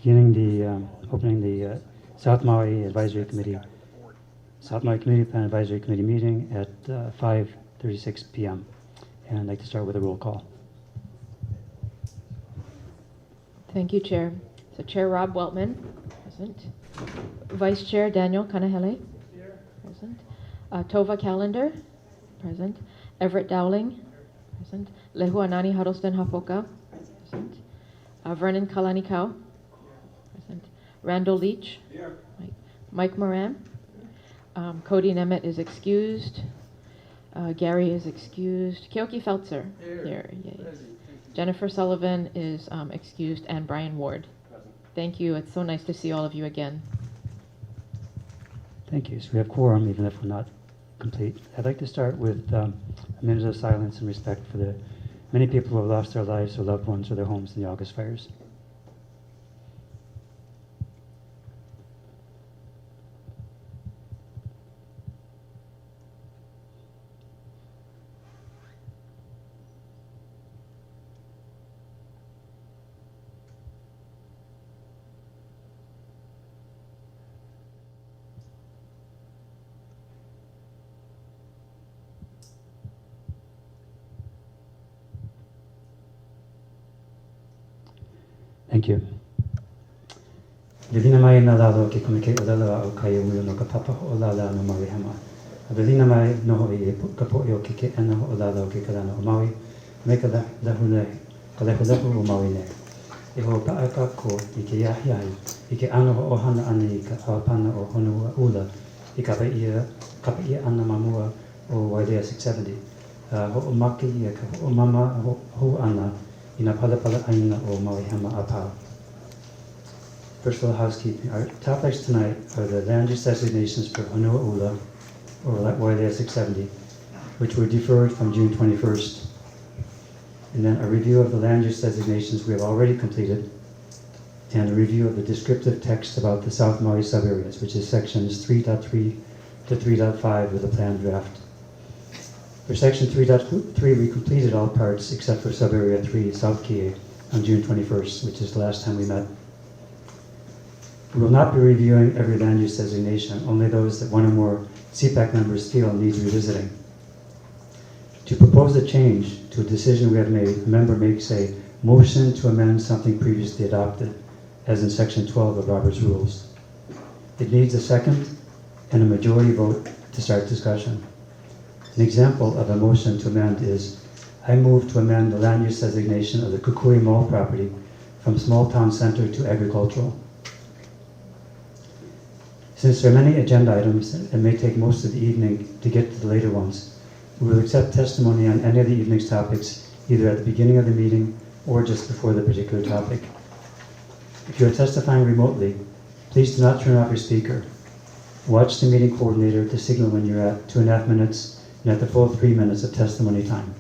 opening the South Maui Advisory Committee, South Maui Community Plan Advisory Committee meeting at 5:36 p.m. And I'd like to start with a roll call. Thank you, Chair. So Chair Rob Weltman, present. Vice Chair Daniel Kanahele, here. Present. Tova Callender, present. Everett Dowling, present. Lehuanani Huddleston Hapoka, present. Vernon Kalanikau, present. Randall Leach, here. Mike Moran. Cody Nemeth is excused. Gary is excused. Keoki Feltzer, here. Yay. Jennifer Sullivan is excused, and Brian Ward. Present. Thank you. It's so nice to see all of you again. Thank you. So we have quorum, even if we're not complete. I'd like to start with a minute of silence and respect for the many people who have lost their lives or loved ones or their homes in the August fires. Thank you. Velina mai na lalo ke kumike odala o kai umu no ka papa o lala no Maui hema. Velina mai no ho I ka po yo ke ana o lala o ke kalana o Maui. Me ka da hune ka da o Maui ne. E ho pa aka ko I ke yahi ai I ke ana o hana ani ka awapana o honua ula I ka pa ia ana mamua o Wailea 670. Ho o maki I ka o mama ho ana Ina pala aina o Maui hema apau. First of all, housekeeping. Our topics tonight are the land use designations for Honua Ula, or Wailea 670, which were deferred from June 21st. And then a review of the land use designations we have already completed, and a review of the descriptive text about the South Maui subareas, which is sections 3.3 to 3.5 of the plan draft. For section 3.3, we completed all parts except for sub-area 3, South Kie, on June 21st, which is the last time we met. We will not be reviewing every land use designation, only those that one or more Cpac members feel needs revisiting. To propose a change to a decision we have made, a member makes a motion to amend something previously adopted, as in section 12 of Robert's Rules. It needs a second and a majority vote to start discussion. An example of a motion to amend is, I move to amend the land use designation of the Kukui Mall property from small town center to agricultural. Since there are many agenda items and may take most of the evening to get to the later ones, we will accept testimony on any of the evening's topics either at the beginning of the meeting or just before the particular topic. If you are testifying remotely, please do not turn off your speaker. Watch the meeting coordinator to signal when you're at 2.5 minutes and at the full 3 minutes of testimony time.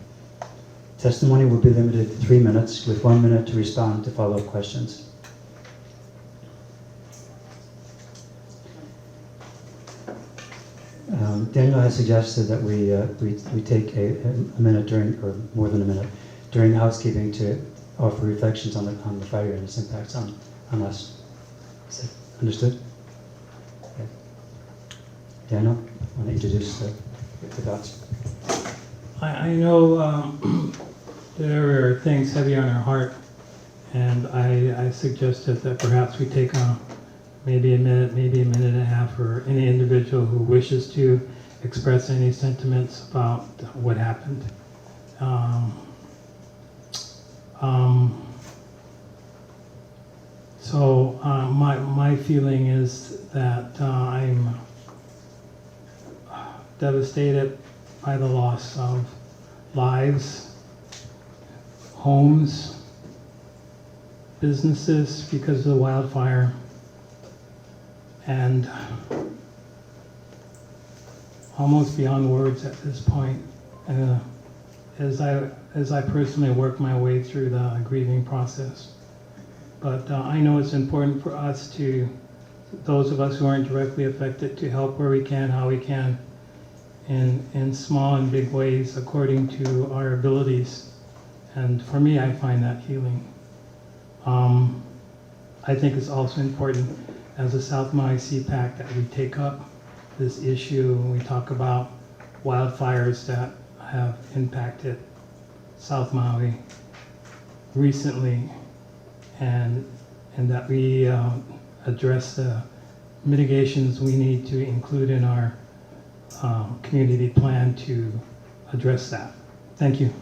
Testimony will be limited to 3 minutes with 1 minute to respond to follow-up questions. Daniel has suggested that we take a minute during, or more than a minute, during housekeeping to offer reflections on the fire and its impacts on us. Is that understood? Okay. Daniel, want to introduce the thoughts? I know there are things heavy on our heart, and I suggested that perhaps we take maybe a minute and a half for any individual who wishes to express any sentiments about what happened. My feeling is that I'm devastated by the loss of lives, homes, businesses because of the wildfire, and almost beyond words at this point. As I personally work my way through the grieving process. But I know it's important for us those of us who aren't directly affected, to help where we can, how we can, in small and big ways according to our abilities. And for me, I find that healing. I think it's also important as a South Maui Cpac that we take up this issue when we talk about wildfires that have impacted South Maui recently, and that we address the mitigations we need to include in our community plan to address that. Thank you.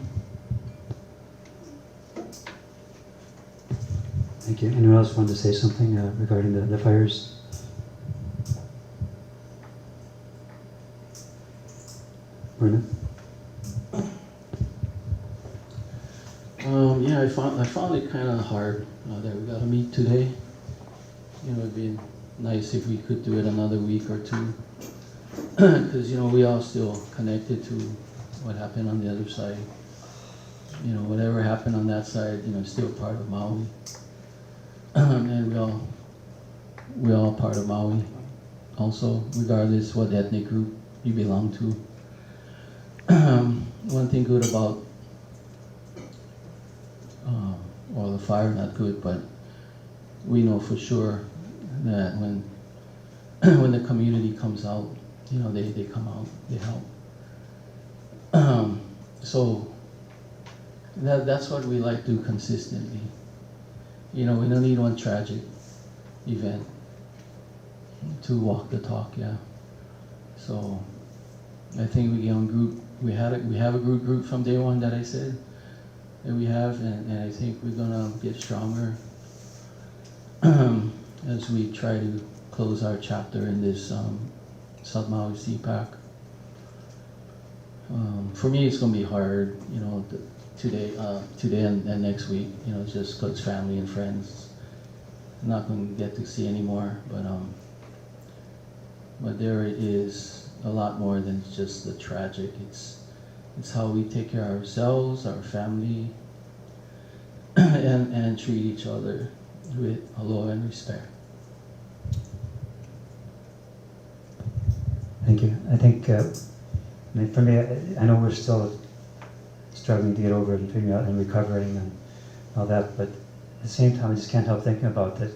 Thank you. Anyone else want to say something regarding the fires? Vernon? Yeah, I found it kind of hard that we got to meet today. You know, it'd be nice if we could do it another week or two, because you know we all still connected to what happened on the other side. You know, whatever happened on that side, you know, still part of Maui, and we all part of Maui, also, regardless what ethnic group you belong to. One thing good about well, the fire not good, but we know for sure that when when the community comes out, you know, they come out, they help. So that's what we like to do consistently. You know, we don't need one tragic event to walk the talk, yeah. So I think we get on group. We have a group from day one that I said that we have, and I think we're gonna get stronger as we try to close our chapter in this South Maui Cpac. For me, it's gonna be hard, you know, today and next week, you know, just cause family and friends. I'm not gonna get to see anymore, but there it is, a lot more than just the tragic. It's how we take care of ourselves, our family, and treat each other with aloha and respect. Thank you. I think, I mean, for me, I know we're still struggling to get over it and figuring out and recovering and all that, but at the same time, I just can't help thinking about that.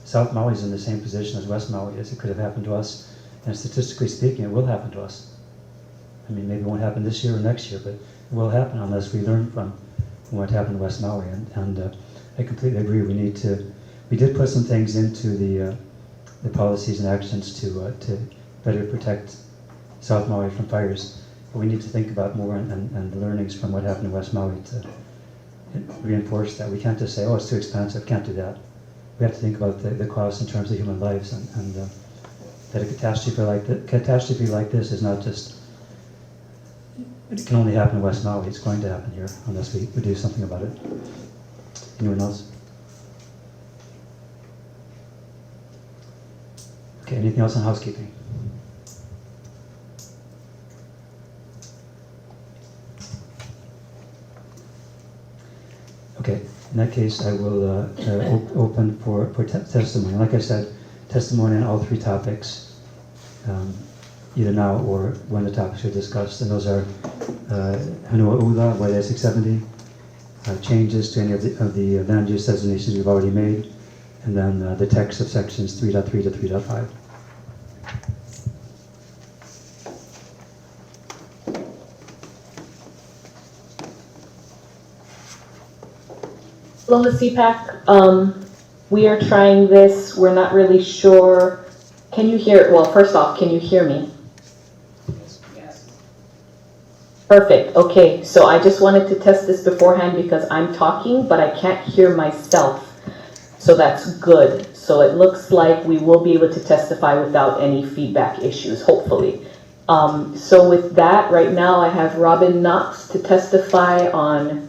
South Maui is in the same position as West Maui is. It could have happened to us, and statistically speaking, it will happen to us. I mean, maybe it won't happen this year or next year, but it will happen unless we learn from what happened in West Maui. And I completely agree. We did put some things into the policies and actions to better protect South Maui from fires. But we need to think about more and the learnings from what happened in West Maui to reinforce that. We can't just say, oh, it's too expensive, can't do that. We have to think about the cost in terms of human lives, and that a catastrophe like this is not just, it can only happen in West Maui. It's going to happen here unless we do something about it. Anyone else? Okay, anything else on housekeeping? Okay, in that case, I will open for testimony. Like I said, testimony on all three topics, either now or when the topics are discussed. And those are Hanua Ula, YA 670, changes to any of the land use designations we've already made, and then the text of sections 3.3 to 3.5. Aloha Cpac, we are trying this. We're not really sure. Can you hear? Well, first off, can you hear me? Yes. Perfect. Okay, so I just wanted to test this beforehand because I'm talking, but I can't hear myself. So that's good. So it looks like we will be able to testify without any feedback issues, hopefully. So with that, right now I have Robin Knox to testify on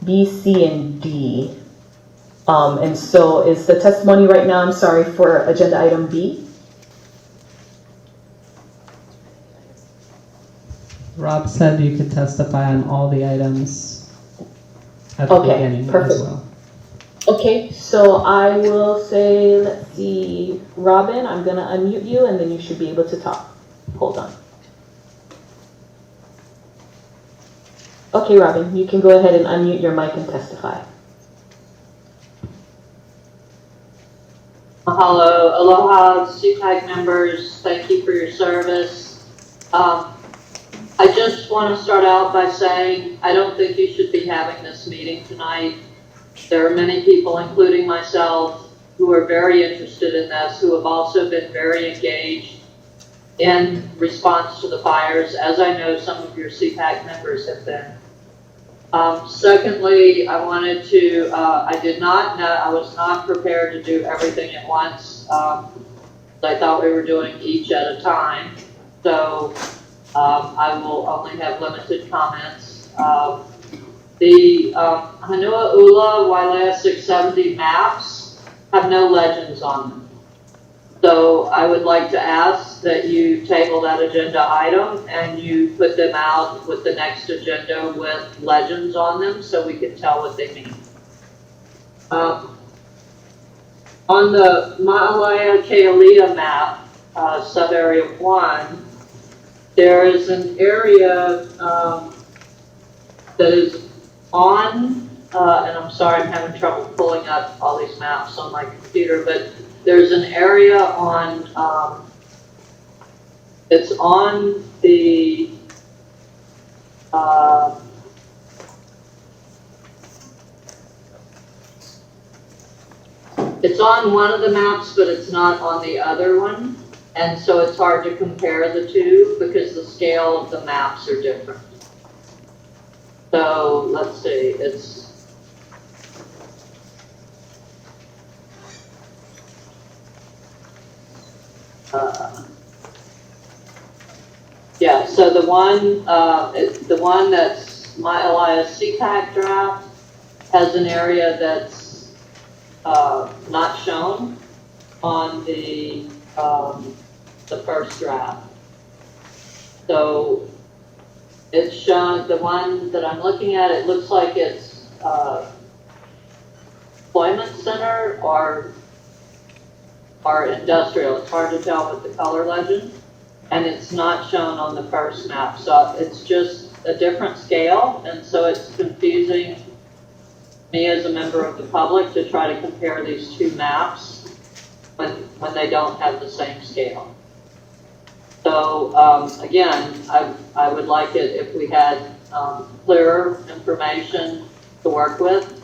B, C, and D. And so is the testimony right now, I'm sorry, for agenda item B? Rob said you could testify on all the items at the beginning perfect. as well. Okay, so I will say, let's see, Robin, I'm gonna unmute you and then you should be able to talk. Hold on. Okay, Robin, you can go ahead and unmute your mic and testify. Mahalo. Aloha, Cpac members. Thank you for your service. I just want to start out by saying I don't think you should be having this meeting tonight. There are many people, including myself, who are very interested in this, who have also been very engaged in response to the fires, as I know some of your Cpac members have been. Secondly, I wanted to, I was not prepared to do everything at once. I thought we were doing each at a time. So I will only have limited comments. The Hanua Ula Wailea 670 maps have no legends on them. So I would like to ask that you table that agenda item and you put them out with the next agenda with legends on them so we can tell what they mean. On the Ma'alaya Kealia map, sub-area 1, there is an area that is on, and I'm sorry, I'm having trouble pulling up all these maps on my computer, but there's an area on, it's on the, it's on one of the maps, but it's not on the other one. And so it's hard to compare the two because the scale of the maps are different. So let's see, it's, yeah, so the one that's my Elias Cpac draft has an area that's not shown on the first draft. So it's shown, the one that I'm looking at, it looks like it's employment center or industrial. It's hard to tell with the color legend. And it's not shown on the first map. So it's just a different scale. And so it's confusing me as a member of the public to try to compare these two maps when they don't have the same scale. So again, I would like it if we had clearer information to work with.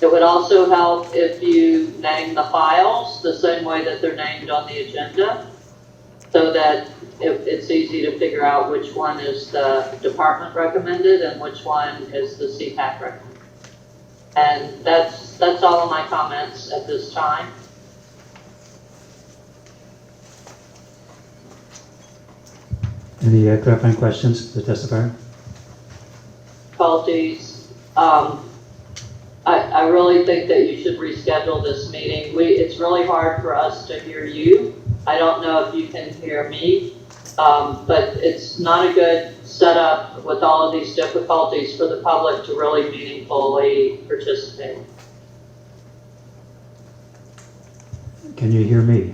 It would also help if you name the files the same way that they're named on the agenda, so that it's easy to figure out which one is the department recommended and which one is the Cpac recommended. And that's all of my comments at this time. Any clarifying questions for the testifier? Difficulties. I really think that you should reschedule this meeting. It's really hard for us to hear you. I don't know if you can hear me, but it's not a good setup with all of these difficulties for the public to really meaningfully participate. Can you hear me?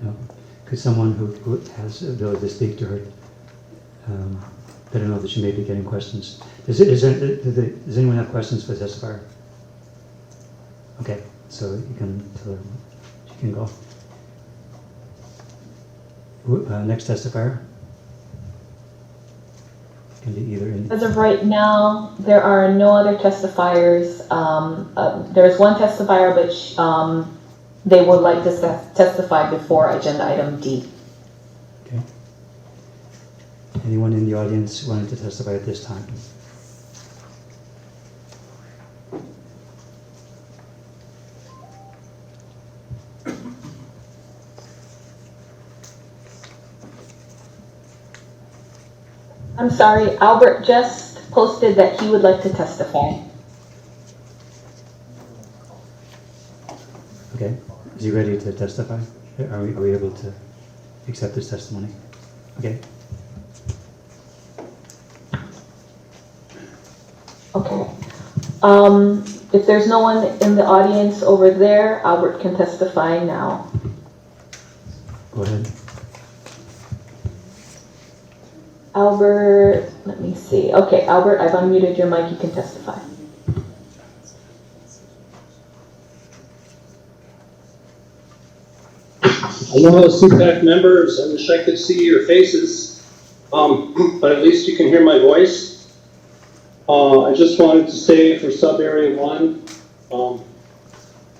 No. Could someone who has the ability to speak to her let her know that she may be getting questions? Does anyone have questions for the testifier? Okay, so you can tell her she can go. Next testifier can be either in. As of right now, there are no other testifiers. There's one testifier, but they would like to testify before agenda item D. Okay. Anyone in the audience wanting to testify at this time? I'm sorry, Albert just posted that he would like to testify. Okay. Is he ready to testify? Are we able to accept his testimony? Okay. Okay. If there's no one in the audience over there, Albert can testify now. Go ahead. Albert, let me see. Okay, Albert, I've unmuted your mic. You can testify. Hello, Cpac members. I wish I could see your faces, but at least you can hear my voice. I just wanted to say for Sub-Area 1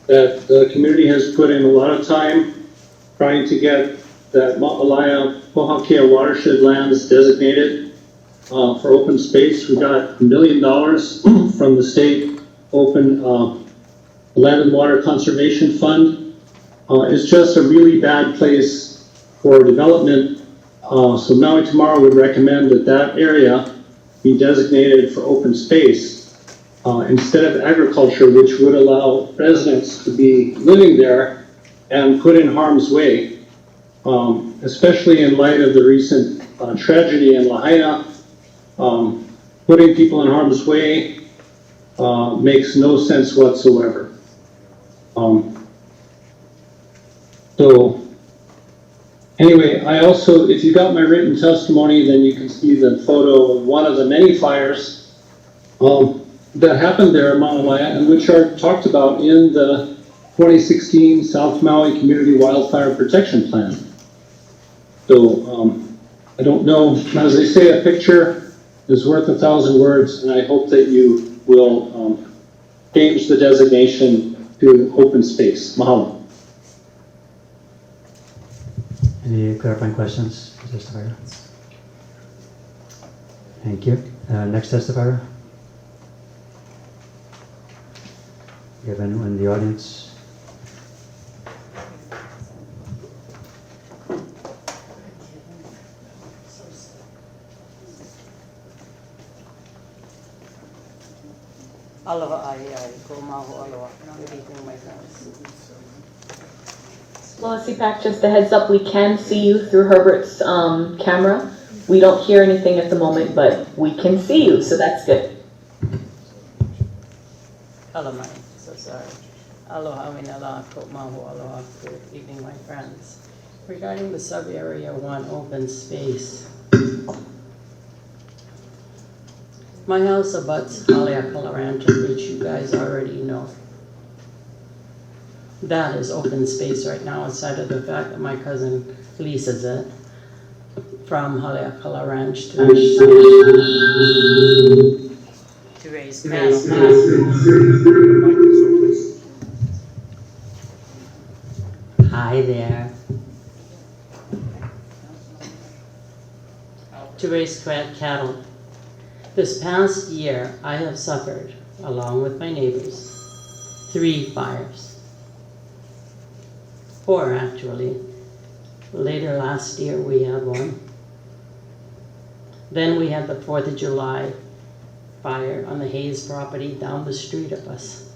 that the community has put in a lot of time trying to get that Ma'alaya Pohakea watershed lands designated for open space. We got $1 million from the state open Land and Water Conservation Fund. It's just a really bad place for development. So Maui Tomorrow would recommend that that area be designated for open space instead of agriculture, which would allow residents to be living there and put in harm's way, especially in light of the recent tragedy in Lahaina. Putting people in harm's way makes no sense whatsoever. So anyway, I also, if you got my written testimony, then you can see the photo of one of the many fires that happened there at Maunawaya and which are talked about in the 2016 South Maui Community Wildfire Protection Plan. So I don't know, as they say, a picture is worth 1,000 words, and I hope that you will change the designation to open space. Mahalo. Any clarifying questions, testifier? Thank you. Next testifier. Do you have anyone in the audience? Aloha ai, ko maho aloha. Good evening, my friends. Well, Cpac, just a heads up, we can see you through Herbert's camera. We don't hear anything at the moment, but we can see you, so that's good. Alamai, so sorry. Aloha minala, ko maho aloha. Good evening, my friends. Regarding the sub-area 1 open space, my house abuts Haleakala Ranch, which you guys already know. That is open space right now, aside of the fact that my cousin leases it from Haleakala Ranch to raise cattle. Hi there. To raise cattle. This past year, I have suffered, along with my neighbors, 3 fires. 4 actually. Later last year we had one. Then we had the 4th of July fire on the Hayes property down the street of us,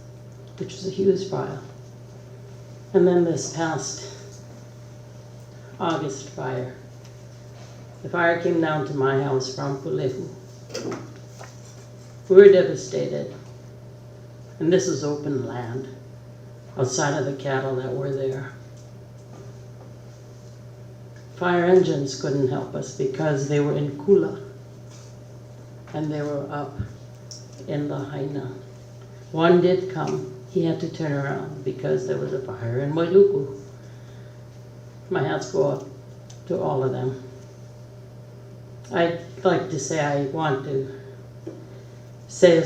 which was a huge fire. And then this past August fire. The fire came down to my house from Pulehu. We were devastated. And this is open land outside of the cattle that were there. Fire engines couldn't help us because they were in Kula and they were up in Lahaina. One did come. He had to turn around because there was a fire in Wailuku. My hats go up to all of them. I'd like to say I want to say a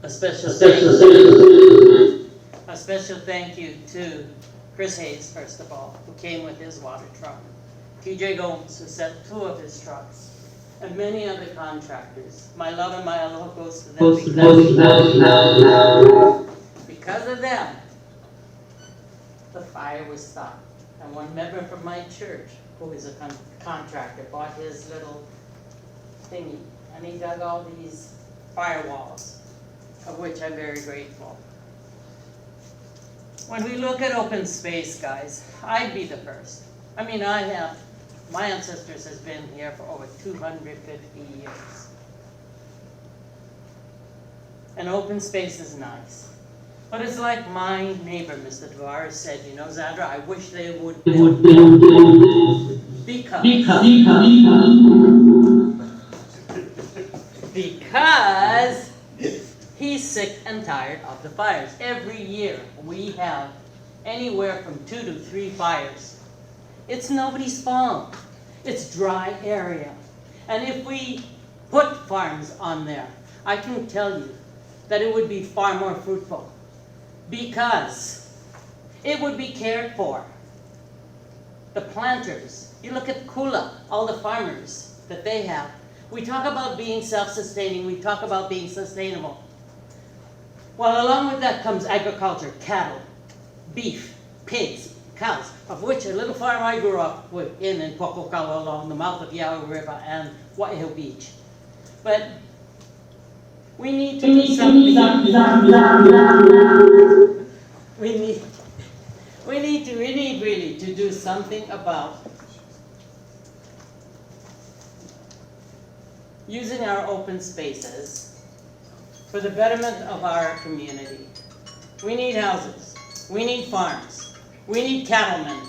special thank you to Chris Hayes, first of all, who came with his water truck. TJ Gomes, who sent 2 of his trucks, and many other contractors. My love and my aloha goes to them because of them, the fire was stopped. And one member from my church, who is a contractor, bought his little thingy, and he dug all these firewalls, of which I'm very grateful. When we look at open space, guys, I'd be the first. I mean, my ancestors has been here for over 250 years. And open space is nice. But it's like my neighbor, Mr. Tavares, said, you know, Zadra, I wish they would build. Because he's sick and tired of the fires. Every year we have anywhere from 2 to 3 fires. It's nobody's fault. It's dry area. And if we put farms on there, I can tell you that it would be far more fruitful because it would be cared for. The planters, you look at Kula, all the farmers that they have. We talk about being self-sustaining, we talk about being sustainable. Well, along with that comes agriculture, cattle, beef, pigs, cows, of which a little farm I grew up with in Kokokala along the mouth of Yaoi River and Waiho Beach. But we need to do something. We need really to do something about using our open spaces for the betterment of our community. We need houses. We need farms. We need cattlemen.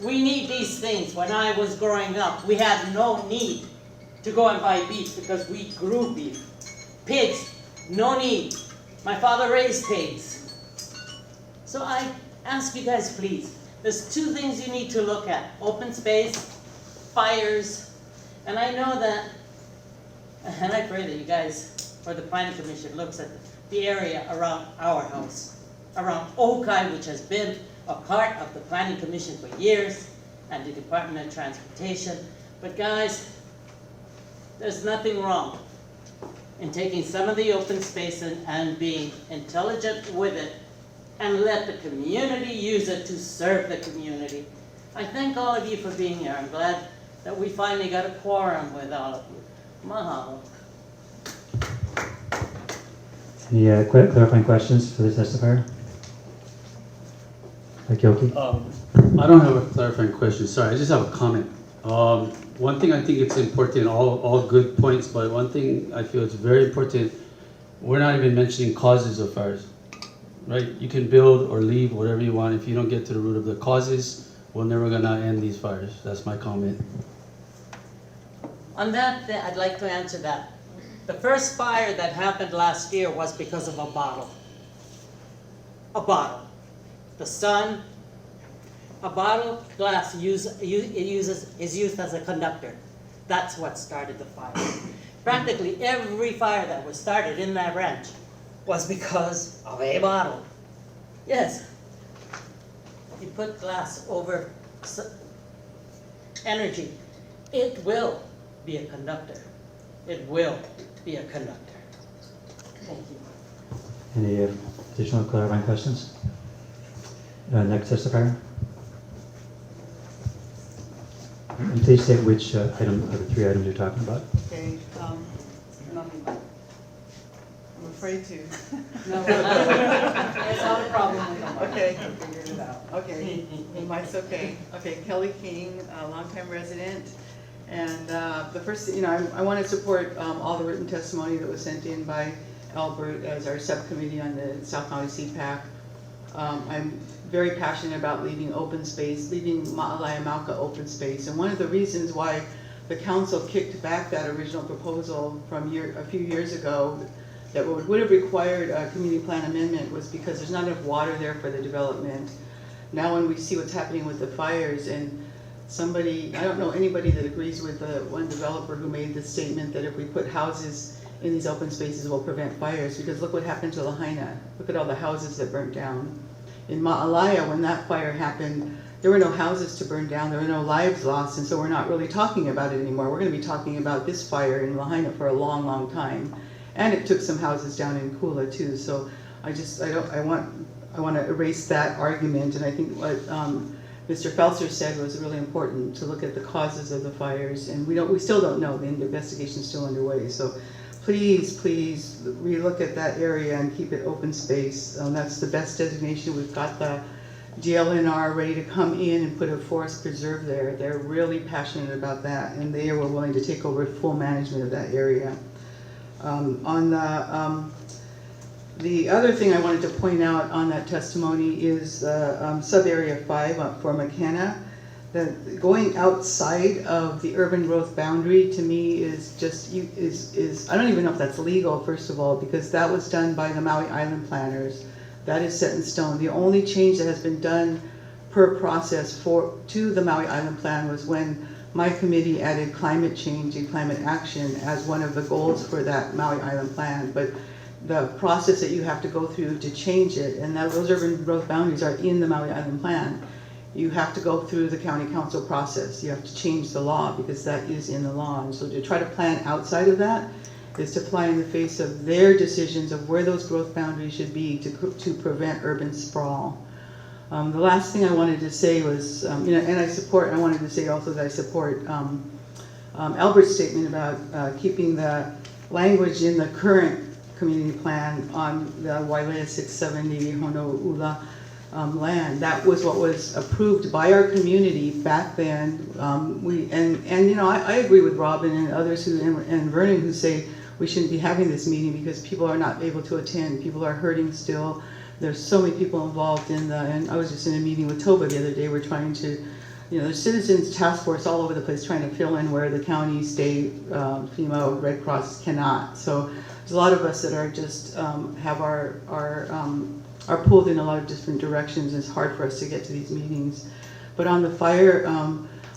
We need these things. When I was growing up, we had no need to go and buy beef because we grew beef. Pigs, no need. My father raised pigs. So I ask you guys, please, there's 2 things you need to look at. Open space, fires, and I know that, and I pray that you guys, or the Planning Commission, looks at the area around our house, around Okai, which has been a part of the Planning Commission for years, and the Department of Transportation. But guys, there's nothing wrong in taking some of the open space and being intelligent with it and let the community use it to serve the community. I thank all of you for being here. I'm glad that we finally got a quorum with all of you. Mahalo. Any clarifying questions for the testifier? Yoki? I don't have a clarifying question, sorry, I just have a comment. One thing I think it's important, all good points, but one thing I feel it's very important, we're not even mentioning causes of fires, right? You can build or leave whatever you want. If you don't get to the root of the causes, we're never gonna end these fires. That's my comment. On that, I'd like to answer that. The first fire that happened last year was because of a bottle. A bottle. The sun, a bottle glass is used as a conductor. That's what started the fire. Practically every fire that was started in that ranch was because of a bottle. Yes. You put glass over energy, it will be a conductor. It will be a conductor. Thank you. Any additional clarifying questions? Next testifier. And please state which item of the 3 items you're talking about. Okay, nothing. I'm afraid to. No, it's not a problem. Okay, I figured it out. Okay, mike's okay. Okay, Kelly King, a longtime resident. And the first, I want to support all the written testimony that was sent in by Albert as our subcommittee on the South Maui Cpac. I'm very passionate about leaving open space, leaving Ma'alai Mauka open space. And one of the reasons why the council kicked back that original proposal from a few years ago that would have required a community plan amendment was because there's not enough water there for the development. Now when we see what's happening with the fires and somebody, I don't know anybody that agrees with the one developer who made the statement that if we put houses in these open spaces will prevent fires, because look what happened to Lahaina. Look at all the houses that burnt down. In Ma'alaya, when that fire happened, there were no houses to burn down, there were no lives lost, and so we're not really talking about it anymore. We're going to be talking about this fire in Lahaina for a long, long time. And it took some houses down in Kula too, so I want to erase that argument, and I think what Mr. Felser said was really important, to look at the causes of the fires, and we still don't know, the investigation is still underway, so please relook at that area and keep it open space. That's the best designation. We've got the GLNR ready to come in and put a forest preserve there. They're really passionate about that, and they were willing to take over full management of that area. On the other thing I wanted to point out on that testimony is sub-area 5 for McKenna. Going outside of the urban growth boundary to me is just, I don't even know if that's legal, first of all, because that was done by the Maui Island planners. That is set in stone. The only change that has been done per process to the Maui Island Plan was when my committee added climate change and climate action as one of the goals for that Maui Island Plan. But the process that you have to go through to change it, and those urban growth boundaries are in the Maui Island Plan, you have to go through the county council process. You have to change the law because that is in the law. And so to try to plan outside of that is to fly in the face of their decisions of where those growth boundaries should be to prevent urban sprawl. The last thing I wanted to say was, I wanted to say also that I support Albert's statement about keeping the language in the current community plan on the Wailea 670 Honou'ula land. That was what was approved by our community back then. I agree with Robin and others and Vernon who say we shouldn't be having this meeting because people are not able to attend. People are hurting still. There's so many people involved and I was just in a meeting with Toba the other day. We're trying to, there's citizens task force all over the place trying to fill in where the county, state, FEMA, Red Cross cannot. So there's a lot of us that are just have are pulled in a lot of different directions. It's hard for us to get to these meetings. But on the fire,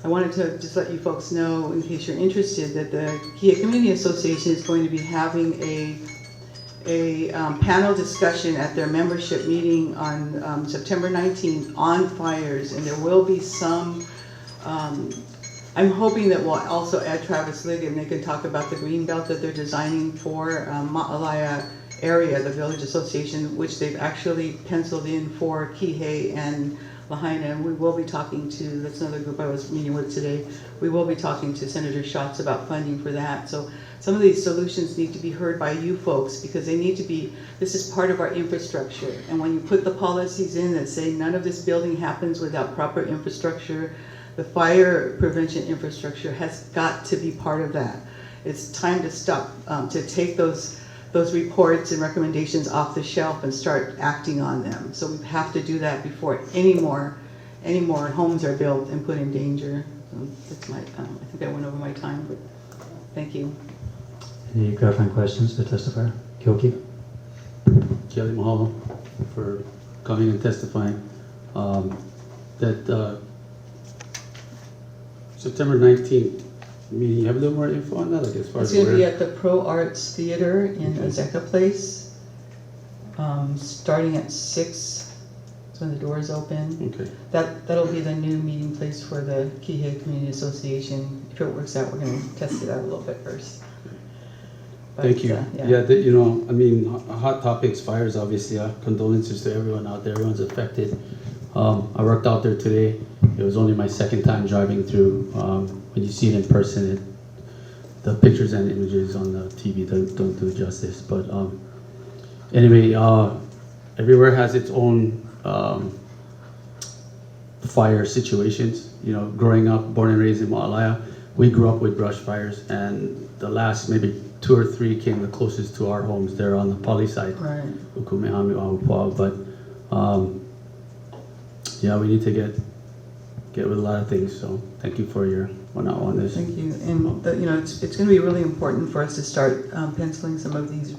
I wanted to just let you folks know, in case you're interested, that the Kia Community Association is going to be having a panel discussion at their membership meeting on September 19th on fires, and there will be some, I'm hoping that we'll also add Travis Liggett and they can talk about the green belt that they're designing for Ma'alaia area, the Village Association, which they've actually penciled in for Kihei and Lahaina, and we will be talking to, that's another group I was meeting with today, we will be talking to Senator Schatz about funding for that. So some of these solutions need to be heard by you folks because they need to be, this is part of our infrastructure. And when you put the policies in that say none of this building happens without proper infrastructure, the fire prevention infrastructure has got to be part of that. It's time to stop, to take those reports and recommendations off the shelf and start acting on them. So we have to do that before any more homes are built and put in danger. So that's my, I think I went over my time, but thank you. Any clarifying questions to testify? Kyoki? Kelly, mahalo for coming and testifying. September 19th meeting, you have a little more info on that, like as far It's as going to be where? at the Pro Arts Theater in Azeka Place, starting at 6. That's when the doors open. Okay. That'll be the new meeting place for the Kihei Community Association. If it works out, we're going to test it out a little bit first. But, Thank you. Yeah. Hot topics, fires, obviously. Condolences to everyone out there. Everyone's affected. I worked out there today. It was only my second time driving through. When you see it in person, the pictures and images on the TV don't do it justice. But anyway, everywhere has its own fire situations. Growing up, born and raised in Ma'alaia, we grew up with brush fires, and the last maybe 2 or 3 came the closest to our homes. They're on the Pali side. Right. But we need to get with a lot of things. So thank you for your on this. Thank you. And it's going to be really important for us to start penciling some of these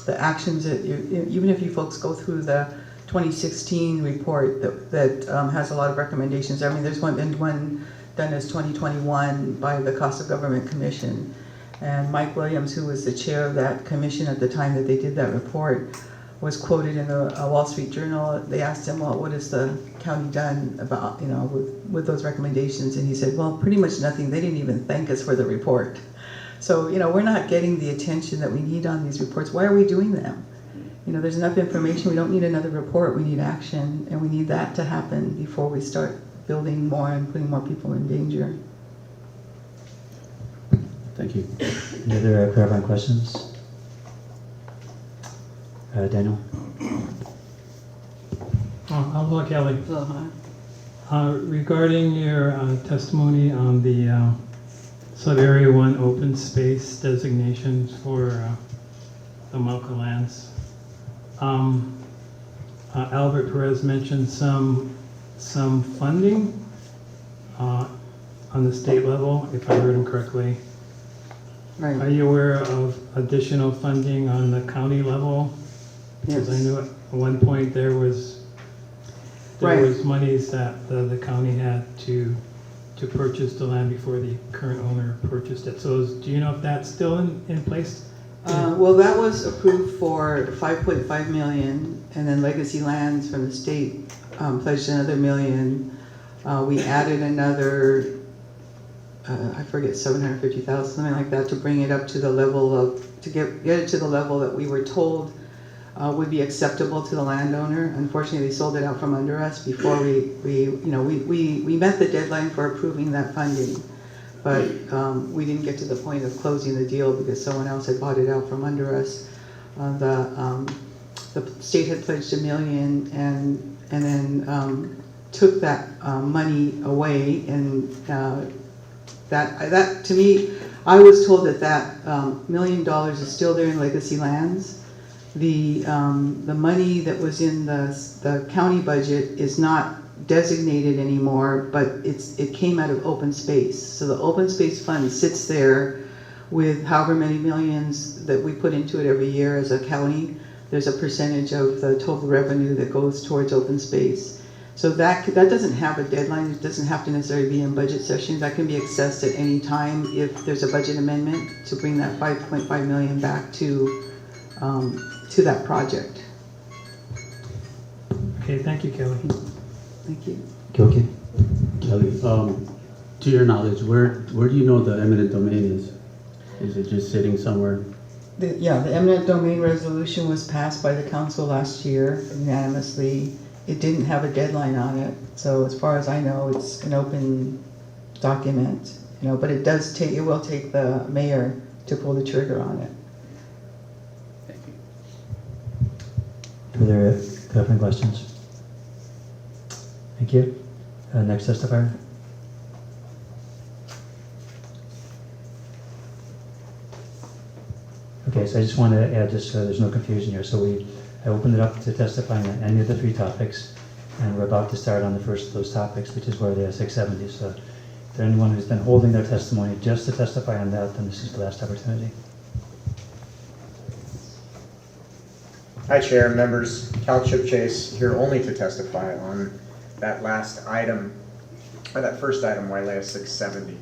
the actions that even if you folks go through the 2016 report that has a lot of recommendations. I mean, there's one done as 2021 by the Cost of Government Commission, and Mike Williams, who was the chair of that commission at the time that they did that report, was quoted in the Wall Street Journal. They asked him, well, what has the county done about, with those recommendations? And he said, well, pretty much nothing. They didn't even thank us for the report. So, we're not getting the attention that we need on these reports. Why are we doing them? There's enough information. We don't need another report. We need action, and we need that to happen before we start building more and putting more people in danger. Thank you. Any other clarifying questions? Daniel? Aloha, Kelly. Regarding your testimony on the Sub-Area 1 open space designations for the Mauka lands, Albert Perez mentioned some funding on the state level, if I heard him correctly. Right. Are you aware of additional funding on the county level Because I Yes. knew at one point there was Right. monies that the county had to purchase the land before the current owner purchased it. So do you know if that's still in place? Well, that was approved for 5.5 million, and then Legacy Lands from the state pledged another million. We added another, I forget, 750,000, something like that, to bring it up to the level of, to get it to the level that we were told would be acceptable to the landowner. Unfortunately, they sold it out from under us before we met the deadline for approving that funding. But we didn't get to the point of closing the deal because someone else had bought it out from under us. The state had pledged $1 million and then took that money away, and that to me, I was told that $1 million is still there in Legacy Lands. The money that was in the county budget is not designated anymore, but it came out of open space. So the open space fund sits there with however many millions that we put into it every year as a county. There's a percentage of the total revenue that goes towards open space. So that doesn't have a deadline. It doesn't have to necessarily be in budget session. That can be accessed at any time if there's a budget amendment to bring that 5.5 million back to that project. Okay, thank you, Kelly. Thank you. Gilkey? Kelly, to your knowledge, where do you know the eminent domain is? Is it just sitting somewhere? The eminent domain resolution was passed by the council last year unanimously. It didn't have a deadline on it, so as far as I know, it's an open document. But it will take the mayor to pull the trigger on it. Thank you. Further clarifying questions? Thank you. Next testifier. Okay, so I just want to add, just so there's no confusion here. So I opened it up to testify on any of the 3 topics, and we're about to start on the first of those topics, which is where the 670. So if there's anyone who's been holding their testimony just to testify on that, then this is the last opportunity. Hi, Chair, members. Cal Chip Chase here only to testify on that last item, or that first item, Wailea 670.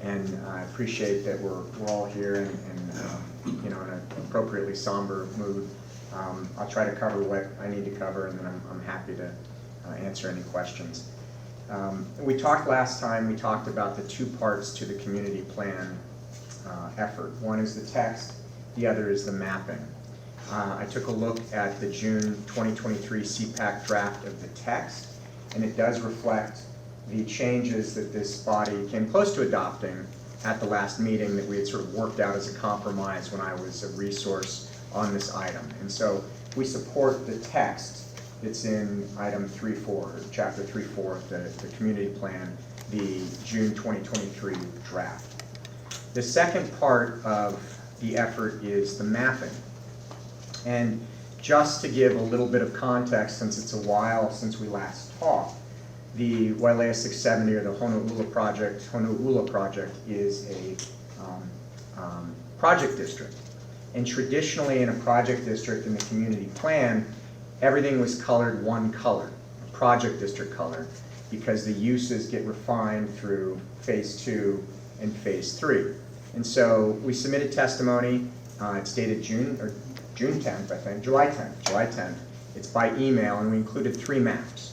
And I appreciate that we're all here in an appropriately somber mood. I'll try to cover what I need to cover, and then I'm happy to answer any questions. We talked last time, we talked about the 2 parts to the community plan effort. One is the text, the other is the mapping. I took a look at the June 2023 Cpac draft of the text, and it does reflect the changes that this body came close to adopting at the last meeting that we had sort of worked out as a compromise when I was a resource on this item. And so we support the text that's in item 3.4, or chapter 3.4 of the community plan, the June 2023 draft. The second part of the effort is the mapping. And just to give a little bit of context, since it's a while since we last talked, the Wailea 670, or the Honou'ula project is a project district. And traditionally in a project district in the community plan, everything was colored one color, a project district color, because the uses get refined through phase 2 and phase 3. And so we submitted testimony, it's dated July 10th. It's by email, and we included 3 maps.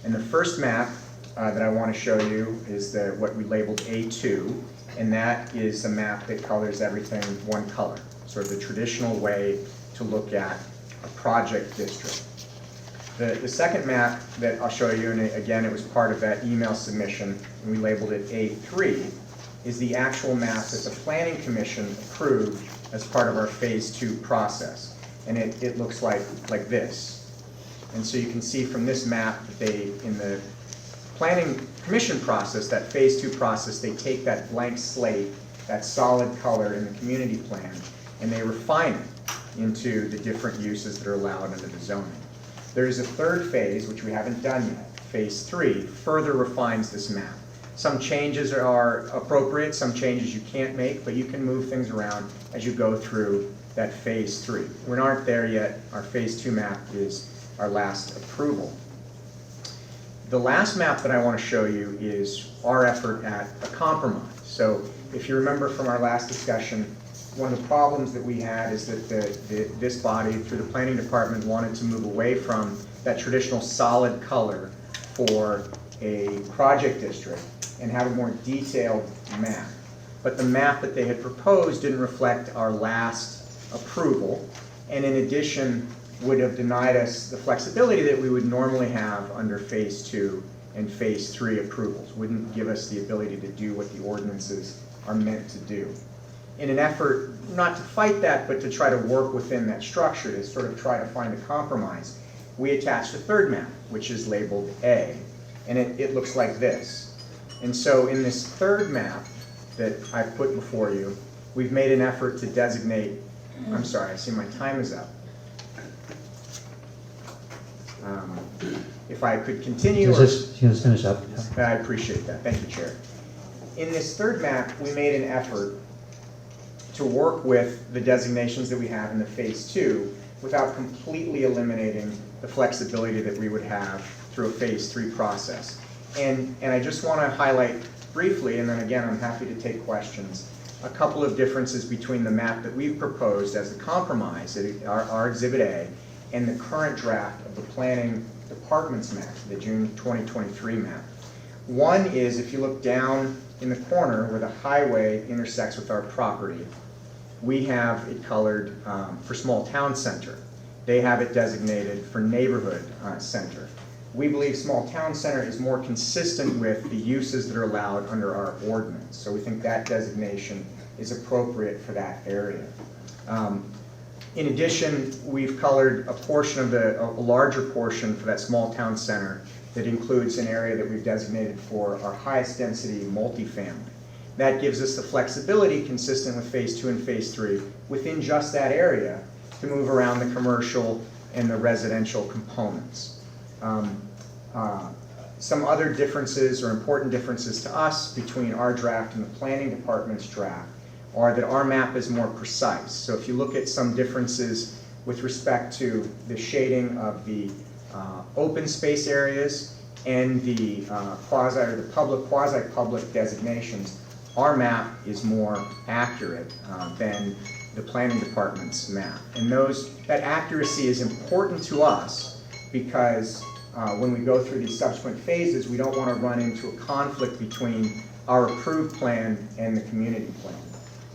And the first map that I want to show you is what we labeled A2, and that is a map that colors everything one color, sort of the traditional way to look at a project district. The second map that I'll show you, and again it was part of that email submission, and we labeled it A3, is the actual map that the Planning Commission approved as part of our phase 2 process. And it looks like this. And so you can see from this map that in the Planning Commission process, that phase 2 process, they take that blank slate, that solid color in the community plan, and they refine it into the different uses that are allowed under the zoning. There is a third phase, which we haven't done yet. Phase 3 further refines this map. Some changes are appropriate, some changes you can't make, but you can move things around as you go through that phase 3. We aren't there yet. Our phase 2 map is our last approval. The last map that I want to show you is our effort at a compromise. So if you remember from our last discussion, one of the problems that we had is that this body, through the planning department, wanted to move away from that traditional solid color for a project district and have a more detailed map. But the map that they had proposed didn't reflect our last approval, and in addition would have denied us the flexibility that we would normally have under phase 2 and phase 3 approvals. Wouldn't give us the ability to do what the ordinances are meant to do. In an effort not to fight that, but to try to work within that structure, to sort of try to find a compromise, we attached a third map, which is labeled A, and it looks like this. And so in this third map that I've put before you, we've made an effort to designate, I'm sorry, I see my time is up. If I could continue. Just finish up. I appreciate that. Thank you, Chair. In this third map, we made an effort to work with the designations that we have in the phase 2 without completely eliminating the flexibility that we would have through a phase 3 process. And I just want to highlight briefly, and then again, I'm happy to take questions, a couple of differences between the map that we've proposed as a compromise, our Exhibit A, and the current draft of the Planning Department's map, the June 2023 map. One is, if you look down in the corner where the highway intersects with our property, we have it colored for small town center. They have it designated for neighborhood center. We believe small town center is more consistent with the uses that are allowed under our ordinance. So we think that designation is appropriate for that area. In addition, we've colored a portion of a larger portion for that small town center that includes an area that we've designated for our highest density multifamily. That gives us the flexibility consistent with phase 2 and phase 3 within just that area to move around the commercial and the residential components. Some other differences or important differences to us between our draft and the planning department's draft are that our map is more precise. So if you look at some differences with respect to the shading of the open space areas and the quasi or the public, quasi-public designations, our map is more accurate than the planning department's map. And that accuracy is important to us because when we go through these subsequent phases, we don't want to run into a conflict between our approved plan and the community plan.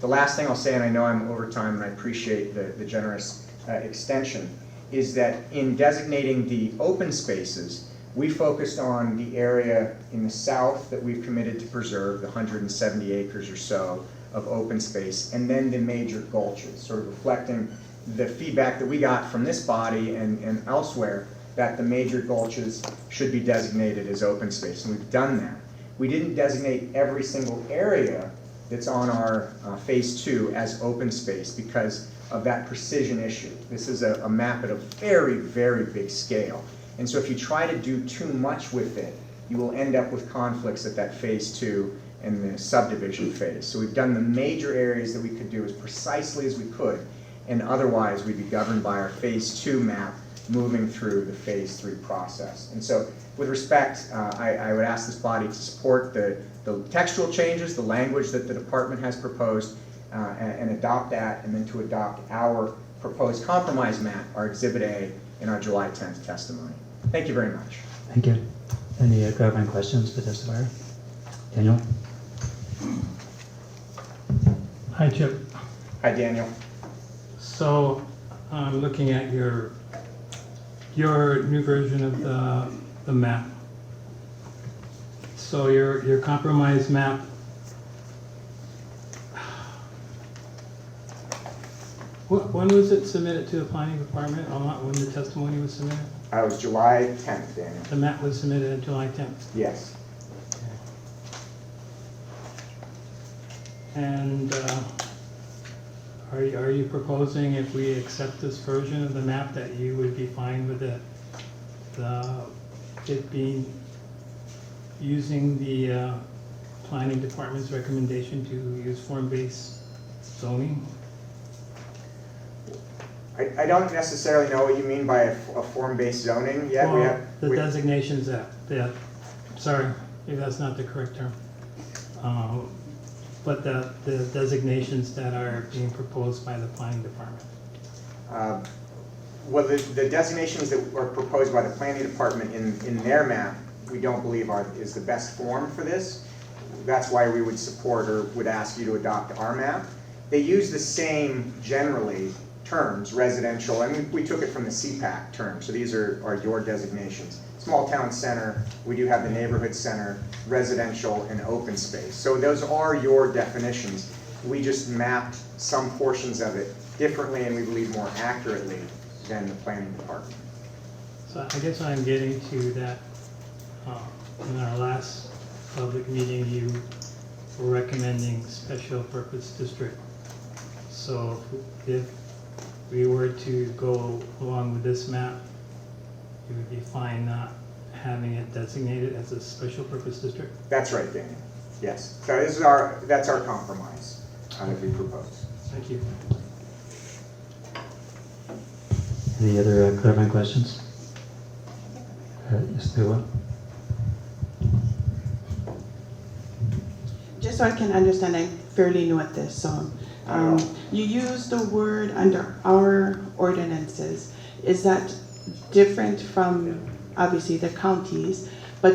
The last thing I'll say, and I know I'm over time and I appreciate the generous extension, is that in designating the open spaces, we focused on the area in the south that we've committed to preserve, the 170 acres or so of open space, and then the major gulches, sort of reflecting the feedback that we got from this body and elsewhere that the major gulches should be designated as open space, and we've done that. We didn't designate every single area that's on our phase 2 as open space because of that precision issue. This is a map at a very, very big scale. And so if you try to do too much with it, you will end up with conflicts at that phase 2 and the subdivision phase. So we've done the major areas that we could do as precisely as we could, and otherwise we'd be governed by our phase 2 map moving through the phase 3 process. And so with respect, I would ask this body to support the textual changes, the language that the department has proposed, and adopt that, and then to adopt our proposed compromise map, our Exhibit A, in our July 10th testimony. Thank you very much. Thank you. Any clarifying questions for the testifier? Daniel? Hi, Chip. Hi, Daniel. So I'm looking at your new version of the map. So your compromise map, when was it submitted to the planning department? When the testimony was submitted? It was July 10th, Daniel. The map was submitted on July 10th. Yes. And are you proposing, if we accept this version of the map, that you would be fine with it being using the planning department's recommendation to use form-based zoning? I don't necessarily know what you mean by a form-based zoning yet. Well, the designations that, sorry, maybe that's not the correct term. But the designations that are being proposed by the planning department. Well, the designations that are proposed by the planning department in their map, we don't believe is the best form for this. That's why we would support or would ask you to adopt our map. They use the same, generally, terms, residential, and we took it from the Cpac term, so these are your designations. Small town center, we do have the neighborhood center, residential, and open space. So those are your definitions. We just mapped some portions of it differently and we believe more accurately than the planning department. So I guess I'm getting to that, in our last public meeting, you were recommending special purpose district. So if we were to go along with this map, you would be fine not having it designated as a special purpose district? That's right, Daniel. Yes. So that's our compromise that we propose. Thank you. Any other clarifying questions? Yes, there were. Just so I can understand, I'm fairly new at this, so you use the word under our ordinances. Is that different from obviously the counties, but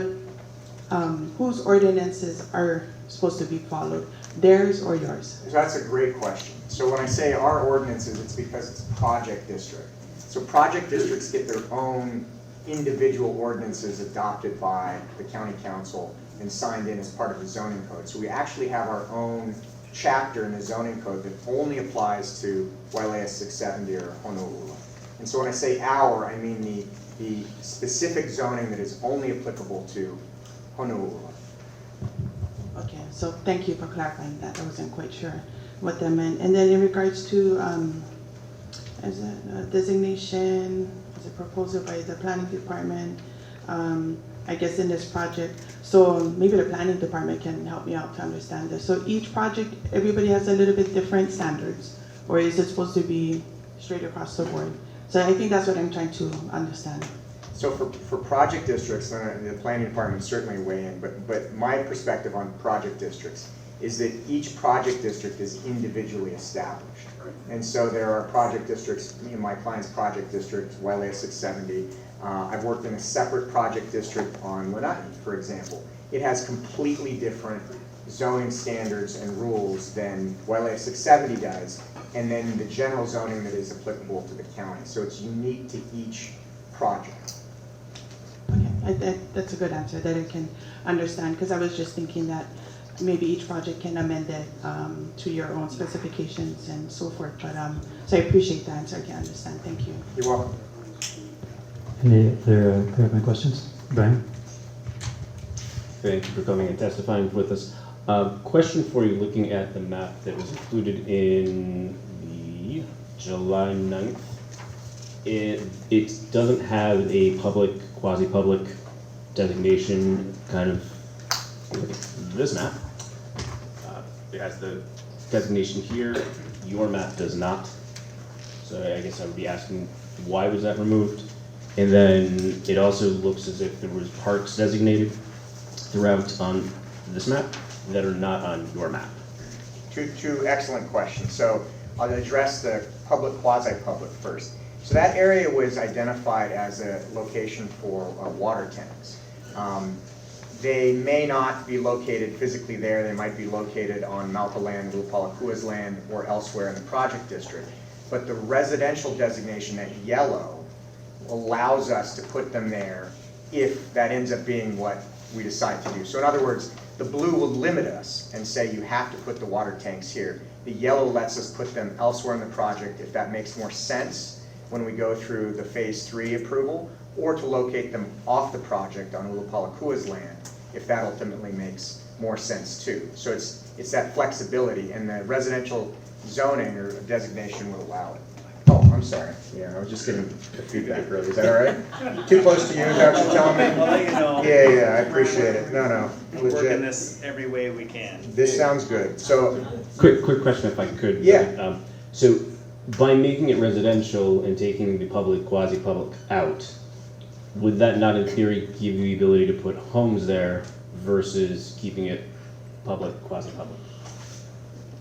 whose ordinances are supposed to be followed, theirs or yours? So that's a great question. So when I say our ordinances, it's because it's a project district. So project districts get their own individual ordinances adopted by the county council and signed in as part of the zoning code. So we actually have our own chapter in the zoning code that only applies to Wailea 670 or Honolulu. And so when I say our, I mean the specific zoning that is only applicable to Honolulu. Okay, so thank you for clarifying that. I wasn't quite sure what that meant. And then in regards to as a designation, as a proposal by the planning department, I guess in this project, so maybe the planning department can help me out to understand this. So each project, everybody has a little bit different standards, or is it supposed to be straight across the board? So I think that's what I'm trying to understand. So for project districts, the planning department certainly weigh in, but my perspective on project districts is that each project district is individually established. And so there are project districts, my client's project district, Wailea 670. I've worked in a separate project district on Lanai, for example. It has completely different zoning standards and rules than Wailea 670 does, and then the general zoning that is applicable to the county. So it's unique to each project. Okay, that's a good answer that I can understand, because I was just thinking that maybe each project can amend it to your own specifications and so forth. But so I appreciate the answer. I can understand. Thank you. You're welcome. Any other clarifying questions? Brian? Thank you for coming and testifying with us. Question for you, looking at the map that was included in the July 9th. It doesn't have a public, quasi-public designation, kind of this map. It has the designation here. Your map does not. So I guess I would be asking, why was that removed? And then it also looks as if there was parks designated throughout on this map that are not on your map. Two excellent questions. So I'll address the public, quasi-public first. So that area was identified as a location for water tanks. They may not be located physically there. They might be located on Malta land, Lupalakua's land, or elsewhere in the project district. But the residential designation, that yellow, allows us to put them there if that ends up being what we decide to do. So in other words, the blue will limit us and say you have to put the water tanks here. The yellow lets us put them elsewhere in the project if that makes more sense when we go through the phase 3 approval, or to locate them off the project on Ulupalakua's land if that ultimately makes more sense too. So it's that flexibility, and the residential zoning or designation would allow it. Oh, I'm sorry. Yeah, I was just getting the feedback earlier. Is that all right? Too close to you, is that what you're telling me? I'll let you know. Yeah, I appreciate it. No, We're working legit. this every way we can. This sounds good. So, Quick question if I could. Yeah. So by making it residential and taking the public, quasi-public out, would that not in theory give you the ability to put homes there versus keeping it public, quasi-public?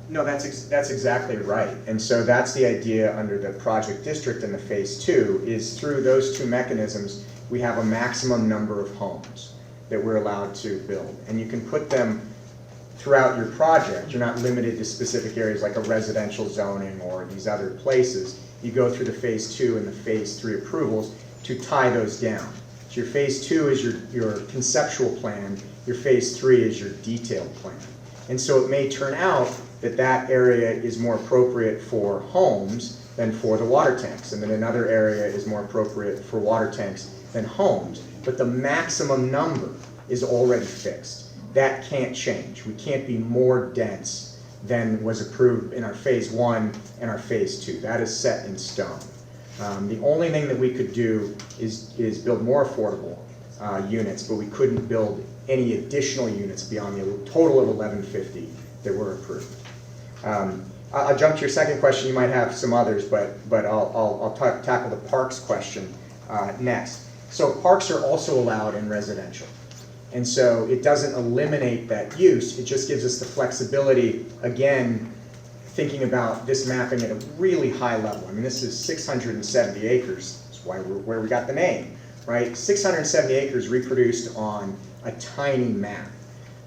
no, that's exactly right. And so that's the idea under the project district in the phase 2 is through those two mechanisms, we have a maximum number of homes that we're allowed to build. And you can put them throughout your project. You're not limited to specific areas like a residential zoning or these other places. You go through the phase 2 and the phase 3 approvals to tie those down. So your phase 2 is your conceptual plan, your phase 3 is your detailed plan. And so it may turn out that that area is more appropriate for homes than for the water tanks, and then another area is more appropriate for water tanks than homes. But the maximum number is already fixed. That can't change. We can't be more dense than was approved in our phase 1 and our phase 2. That is set in stone. The only thing that we could do is build more affordable units, but we couldn't build any additional units beyond the total of 1150 that were approved. I'll jump to your second question. You might have some others, but I'll tackle the parks question next. So parks are also allowed in residential. And so it doesn't eliminate that use, it just gives us the flexibility, again, thinking about this mapping at a really high level. I mean, this is 670 acres, that's where we got the name, right? 670 acres reproduced on a tiny map.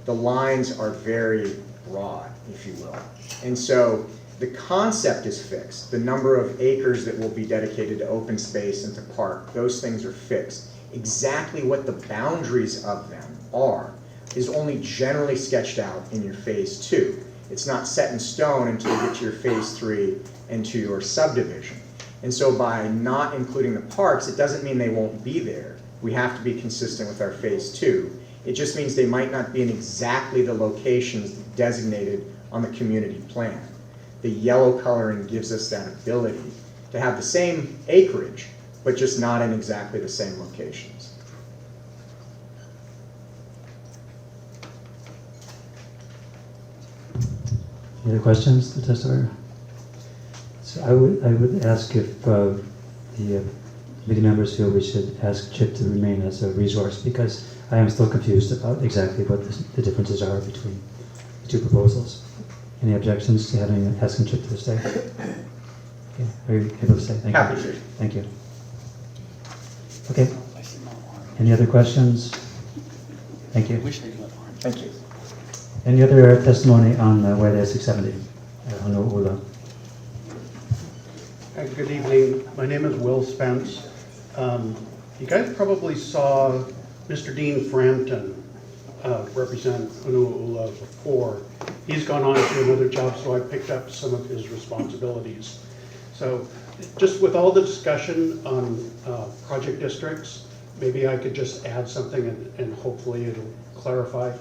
The lines are very broad, if you will. And so the concept is fixed. The number of acres that will be dedicated to open space and to park, those things are fixed. Exactly what the boundaries of them are is only generally sketched out in your phase 2. It's not set in stone until you get to your phase 3 and to your subdivision. And so by not including the parks, it doesn't mean they won't be there. We have to be consistent with our phase 2. It just means they might not be in exactly the locations designated on the community plan. The yellow coloring gives us that ability to have the same acreage, but just not in exactly the same locations. Any other questions to testifier? So I would ask if the committee members feel we should ask CHIP to remain as a resource, because I am still confused about exactly what the differences are between the two proposals. Any objections to asking CHIP to stay? Okay, are you able to say? Thank you. Happy to. Thank you. Okay. Any other questions? Thank you. Thank you. Any other testimony on Wailea 670? Honolulu. Good evening. My name is Will Spence. You guys probably saw Mr. Dean Frampton represent Honolulu before. He's gone on to another job, so I picked up some of his responsibilities. So just with all the discussion on project districts, maybe I could just add something and hopefully it'll clarify.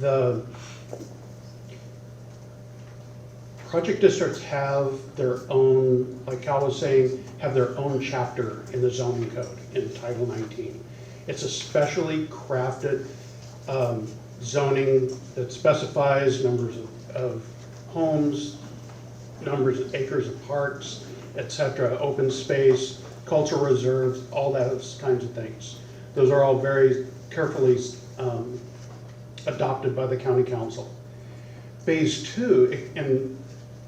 The project districts have their own, like Cal was saying, have their own chapter in the zoning code in Title 19. It's a specially crafted zoning that specifies numbers of homes, numbers of acres of parks, etc., open space, cultural reserves, all those kinds of things. Those are all very carefully adopted by the county council. Phase 2, and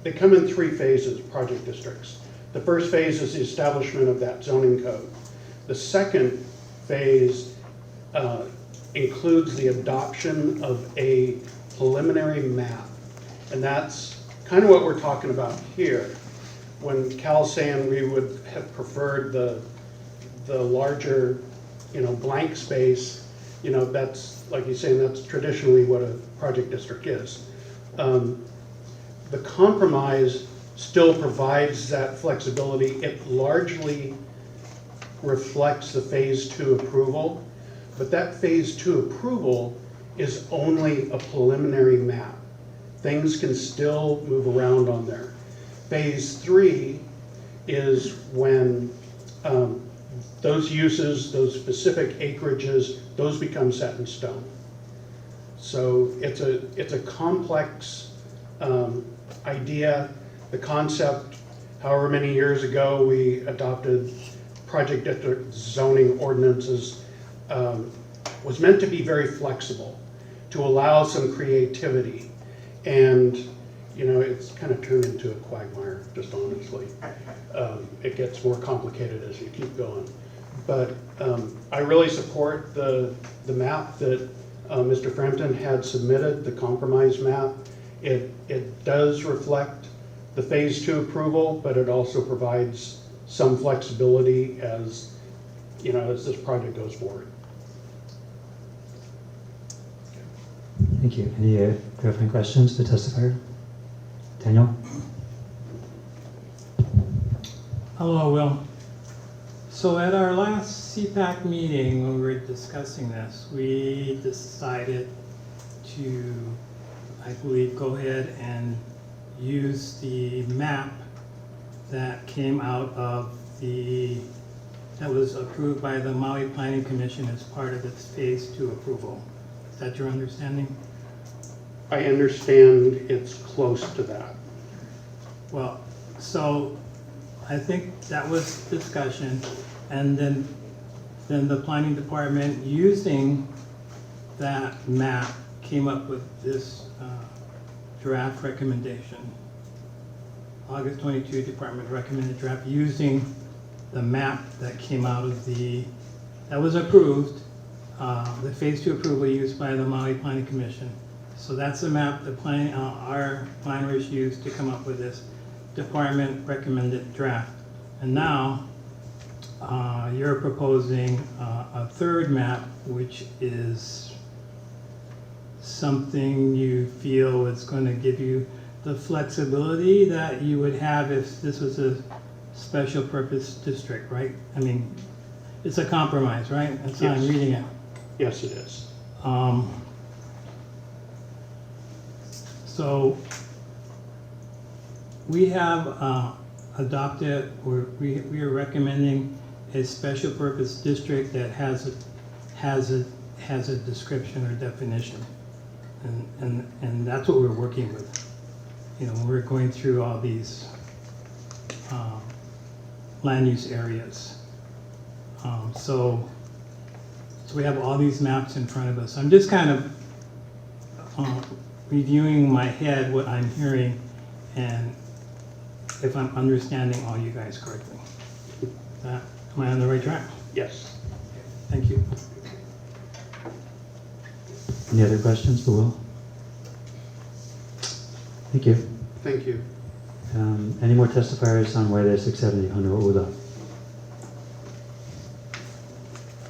they come in 3 phases, project districts. The first phase is the establishment of that zoning code. The second phase includes the adoption of a preliminary map. And that's kind of what we're talking about here. When Cal's saying we would have preferred the larger, blank space, that's, like he's saying, that's traditionally what a project district is. The compromise still provides that flexibility. It largely reflects the phase 2 approval, but that phase 2 approval is only a preliminary map. Things can still move around on there. Phase 3 is when those uses, those specific acreages, those become set in stone. So it's a complex idea. The concept, however many years ago we adopted project district zoning ordinances, was meant to be very flexible, to allow some creativity. And you know, it's kind of turned into a quagmire, just honestly. It gets more complicated as you keep going. But I really support the map that Mr. Frampton had submitted, the compromise map. It does reflect the phase 2 approval, but it also provides some flexibility as, you know, as this project goes forward. Thank you. Any clarifying questions to testifier? Daniel? Hello, Will. So at our last Cpac meeting, when we were discussing this, we decided to, I believe, go ahead and use the map that came out of that was approved by the Maui Planning Commission as part of its phase 2 approval. Is that your understanding? I understand it's close to that. Well, so I think that was discussion, and then the planning department, using that map, came up with this draft recommendation. August 22, department recommended draft using the map that came out of that was approved, the phase 2 approval used by the Maui Planning Commission. So that's the map the our planners used to come up with this department recommended draft. And now you're proposing a third map, which is something you feel is going to give you the flexibility that you would have if this was a special purpose district, right? I mean, it's a compromise, right? That's how I'm reading it. Yes, it is. So we have adopted, or we are recommending a special purpose district that has a description or definition, and that's what we're working with. You know, we're going through all these land use areas. So we have all these maps in front of us. I'm just kind of reviewing in my head what I'm hearing and if I'm understanding all you guys correctly. Am I on the right track? Yes. Thank you. Any other questions for Will? Thank you. Thank you. Any more testifiers on Wailea 670 Honolulu?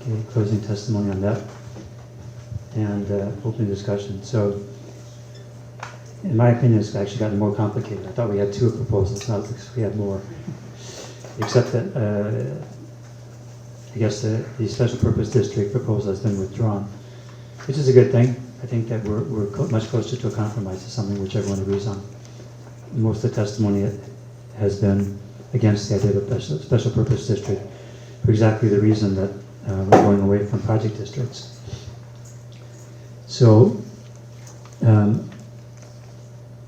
Okay, closing testimony on that and opening discussion. So, in my opinion, it's actually gotten more complicated. I thought we had 2 proposals, not because we had more. Except that I guess the special purpose district proposal has been withdrawn, which is a good thing. I think that we're much closer to a compromise, to something which everyone agrees on. Most of the testimony has been against the idea of a special purpose district for exactly the reason that we're going away from project districts. So,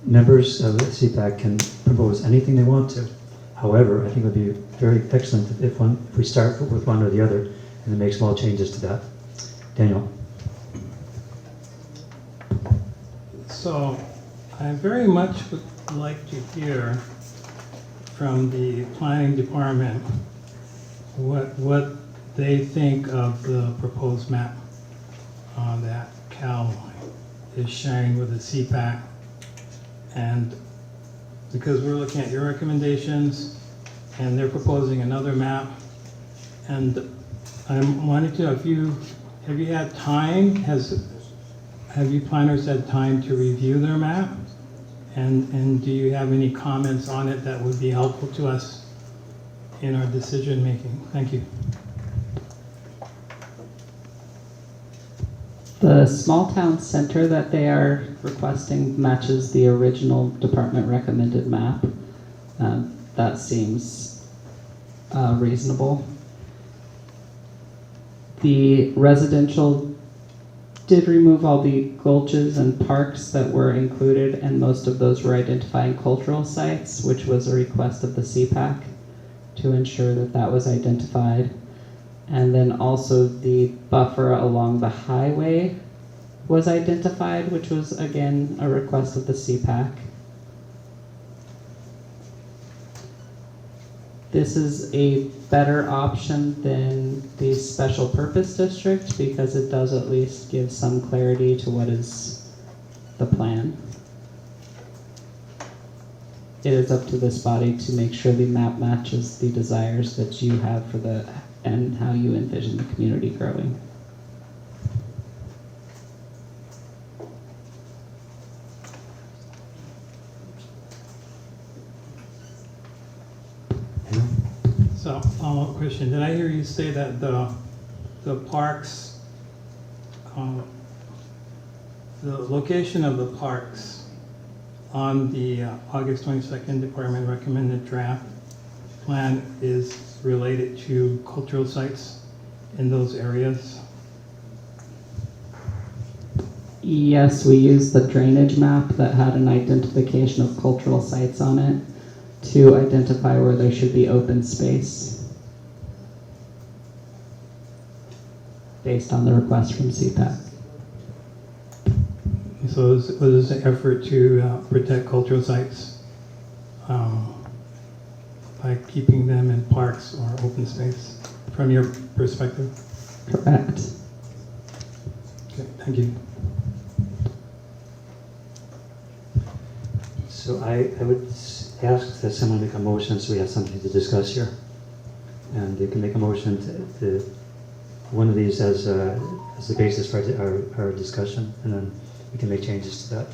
members of the Cpac can propose anything they want to. However, I think it would be very excellent if we start with one or the other and then make small changes to that. Daniel. So I very much would like to hear from the planning department what they think of the proposed map that Cal is sharing with the Cpac. And because we're looking at your recommendations and they're proposing another map, and I'm wanting to know have you had time, have you planners had time to review their map? And do you have any comments on it that would be helpful to us in our decision making? Thank you. The small town center that they are requesting matches the original department recommended map. That seems reasonable. The residential did remove all the gulches and parks that were included, and most of those were identifying cultural sites, which was a request of the Cpac to ensure that that was identified. And then also the buffer along the highway was identified, which was again a request of the Cpac. This is a better option than the special purpose district because it does at least give some clarity to what is the plan. It is up to this body to make sure the map matches the desires that you have for the and how you envision the community growing. So, follow-up question. Did I hear you say that the parks, the location of the parks on the August 22nd Department recommended draft plan is related to cultural sites in those areas? Yes, we used the drainage map that had an identification of cultural sites on it to identify where there should be open space based on the request from Cpac. So it was an effort to protect cultural sites by keeping them in parks or open space, from your perspective? Correct. Okay, thank you. So I would ask that someone make a motion so we have something to discuss here. And you can make a motion to one of these as the basis for our discussion, and then we can make changes to that.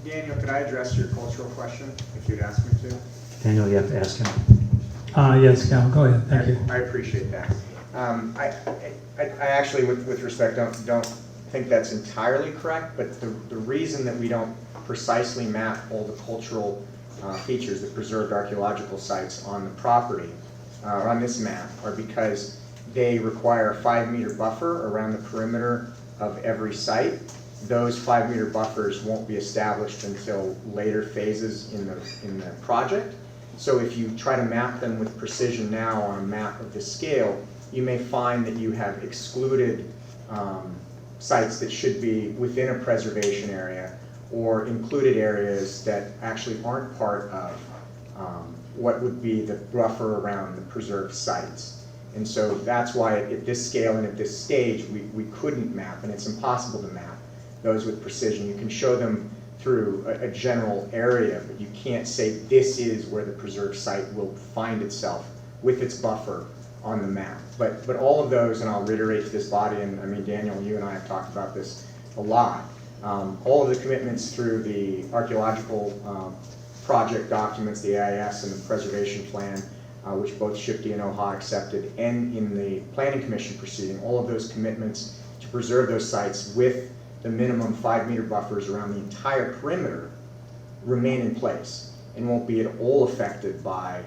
Daniel, could I address your cultural question if you'd ask me to? Daniel, you have to ask him. Yes, Cal, go ahead, thank you. I appreciate that. I actually, with respect, don't think that's entirely correct, but the reason that we don't precisely map all the cultural features, the preserved archaeological sites on the property, or on this map, are because they require a 5-meter buffer around the perimeter of every site. Those 5-meter buffers won't be established until later phases in the project. So if you try to map them with precision now on a map of this scale, you may find that you have excluded sites that should be within a preservation area, or included areas that actually aren't part of what would be the buffer around the preserved sites. And so that's why at this scale and at this stage, we couldn't map, and it's impossible to map those with precision. You can show them through a general area, but you can't say this is where the preserved site will find itself with its buffer on the map. But all of those, and I'll reiterate to this body, and I mean, Daniel, you and I have talked about this a lot, all of the commitments through the archaeological project documents, the AIS and the preservation plan, which both Shifty and OHA accepted, and in the Planning Commission proceeding, all of those commitments to preserve those sites with the minimum 5-meter buffers around the entire perimeter remain in place and won't be at all affected by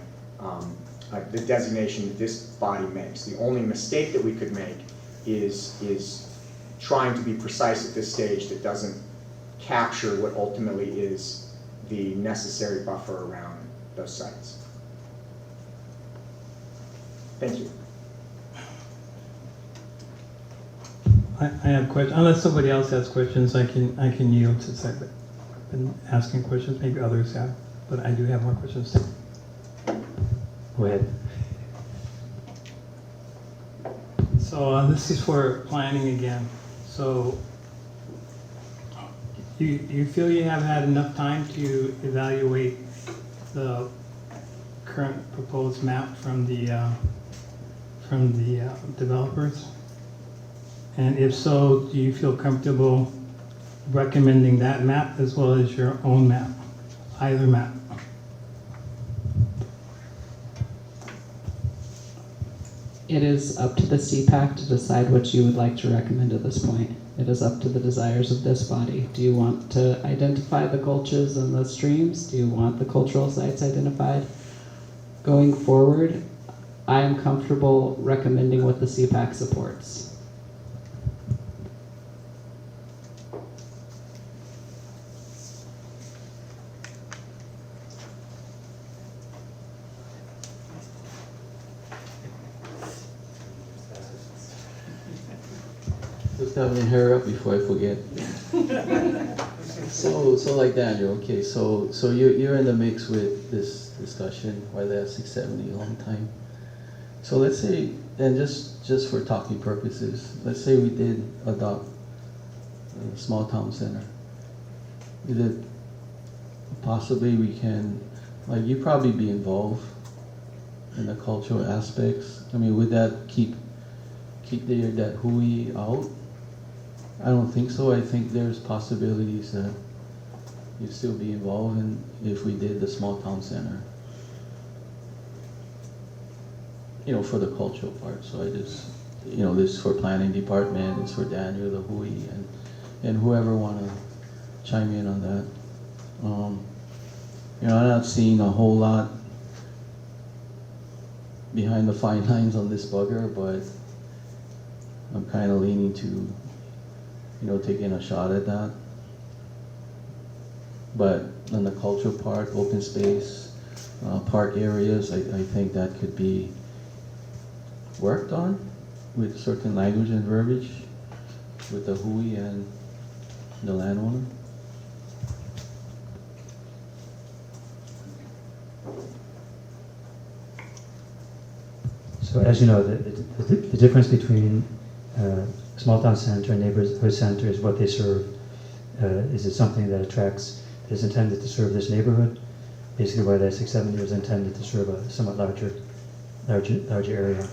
the designation that this body makes. The only mistake that we could make is trying to be precise at this stage that doesn't capture what ultimately is the necessary buffer around those sites. Thank you. I have questions. Unless somebody else has questions, I can yield since I've been asking questions. Maybe others have, but I do have more questions. Go ahead. So this is for planning again. So you feel you have had enough time to evaluate the current proposed map from the developers? And if so, do you feel comfortable recommending that map as well as your own map, either map? It is up to the Cpac to decide what you would like to recommend at this point. It is up to the desires of this body. Do you want to identify the gulches and the streams? Do you want the cultural sites identified? Going forward, I am comfortable recommending what the Cpac supports. Just have me hurry up before I forget. So like Daniel, okay, so you're in the mix with this discussion, why they're 670 a long time. So let's say, and just for talking purposes, let's say we did adopt a small town center. Is it possibly we can, like, you probably be involved in the cultural aspects? I mean, would that keep that hui out? I don't think so. I think there's possibilities that you'd still be involved in if we did the small town center. You know, for the cultural part. So I just, you know, this for planning department, it's for Daniel, the hui, and whoever wanna chime in on that. You know, I'm not seeing a whole lot behind the fine lines on this bugger, but I'm kind of leaning to, you know, taking a shot at that. But on the cultural part, open space, park areas, I think that could be worked on with certain language and verbiage with the hui and the landowner. So as you know, the difference between small town center and neighborhood center is what they serve. Is it something that attracts, is intended to serve this neighborhood? Basically, why that 670 was intended to serve a somewhat larger area.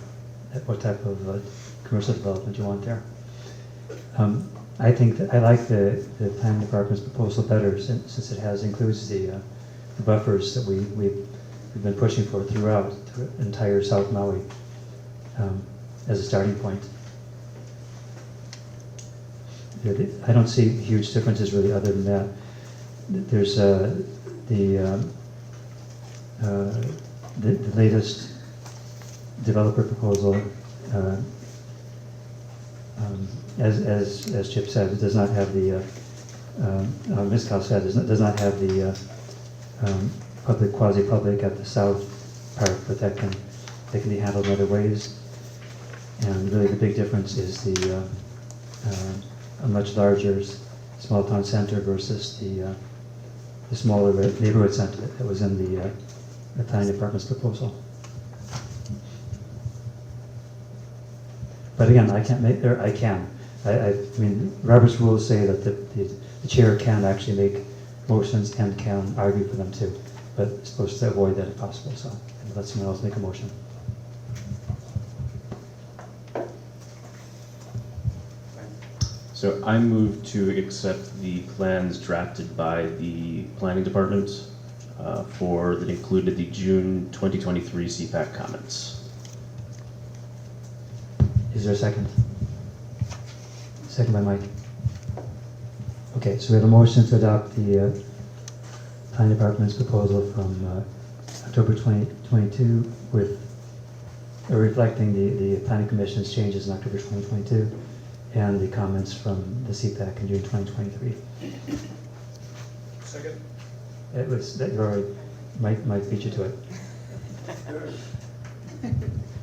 What type of commercial development you want there? I think that I like the planning department's proposal better since it includes the buffers that we've been pushing for throughout the entire South Maui as a starting point. I don't see huge differences really other than that. There's the latest developer proposal, as Chip said, it does not have the, Ms. Cal said, does not have the public, quasi-public at the south part, but that can be handled in other ways. And really the big difference is the a much larger small town center versus the smaller neighborhood center that was in the planning department's proposal. But again, I can't make, or I can. I mean, Robert's rules say that the chair can actually make motions and can argue for them too, but it's supposed to avoid that if possible, so let someone else make a motion. So I move to accept the plans drafted by the planning department that included the June 2023 Cpac comments. Is there a second? Second by Mike. Okay, so we have a motion to adopt the planning department's proposal from October 2022 with reflecting the planning commission's changes in October 2022 and the comments from the Cpac in June 2023. Second. It was that you already Mike beat you to it.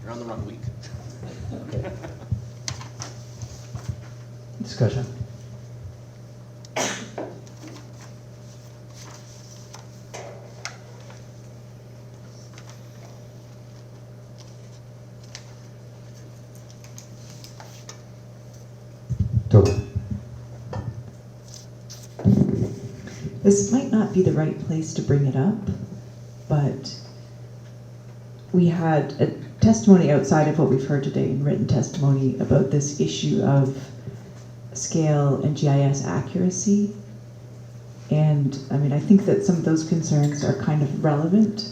You're on the wrong week. Okay. Discussion. This might not be the right place to bring it up, but we had a testimony outside of what we've heard today in written testimony about this issue of scale and GIS accuracy. And I mean, I think that some of those concerns are kind of relevant,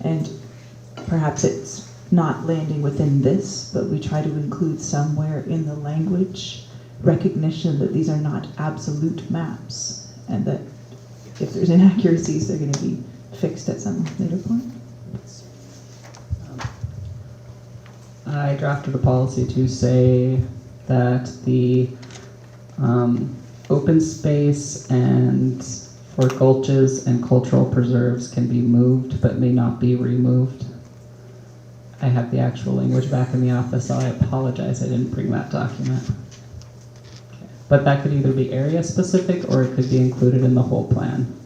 and perhaps it's not landing within this, but we try to include somewhere in the language recognition that these are not absolute maps, and that if there's inaccuracies, they're going to be fixed at some later point? I drafted a policy to say that the open space and for gulches and cultural preserves can be moved but may not be removed. I have the actual language back in the office, so I apologize I didn't bring that document. Okay. But that could either be area specific or it could be included in the whole plan.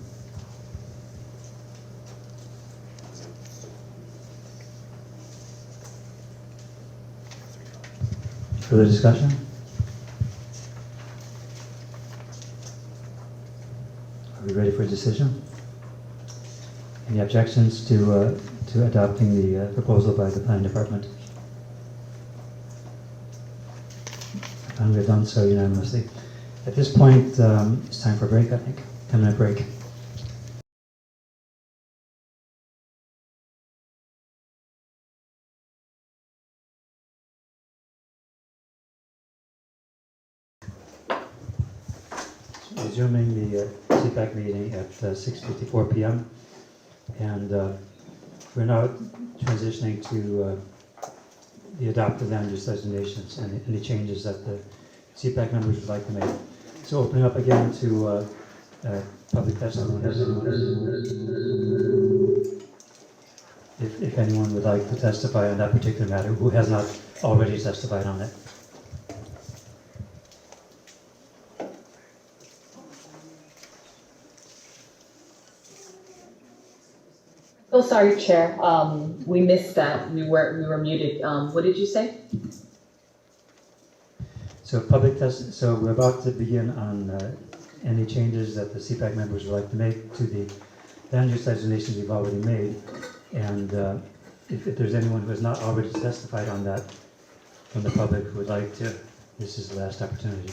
Further discussion? Are we ready for a decision? Any objections to adopting the proposal by the planning department? I found we've done so unanimously. At this point, it's time for a break, I think. 10-minute break. Resuming the Cpac meeting at 6:54 p.m. And we're now transitioning to the adopted land use designations and any changes that the Cpac members would like to make. So opening up again to public testimony. If anyone would like to testify on that particular matter who has not already testified on it. Oh, sorry, Chair. We missed that. We were muted. What did you say? So so we're about to begin on any changes that the Cpac members would like to make to the land use designations we've already made. And if there's anyone who has not already testified on that from the public who would like to, this is the last opportunity.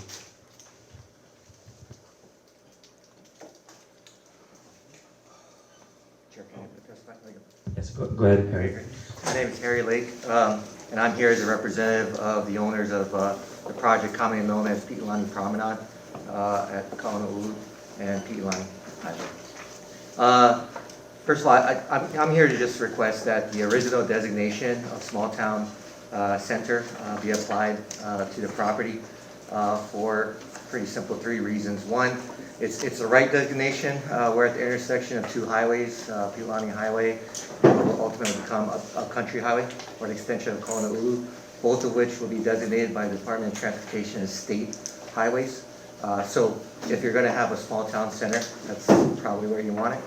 Yes, go ahead, Harry. My name is Harry Lake, and I'm here as a representative of the owners of the project commonly known as Pi'ilani Promenade at Kauna'ulu and Pi'ilani Highway. First of all, I'm here to just request that the original designation of small town center be applied to the property for pretty simple 3 reasons. One, it's the right designation. We're at the intersection of 2 highways, Pi'ilani Highway will ultimately become a country highway or an extension of Kauna'ulu, both of which will be designated by the Department of Transportation as state highways. So if you're going to have a small town center, that's probably where you want it.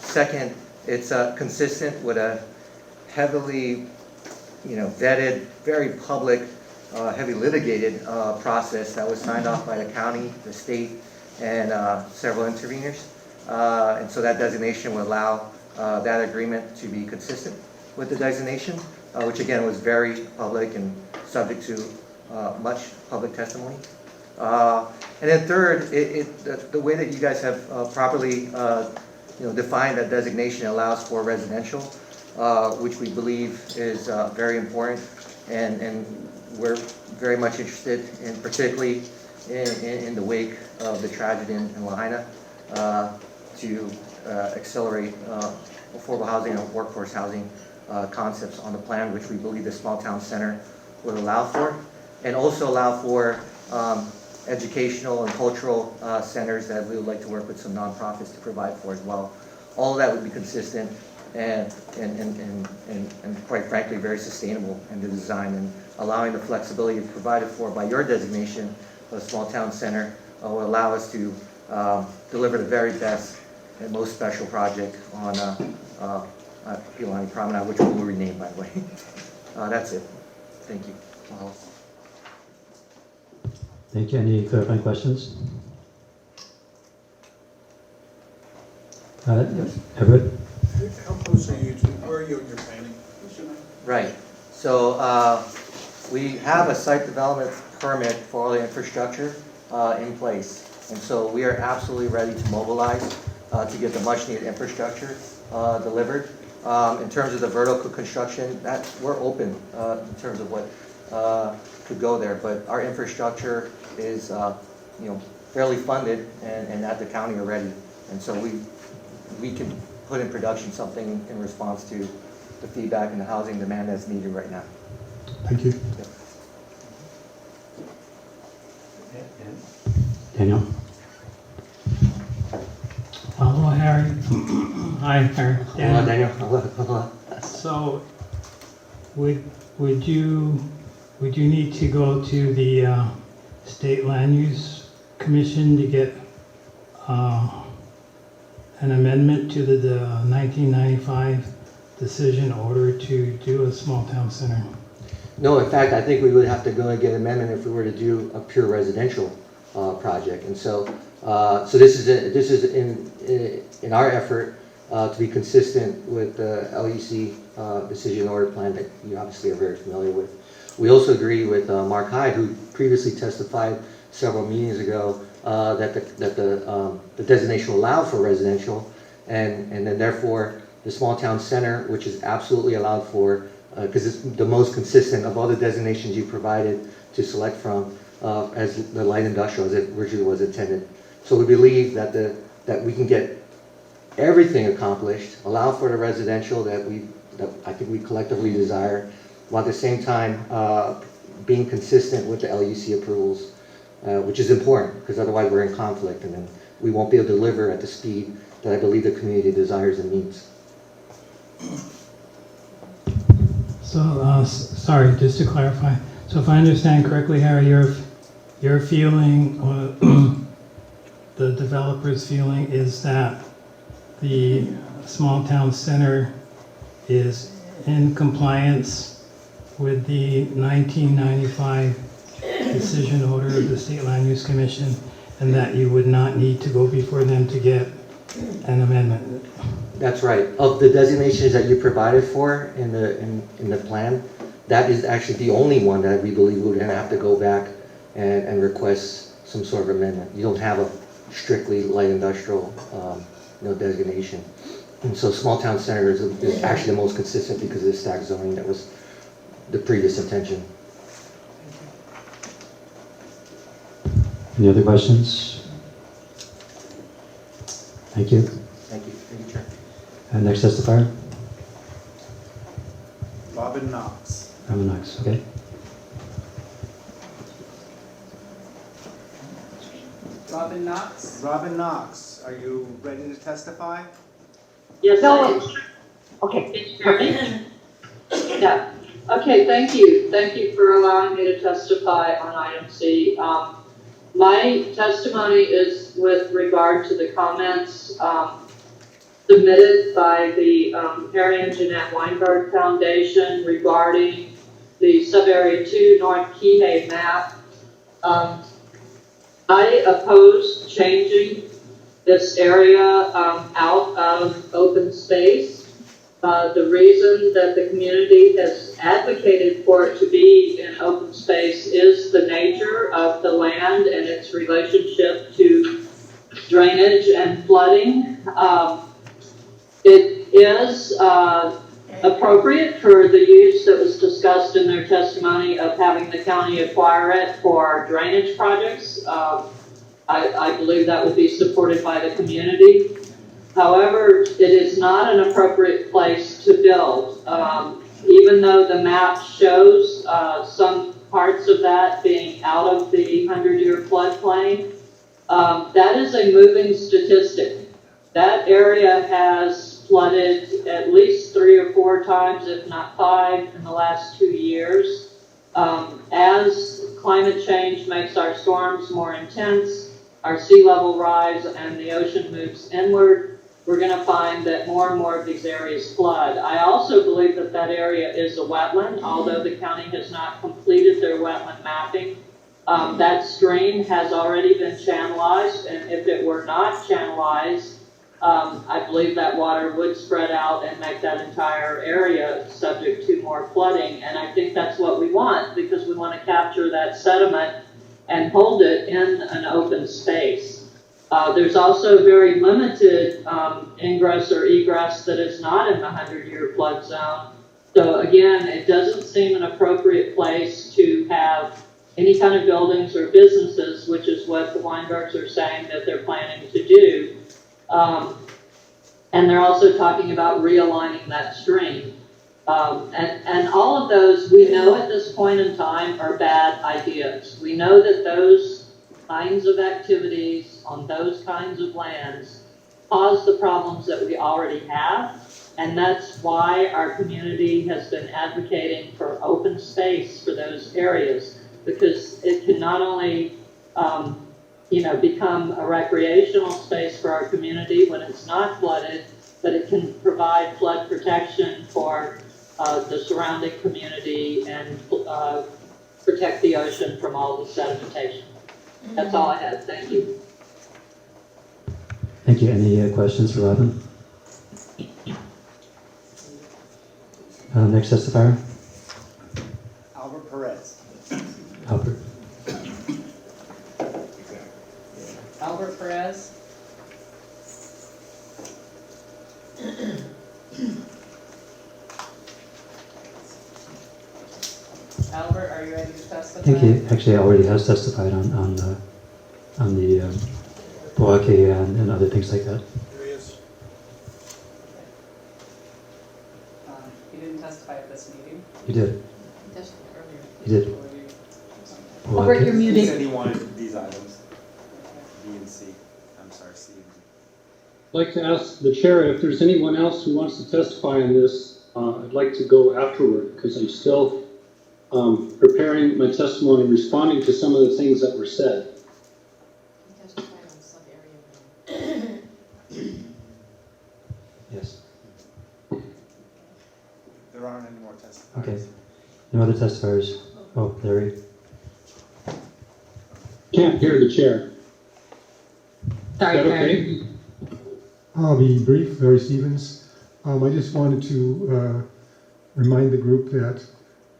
Second, it's consistent with a heavily, vetted, very public, heavy litigated process that was signed off by the county, the state, and several interveners. And so that designation will allow that agreement to be consistent with the designation, which again was very public and subject to much public testimony. And then third, the way that you guys have properly defined that designation allows for residential, which we believe is very important, and we're very much interested in, particularly in the wake of the tragedy in Lahaina, to accelerate affordable housing and workforce housing concepts on the plan, which we believe the small town center would allow for, and also allow for educational and cultural centers that we would like to work with some nonprofits to provide for as well. All of that would be consistent and quite frankly very sustainable in the design, and allowing the flexibility provided for by your designation of a small town center will allow us to deliver the very best and most special project on Pi'ilani Promenade, which we will rename, by the way. That's it. Thank you. Thank you. Any clarifying questions? Everett? How close are you to, where are you in your planning? Right. So we have a site development permit for all the infrastructure in place. And so we are absolutely ready to mobilize to get the much needed infrastructure delivered. In terms of the vertical construction, we're open in terms of what could go there, but our infrastructure is fairly funded and at the county already. And so we can put in production something in response to the feedback and the housing demand that's needed right now. Thank you. Daniel? Hello, Harry. Hi, Harry. Hello, Daniel. So, would you need to go to the State Land Use Commission to get an amendment to the 1995 decision order to do a small town center? No, in fact, I think we would have to go and get an amendment if we were to do a pure residential project. And so, this is in our effort to be consistent with the LEC decision order plan that you obviously are very familiar with. We also agree with Mark Hyde, who previously testified several meetings ago that the designation will allow for residential, and then therefore the small town center, which is absolutely allowed for, because it's the most consistent of all the designations you provided to select from as the light industrial as it originally was intended. So we believe that that we can get everything accomplished, allow for the residential that I think we collectively desire, while at the same time being consistent with the LUC approvals, which is important, because otherwise we're in conflict and then we won't be able to deliver at the speed that I believe the community desires and needs. So, sorry, just to clarify. So if I understand correctly, Harry, your feeling, the developer's feeling is that the small town center is in compliance with the 1995 decision order of the State Land Use Commission, and that you would not need to go before them to get an amendment. That's right. Of the designations that you provided for in the plan, that is actually the only one that we believe we're going to have to go back and request some sort of amendment. You don't have a strictly light industrial designation. And so small town center is actually the most consistent because of the stack zoning that was the previous intention. Any other questions? Thank you. Thank you. Thank you, Chair. Next testifier? Robin Knox. Robin Knox, okay. Robin Knox? Robin Knox, are you ready to testify? Yes, No. I am. Okay, perfect. Yeah, okay, thank you. Thank you for allowing me to testify on item C. My testimony is with regard to the comments submitted by the Harry and Jeanette Weinberg Foundation regarding the Subarea 2 North Kihei map. I oppose changing this area out of open space. The reason that the community has advocated for it to be in open space is the nature of the land and its relationship to drainage and flooding. It is appropriate for the use that was discussed in their testimony of having the county acquire it for drainage projects. I believe that would be supported by the community. However, it is not an appropriate place to build. Even though the map shows some parts of that being out of the 100-year floodplain, that is a moving statistic. That area has flooded at least 3 or 4 times, if not 5, in the last 2 years. As climate change makes our storms more intense, our sea level rise, and the ocean moves inward, we're going to find that more and more of these areas flood. I also believe that that area is a wetland, although the county has not completed their wetland mapping. That stream has already been channelized, and if it were not channelized, I believe that water would spread out and make that entire area subject to more flooding. And I think that's what we want, because we want to capture that sediment and hold it in an open space. There's also very limited ingress or egress that is not in the 100-year flood zone. So again, it doesn't seem an appropriate place to have any kind of buildings or businesses, which is what the Weinbergs are saying that they're planning to do. And they're also talking about realigning that stream. And all of those, we know at this point in time, are bad ideas. We know that those kinds of activities on those kinds of lands cause the problems that we already have. And that's why our community has been advocating for open space for those areas, because it can not only become a recreational space for our community when it's not flooded, but it can provide flood protection for the surrounding community and protect the ocean from all the sedimentation. That's all I had. Thank you. Thank you. Any questions for Robin? Next testifier. Albert Perez. Albert. Albert Perez. Albert, are you ready to testify? I think he actually already has testified on the Poake and other things like that. There he is. He didn't testify at this meeting. He did. He testified earlier. He did. Albert, you're muted. He said he wanted these items. B and C. I'm sorry, C and D. I'd like to ask the chair if there's anyone else who wants to testify on this. I'd like to go afterward because I'm still preparing my testimony, responding to some of the things that were said. He testified on sub-area. Yes. There aren't any more testifiers. Okay. No other testifiers? Oh, Larry. Can't hear the chair. Sorry, Is that okay? I'll be brief, Larry Stevens. I just wanted to remind the group that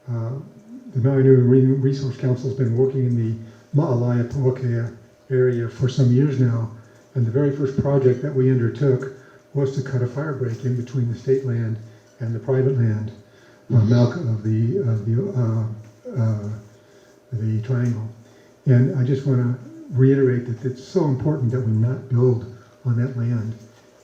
the Maui Marine Resource Council has been working in the Ma'alaya Poakea area for some years now, and the very first project that we undertook was to cut a fire break in between the state land and the private land, of the triangle. And I just want to reiterate that it's so important that we not build on that land.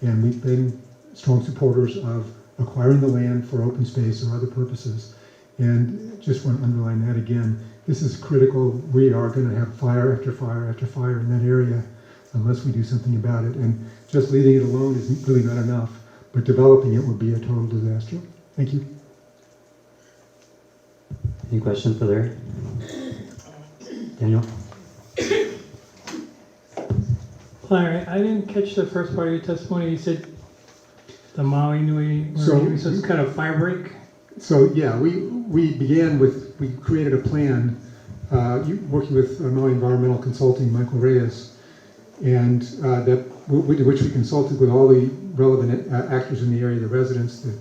And we've been strong supporters of acquiring the land for open space or other purposes. And just want to underline that again. This is critical. We are going to have fire after fire after fire in that area unless we do something about it. And just leaving it alone is really not enough. But developing it would be a total disaster. Thank you. Any question for Larry? Daniel? Larry, I didn't catch the first part of your testimony. You said the Maui Nui Resource kind of fire break? So yeah, we began with, we created a plan working with Maui Environmental Consulting, Michael Reyes, and which we consulted with all the relevant actors in the area, the residents, the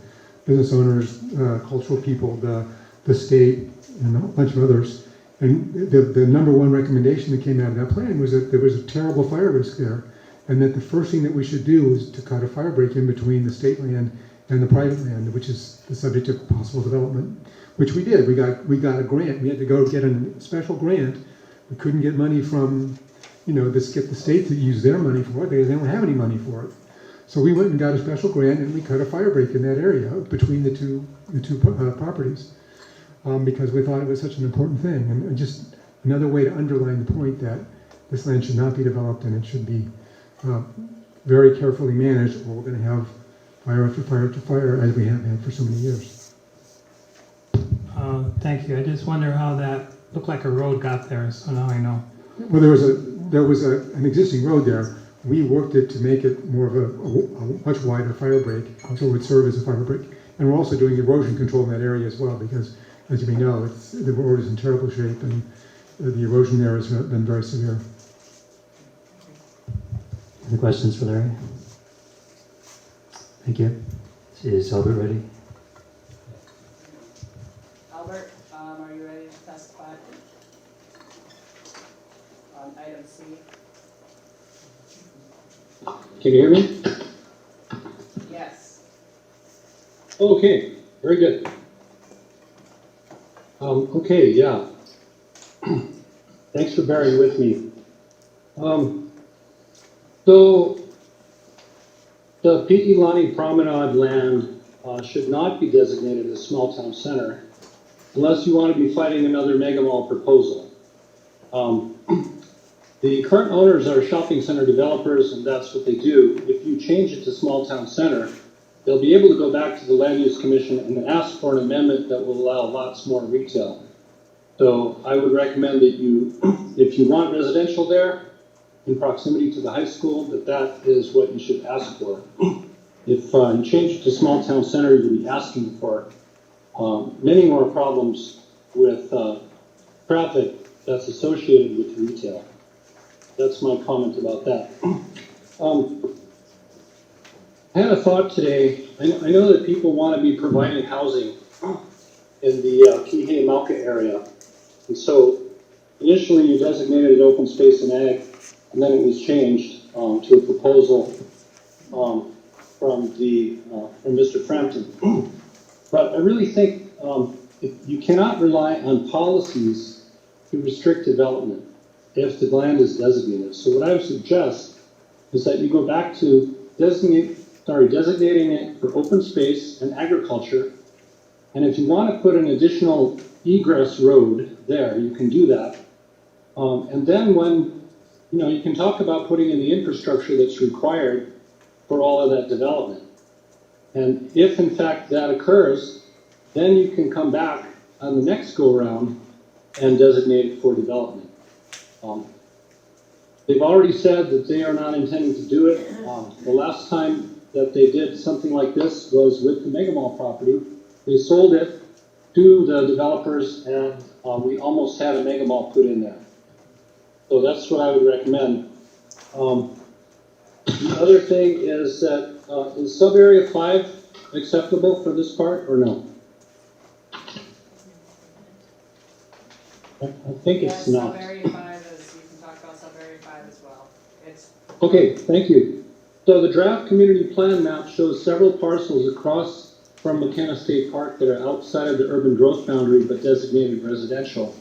business owners, cultural people, the state, and a bunch of others. And the number one recommendation that came out of that plan was that there was a terrible fire risk there, and that the first thing that we should do was to cut a fire break in between the state land and the private land, which is the subject of possible development, which we did. We got a grant. We had to go get a special grant. We couldn't get money from, get the state to use their money for it because they don't have any money for it. So we went and got a special grant, and we cut a fire break in that area between the two properties. Because we thought it was such an important thing. And just another way to underline the point that this land should not be developed and it should be very carefully managed, or we're going to have fire after fire after fire as we have had for so many years. Thank you. I just wonder how that looked like a road got there, so now I know. Well, there was an existing road there. We worked it to make it more of a much wider fire break, so it would serve as a fire break. And we're also doing erosion control in that area as well, because as you may know, the road is in terrible shape, and the erosion there has been very severe. Any questions for Larry? Thank you. Is Albert ready? Albert, are you ready to testify on item C? Can you hear me? Yes. Okay, very good. Okay, yeah. Thanks for bearing with me. So The Pi'ilani Promenade land should not be designated as small town center unless you want to be fighting another mega mall proposal. The current owners are shopping center developers, and that's what they do. If you change it to small town center, they'll be able to go back to the Land Use Commission and ask for an amendment that will allow lots more retail. So I would recommend that you, if you want residential there, in proximity to the high school, that is what you should ask for. If you change it to small town center, you'll be asking for many more problems with traffic that's associated with retail. That's my comment about that. I had a thought today. I know that people want to be providing housing in the Kihei Mauka area. And so initially you designated it open space and ag, and then it was changed to a proposal from Mr. Frampton. But I really think you cannot rely on policies to restrict development if the land is designated. So what I would suggest is that you go back to designating it for open space and agriculture. And if you want to put an additional egress road there, you can do that. And then when, you can talk about putting in the infrastructure that's required for all of that development. And if in fact that occurs, then you can come back on the next go around and designate it for development. They've already said that they are not intending to do it. The last time that they did something like this was with the Mega Mall property. They sold it to the developers, and we almost had a Mega Mall put in there. So that's what I would recommend. The other thing is that is sub-area 5 acceptable for this part or no? I think it's not. Sub-area 5 is, you can talk about sub-area 5 as well. It's Okay, thank you. So the draft community plan map shows several parcels across from McKenna State Park that are outside of the urban growth boundary but designated residential.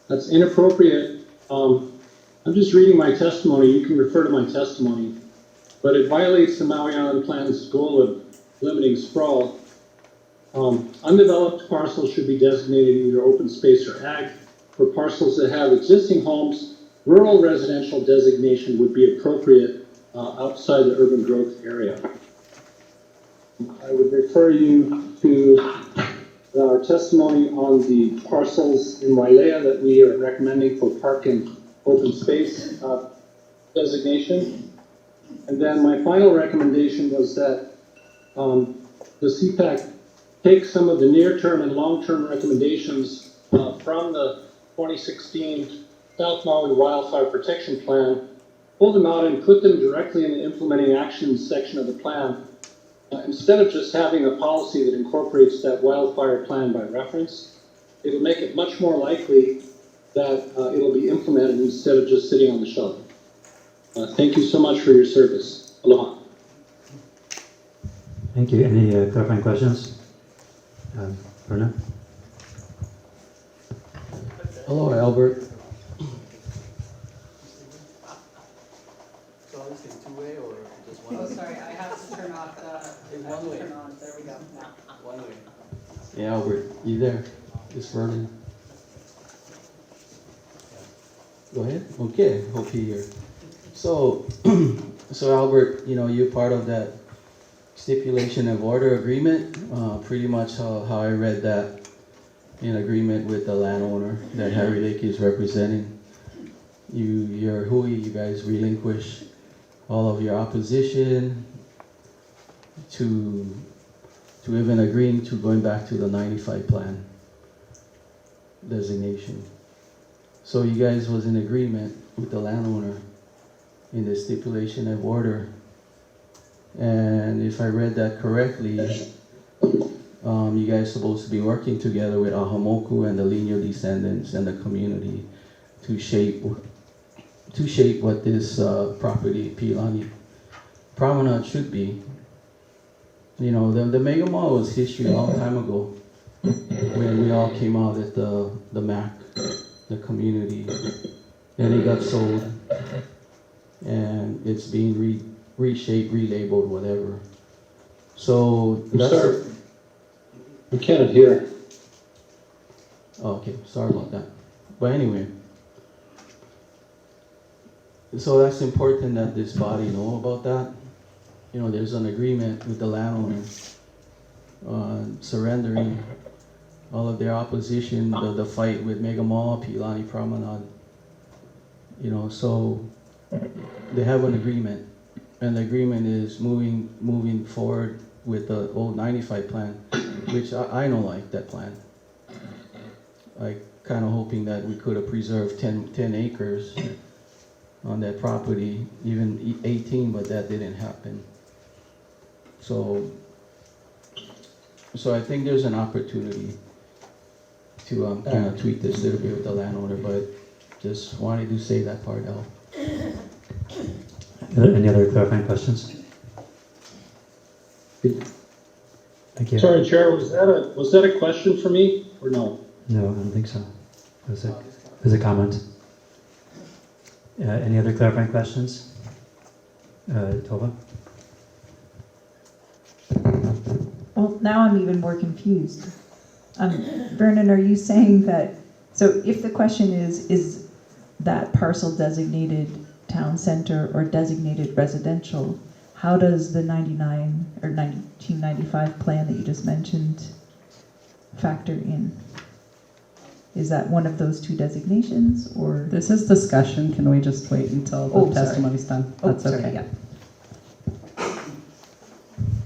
That's inappropriate. I'm just reading my testimony. You can refer to my testimony. But it violates the Maui Island Plan's goal of limiting sprawl. Undeveloped parcels should be designated either open space or ag. For parcels that have existing homes, rural residential designation would be appropriate outside the urban growth area. I would refer you to our testimony on the parcels in Wailea that we are recommending for park and open space designation. And then my final recommendation was that the Cpac take some of the near-term and long-term recommendations from the 2016 South Maui Wildfire Protection Plan, pull them out and put them directly in the implementing actions section of the plan, instead of just having a policy that incorporates that wildfire plan by reference. It'll make it much more likely that it'll be implemented instead of just sitting on the shelf. Thank you so much for your service. Aloha. Thank you. Any clarifying questions? Verna? Hello, Albert. So is this two-way or just one way? Oh, sorry, I have to turn off the. It's one way. Turn on. There we go. One way. Yeah, Albert, you there? It's Vernon. Go ahead. Okay, hope you're here. So, Albert, you're part of that stipulation of order agreement. Pretty much how I read that, in agreement with the landowner that Harry Lake is representing. You guys relinquish all of your opposition to even agreeing to going back to the 95 plan designation. So you guys was in agreement with the landowner in the stipulation of order. And if I read that correctly, you guys supposed to be working together with Ahamoku and the lineal descendants and the community to shape what this property, Pi'ilani Promenade, should be. The Mega Mall was history a long time ago when we all came out at the MAC, the community, and it got sold, and it's being reshaped, relabeled, whatever. So I'm that's sorry. We can't hear. Oh, okay, sorry about that. But anyway, so that's important that this body know about that. You know, there's an agreement with the landowner surrendering all of their opposition, the fight with Mega Mall, Pilani Promenade. You know, so they have an agreement, and the agreement is moving forward with the old 95 plan, which I don't like that plan. I kind of hoping that we could have preserved 10 acres on that property, even 18, but that didn't happen. So I think there's an opportunity to kind of tweak this a little bit with the landowner, but just wanted to say that part out. Any other clarifying questions? Thank you. Sorry, Chair, was that a question for me or no? No, I don't think so. It was a comment. Any other clarifying questions? Tova? Well, now I'm even more confused. Vernon, are you saying that, so if the question is that parcel designated town center or designated residential, how does the 99 or 1995 plan that you just mentioned factor in? Is that one of those two designations, or? This is discussion. Can we just wait until the testimony's done? That's sorry, okay. yeah.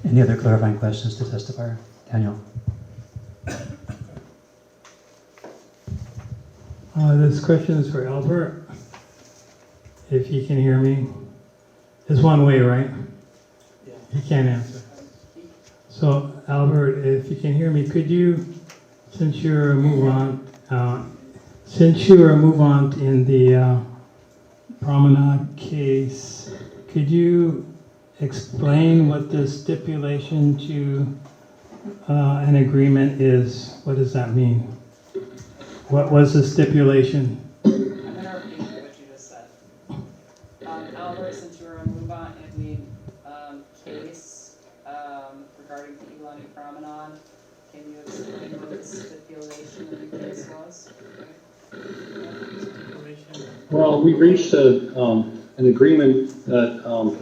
Any other clarifying questions to testifier? Daniel? This question is for Albert. If he can hear me. It's one way, right? Yeah. He can't answer. So, Albert, if you can hear me, could you, since you're a move-on in the Promenade case, could you explain what the stipulation to an agreement is? What does that mean? What was the stipulation? I'm going to repeat what you just said. Albert, since you're a move-on in the case regarding the Ilani Promenade, can you explain what the stipulation of the case was? Well, we reached an agreement that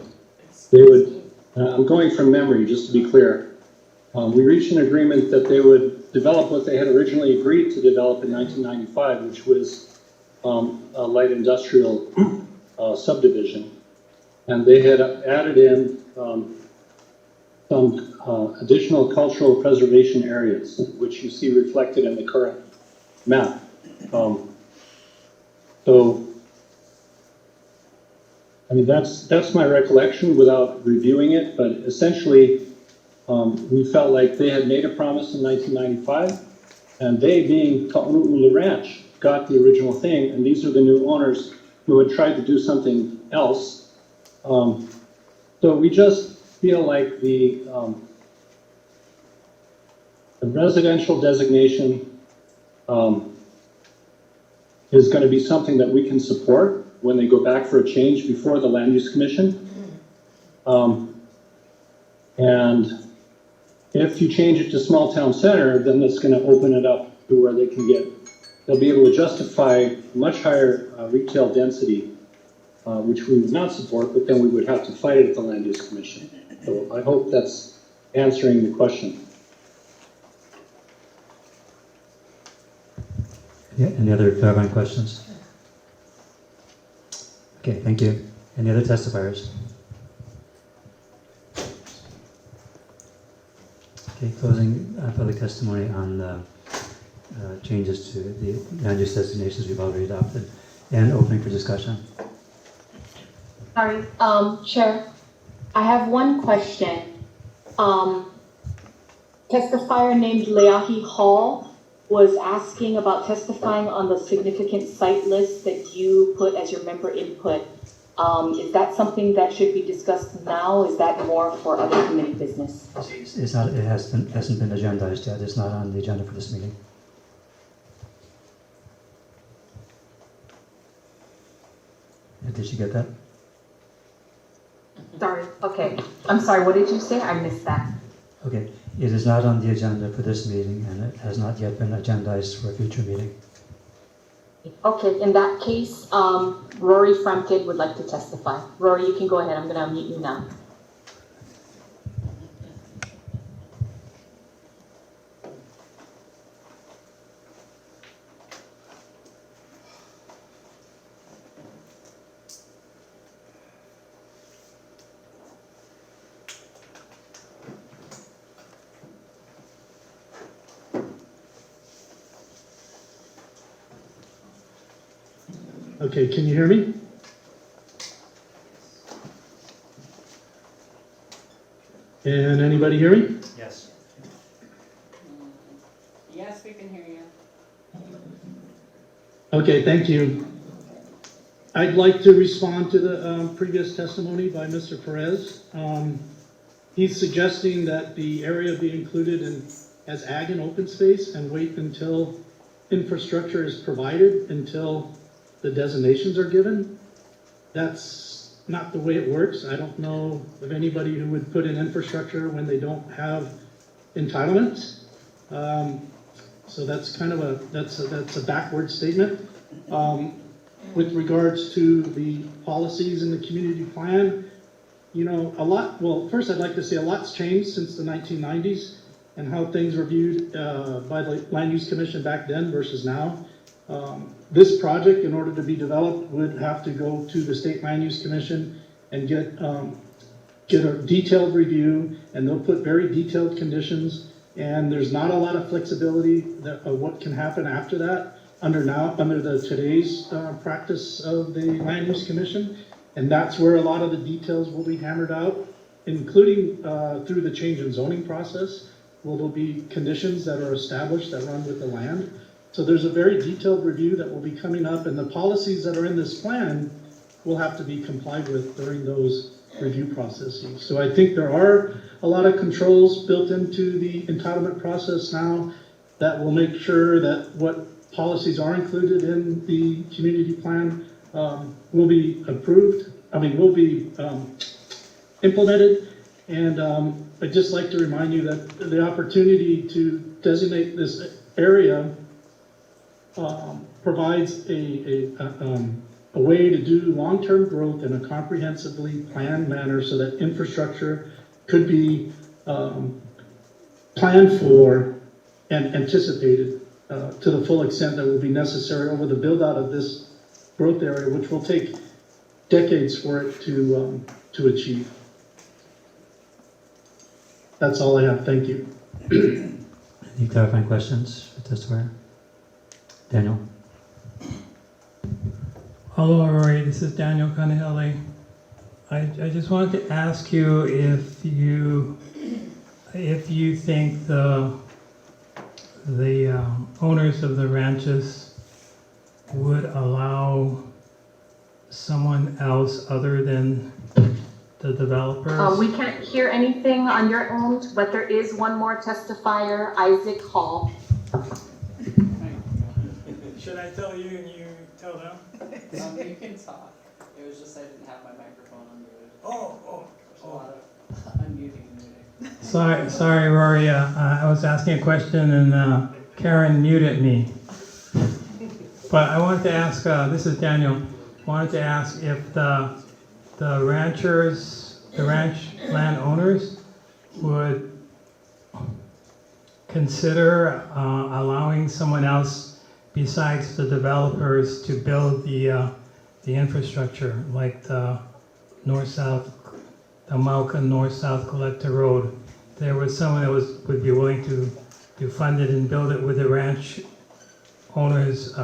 they would, I'm going from memory just to be clear, we reached an agreement that they would develop what they had originally agreed to develop in 1995, which was a light industrial subdivision. And they had added in some additional cultural preservation areas, which you see reflected in the current map. So, I mean, that's my recollection without reviewing it, but essentially, we felt like they had made a promise in 1995, and they, being Ka'unu'ula Ranch, got the original thing, and these are the new owners who had tried to do something else. So we just feel like the residential designation is going to be something that we can support when they go back for a change before the Land Use Commission. And if you change it to small town center, then that's going to open it up to where they'll be able to justify much higher retail density, which we would not support, but then we would have to fight it at the Land Use Commission. So I hope that's answering the question. Yeah, any other clarifying questions? Okay, thank you. Any other testifiers? Okay, closing public testimony on changes to the land use designations we've already adopted, and opening for discussion. Sorry, Chair, I have one question. Testifier named Leahi Hall was asking about testifying on the significant site list that you put as your member input. Is that something that should be discussed now? Is that more for other committee business? It's not. It hasn't been agendized yet. It's not on the agenda for this meeting. Did you get that? Sorry, okay. I'm sorry, what did you say? I missed that. Okay, it is not on the agenda for this meeting, and it has not yet been agendized for a future meeting. Okay, in that case, Rory Frumkid would like to testify. Rory, you can go ahead. I'm going to unmute you now. Okay, can you hear me? And anybody hear me? Yes. Yes, we can hear you. Okay, thank you. I'd like to respond to the previous testimony by Mr. Perez. He's suggesting that the area be included as ag and open space and wait until infrastructure is provided, until the designations are given. That's not the way it works. I don't know of anybody who would put in infrastructure when they don't have entitlements. So that's kind of that's a backward statement. With regards to the policies in the community plan, you know, well, first I'd like to say a lot's changed since the 1990s and how things were viewed by the Land Use Commission back then versus now. This project, in order to be developed, would have to go to the State Land Use Commission and get a detailed review, and they'll put very detailed conditions, and there's not a lot of flexibility of what can happen after that under today's practice of the Land Use Commission, and that's where a lot of the details will be hammered out, including through the change in zoning process, where there'll be conditions that are established that run with the land. So there's a very detailed review that will be coming up, and the policies that are in this plan will have to be complied with during those review processes. So I think there are a lot of controls built into the entitlement process now that will make sure that what policies are included in the community plan will be will be implemented. And I'd just like to remind you that the opportunity to designate this area provides a way to do long-term growth in a comprehensively planned manner so that infrastructure could be planned for and anticipated to the full extent that will be necessary over the build-out of this growth area, which will take decades for it to achieve. That's all I have. Thank you. Any clarifying questions for testifier? Daniel? Hello, Rory. This is Daniel Kanahele. I just wanted to ask you if you think the owners of the ranches would allow someone else other than the developers? We can't hear anything on your end, but there is one more testifier, Isaac Hall. Should I tell you and you tell them? You can talk. It was just I didn't have my microphone unmuted. There's a lot of unmuting and muting. Sorry, Rory. I was asking a question and Karen muted me. But I wanted to ask, this is Daniel, I wanted to ask if the ranch landowners would consider allowing someone else besides the developers to build the infrastructure, like the Mauka North-South Collector Road. There was someone that would be willing to fund it and build it. Would the ranch owners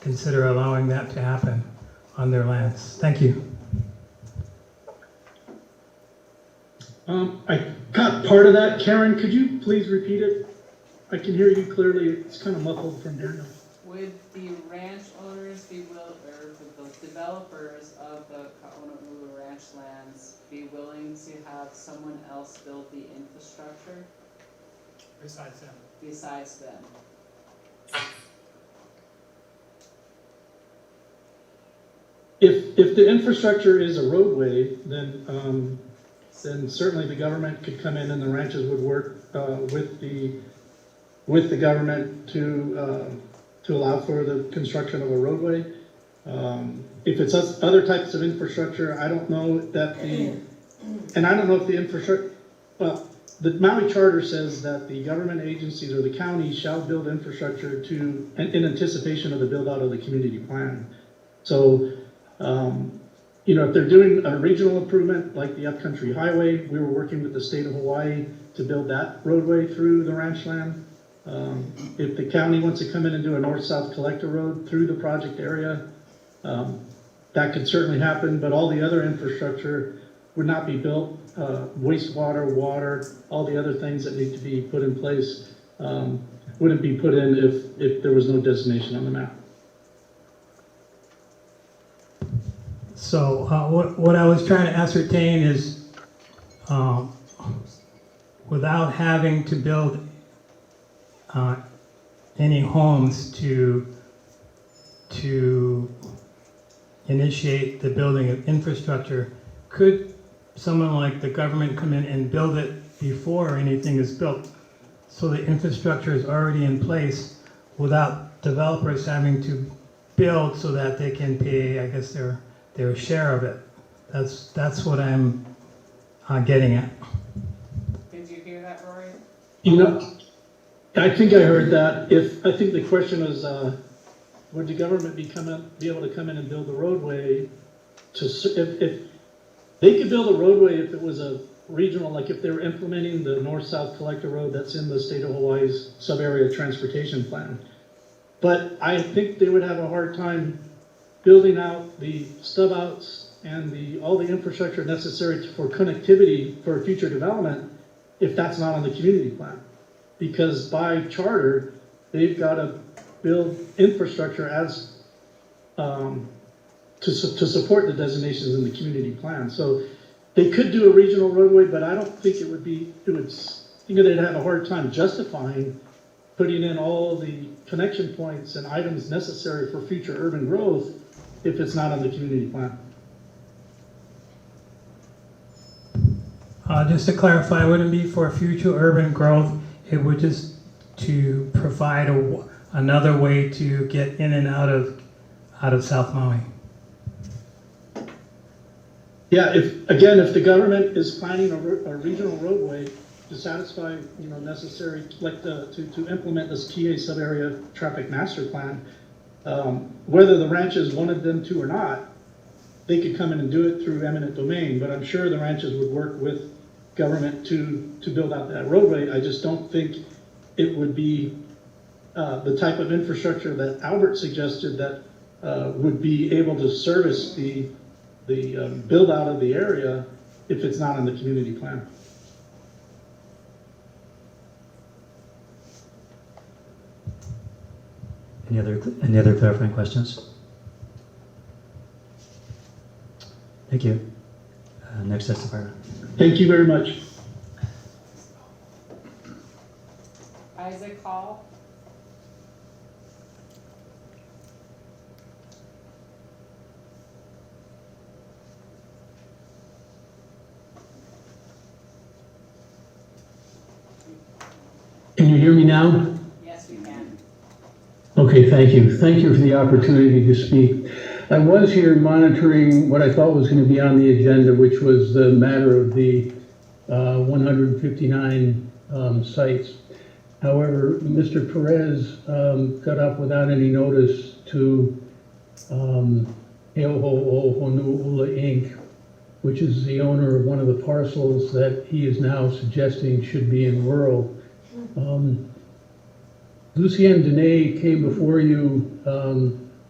consider allowing that to happen on their lands? Thank you. I got part of that. Karen, could you please repeat it? I can hear you clearly. It's kind of muffled from here now. Would the ranch owners be or the developers of the Ka'ona'ulu ranch lands be willing to have someone else build the infrastructure? Besides them. Besides them. If if the infrastructure is a roadway, then certainly the government could come in and the ranches would work with the government to allow for the construction of a roadway. If it's other types of infrastructure, I don't know that and I don't know if the infrastructure, well, the Maui Charter says that the government agencies or the county shall build infrastructure in anticipation of the build out of the community plan. So, if they're doing a regional improvement like the Upcountry Highway, we were working with the state of Hawaii to build that roadway through the ranch land. If the county wants to come in and do a north-south collector road through the project area, that could certainly happen, but all the other infrastructure would not be built. Wastewater, water, all the other things that need to be put in place wouldn't be put in if there was no designation on the map. So what I was trying to ascertain is, without having to build any homes to initiate the building of infrastructure, could someone like the government come in and build it before anything is built, so the infrastructure is already in place without developers having to build so that they can pay, I guess, their share of it? That's what I'm getting at. Did you hear that, Rory? I think I heard that. I think the question is, would the government be able to come in and build the roadway if they could build a roadway if it was a regional, like if they were implementing the north-south collector road that's in the state of Hawaii's sub-area transportation plan. But I think they would have a hard time building out the stub outs and all the infrastructure necessary for connectivity for future development if that's not on the community plan. Because by charter, they've got to build infrastructure as to support the designations in the community plan. So they could do a regional roadway, but I don't think they'd have a hard time justifying putting in all the connection points and items necessary for future urban growth if it's not on the community plan. Just to clarify, it wouldn't be for future urban growth, it would just to provide another way to get in and out of South Maui. Yeah, if the government is planning a regional roadway to satisfy necessary, like to implement this TA sub-area traffic master plan, whether the ranches wanted them to or not, they could come in and do it through eminent domain. But I'm sure the ranches would work with government to build out that roadway. I just don't think it would be the type of infrastructure that Albert suggested that would be able to service the build out of the area if it's not in the community plan. Any other clarifying questions? Thank you. Next testifier. Thank you very much. Isaac Hall. Can you hear me now? Yes, we can. Okay, thank you. Thank you for the opportunity to speak. I was here monitoring what I thought was going to be on the agenda, which was the matter of the 159 sites. However, Mr. Perez got up without any notice to Eoho Honu'ula Inc., which is the owner of one of the parcels that he is now suggesting should be in rural. Lucien Dene came before you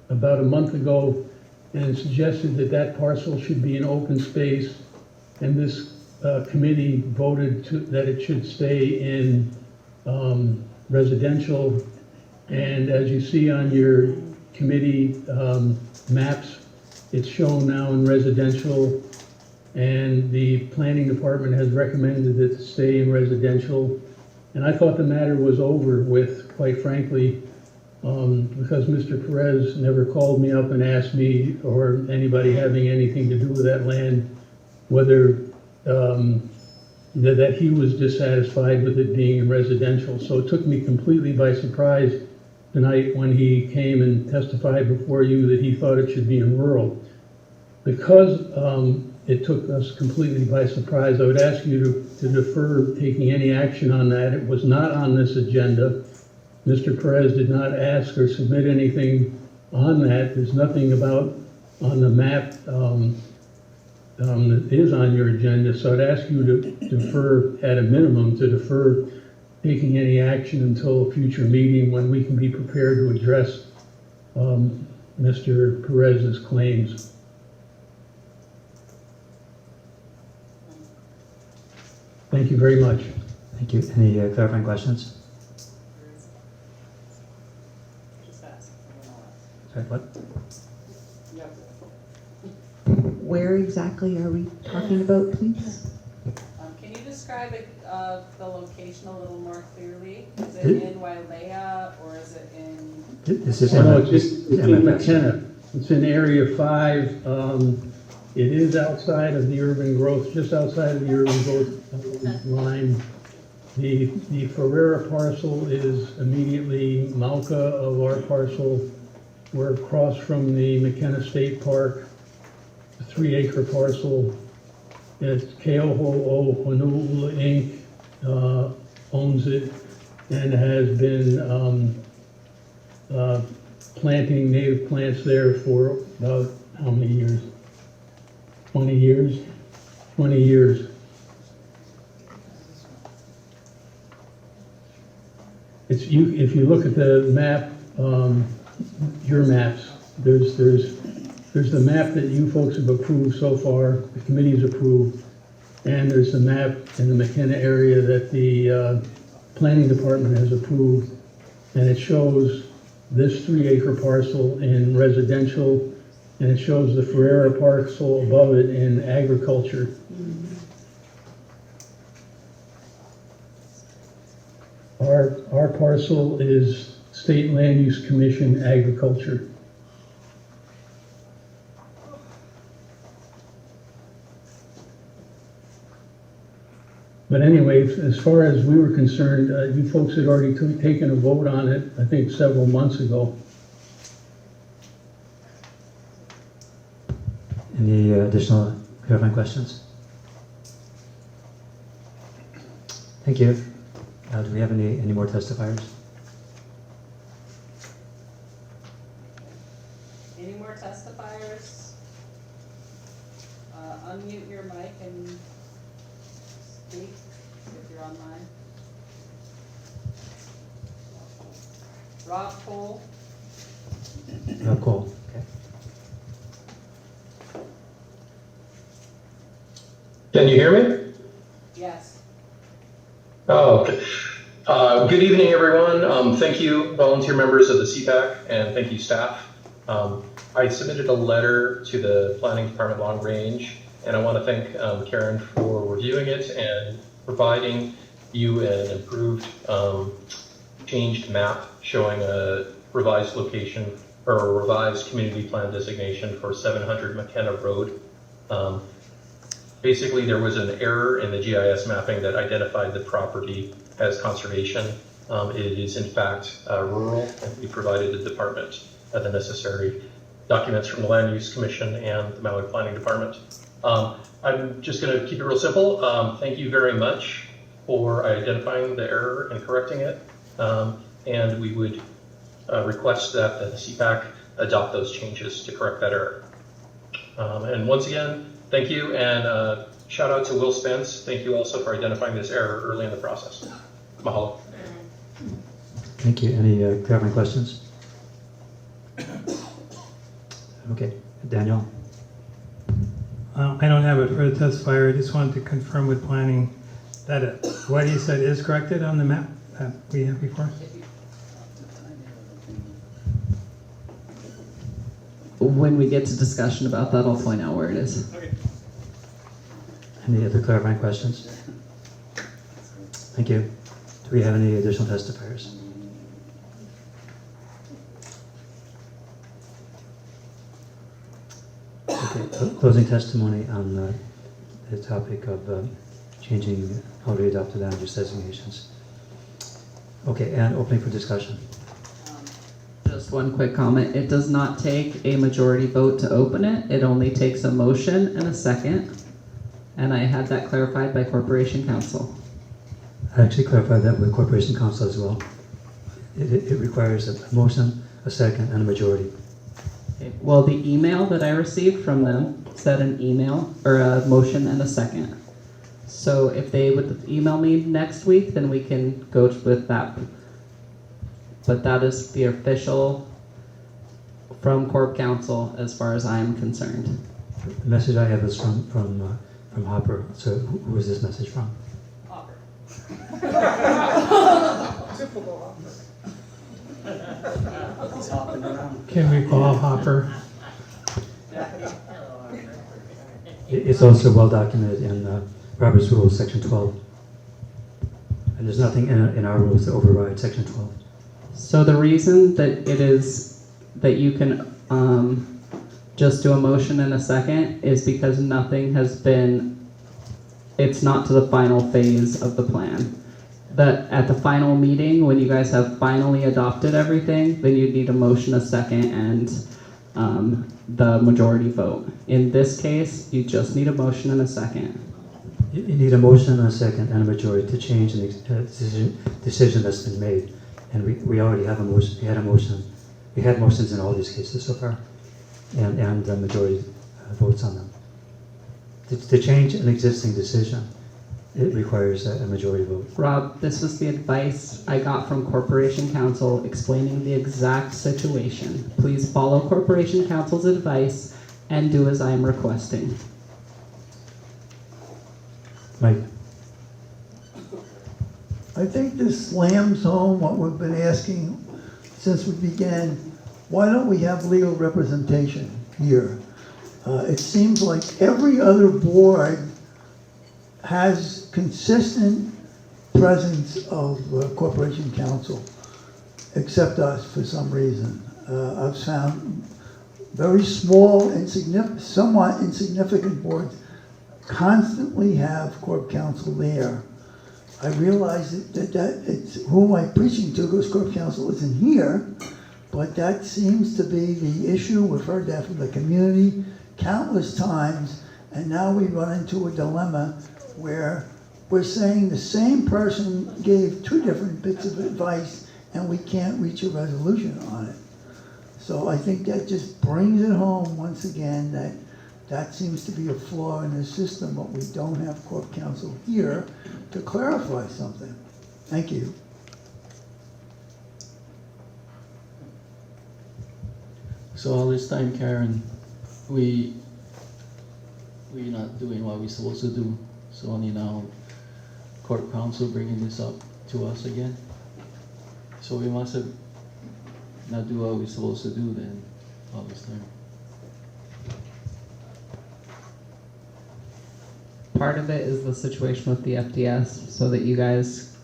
about a month ago and suggested that that parcel should be in open space, and this committee voted that it should stay in residential. And as you see on your committee maps, it's shown now in residential, and the planning department has recommended it to stay in residential. And I thought the matter was over with, quite frankly. because Mr. Perez never called me up and asked me or anybody having anything to do with that land, whether that he was dissatisfied with it being residential. So it took me completely by surprise tonight when he came and testified before you that he thought it should be in rural. Because it took us completely by surprise, I would ask you to defer taking any action on that. It was not on this agenda. Mr. Perez did not ask or submit anything on that. There's nothing about on the map that is on your agenda. So I'd ask you to defer, at a minimum, to defer taking any action until a future meeting when we can be prepared to address Mr. Perez's claims. Thank you very much. Thank you. Any clarifying questions? Sorry, what? Where exactly are we talking about, please? Can you describe the location a little more clearly? Is it in Wailea or is it in? This is it's in McKenna. It's in Area 5. It is outside of the urban growth, just outside of the urban growth line. The Ferrera parcel is immediately Mauka of our parcel. We're across from the McKenna State Park, a 3-acre parcel. It's Keoho Honolulu Inc. Owns it and has been planting native plants there for about how many years? 20 years? 20 years. If you look at the map, your maps, there's the map that you folks have approved so far, the committee's approved, and there's the map in the McKenna area that the planning department has approved, and it shows this 3-acre parcel in residential, and it shows the Ferrera parcel above it in agriculture. Our parcel is State Land Use Commission agriculture. But anyway, as far as we were concerned, you folks had already taken a vote on it, I think several months ago. Any additional clarifying questions? Thank you. Do we have any more testifiers? Any more testifiers? Unmute your mic and speak if you're online. Rob Cole. Rob Cole. Okay. Can you hear me? Yes. Oh, okay. Good evening, everyone. Thank you, volunteer members of the Cpac, and thank you, staff. I submitted a letter to the Planning Department Long Range, and I want to thank Karen for reviewing it and providing you an improved, changed map showing a revised location or a revised community plan designation for 700 McKenna Road. Basically, there was an error in the GIS mapping that identified the property as conservation. It is in fact rural, and we provided the department the necessary documents from the Land Use Commission and the Maui Planning Department. I'm just going to keep it real simple. Thank you very much for identifying the error and correcting it. And we would request that the Cpac adopt those changes to correct that error. And once again, thank you, and shout out to Will Spence. Thank you also for identifying this error early in the process. Mahalo. Thank you. Any clarifying questions? Okay, Daniel. I don't have it for the testifier. I just wanted to confirm with planning that what he said is corrected on the map that we had before. When we get to discussion about that, I'll point out where it is. Okay. Any other clarifying questions? Thank you. Do we have any additional testifiers? closing testimony on the topic of changing already adopted land use designations. Okay, and opening for discussion. Just one quick comment. It does not take a majority vote to open it. It only takes a motion and a second. And I had that clarified by Corporation Counsel. I actually clarified that with Corporation Counsel as well. It requires a motion, a second, and a majority. Okay. Well, the email that I received from them said an email or a motion and a second. So if they would email me next week, then we can go with that. But that is the official from Corp Council as far as I am concerned. The message I have is from Hopper. So who is this message from? Hopper. Typical Hopper. He's hopping around. Can we call Hopper? It's also well documented in Robert's Rules, Section 12. And there's nothing in our rules that override Section 12. So the reason that it is that you can just do a motion and a second is because nothing has been, it's not to the final phase of the plan. That at the final meeting, when you guys have finally adopted everything, then you need a motion, a second, and the majority vote. In this case, you just need a motion and a second. You need a motion, a second, and a majority to change an decision that's been made. And we already have a motion. We had a motion. We had motions in all these cases so far, and the majority votes on them. To change an existing decision, it requires a majority vote. Rob, this was the advice I got from Corporation Counsel explaining the exact situation. Please follow Corporation Counsel's advice and do as I am requesting. Mike? I think this slams home what we've been asking since we began. Why don't we have legal representation here? It seems like every other board has consistent presence of Corporation Counsel, except us for some reason. I've found very small, somewhat insignificant boards constantly have Corp Counsel there. I realize that it's who am I preaching to because Corp Counsel isn't here, but that seems to be the issue. We've heard that from the community countless times, and now we run into a dilemma where we're saying the same person gave two different bits of advice and we can't reach a resolution on it. So I think that just brings it home once again that seems to be a flaw in the system, but we don't have Corp Counsel here to clarify something. Thank you. So all this time, Karen, we're not doing what we're supposed to do. So only now, Corp Counsel bringing this up to us again. So we must have not do what we're supposed to do then all this time. Part of it is the situation with the FDS, so that you guys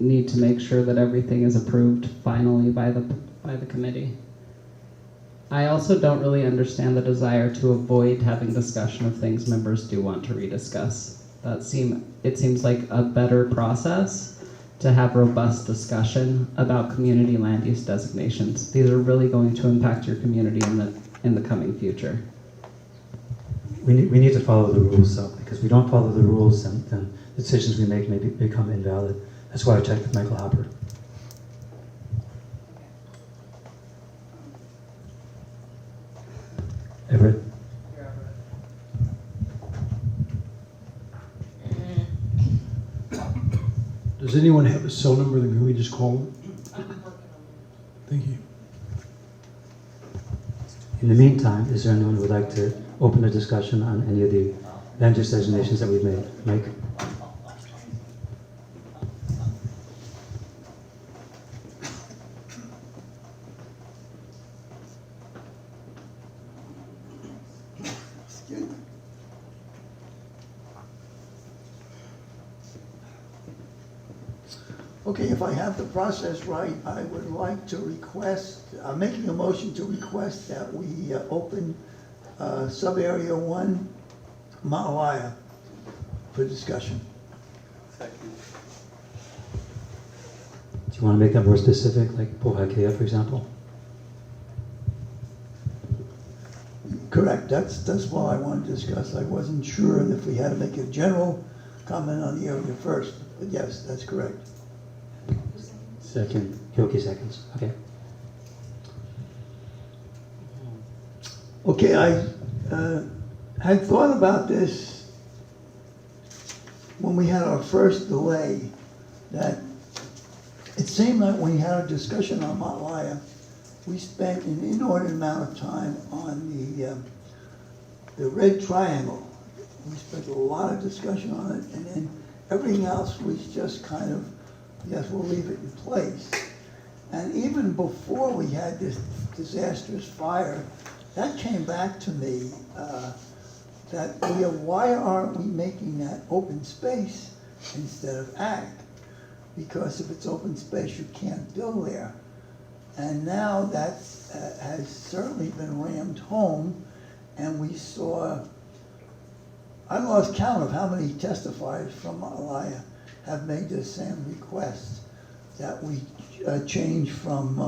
need to make sure that everything is approved finally by the committee. I also don't really understand the desire to avoid having discussion of things members do want to rediscuss. It seems like a better process to have robust discussion about community land use designations. These are really going to impact your community in the coming future. We need to follow the rules, though, because we don't follow the rules, then decisions we make may become invalid. That's why I checked with Michael Hopper. Everett? Does anyone have a cell number that we just call them? Thank you. In the meantime, is there anyone who would like to open a discussion on any of the land use designations that we've made? Mike? Okay, if I have the process right, I would like to request, making a motion to request that we open sub-area 1, Maui, for discussion. Second. Do you want to make that more specific, like Pohakea, for example? Correct, that's what I wanted to discuss. I wasn't sure if we had to make a general comment on the area first, but yes, that's correct. Second. Yoki seconds, okay. Okay, I had thought about this when we had our first delay, that it seemed like when we had a discussion on Maui, we spent an inordinate amount of time on the red triangle. We spent a lot of discussion on it, and then everything else was just kind of, yes, we'll leave it in place. And even before we had this disastrous fire, that came back to me, that why aren't we making that open space instead of ag? Because if it's open space, you can't build there. And now that has certainly been rammed home, and we saw, I lost count of how many testifiers from Alaya have made the same request, that we change from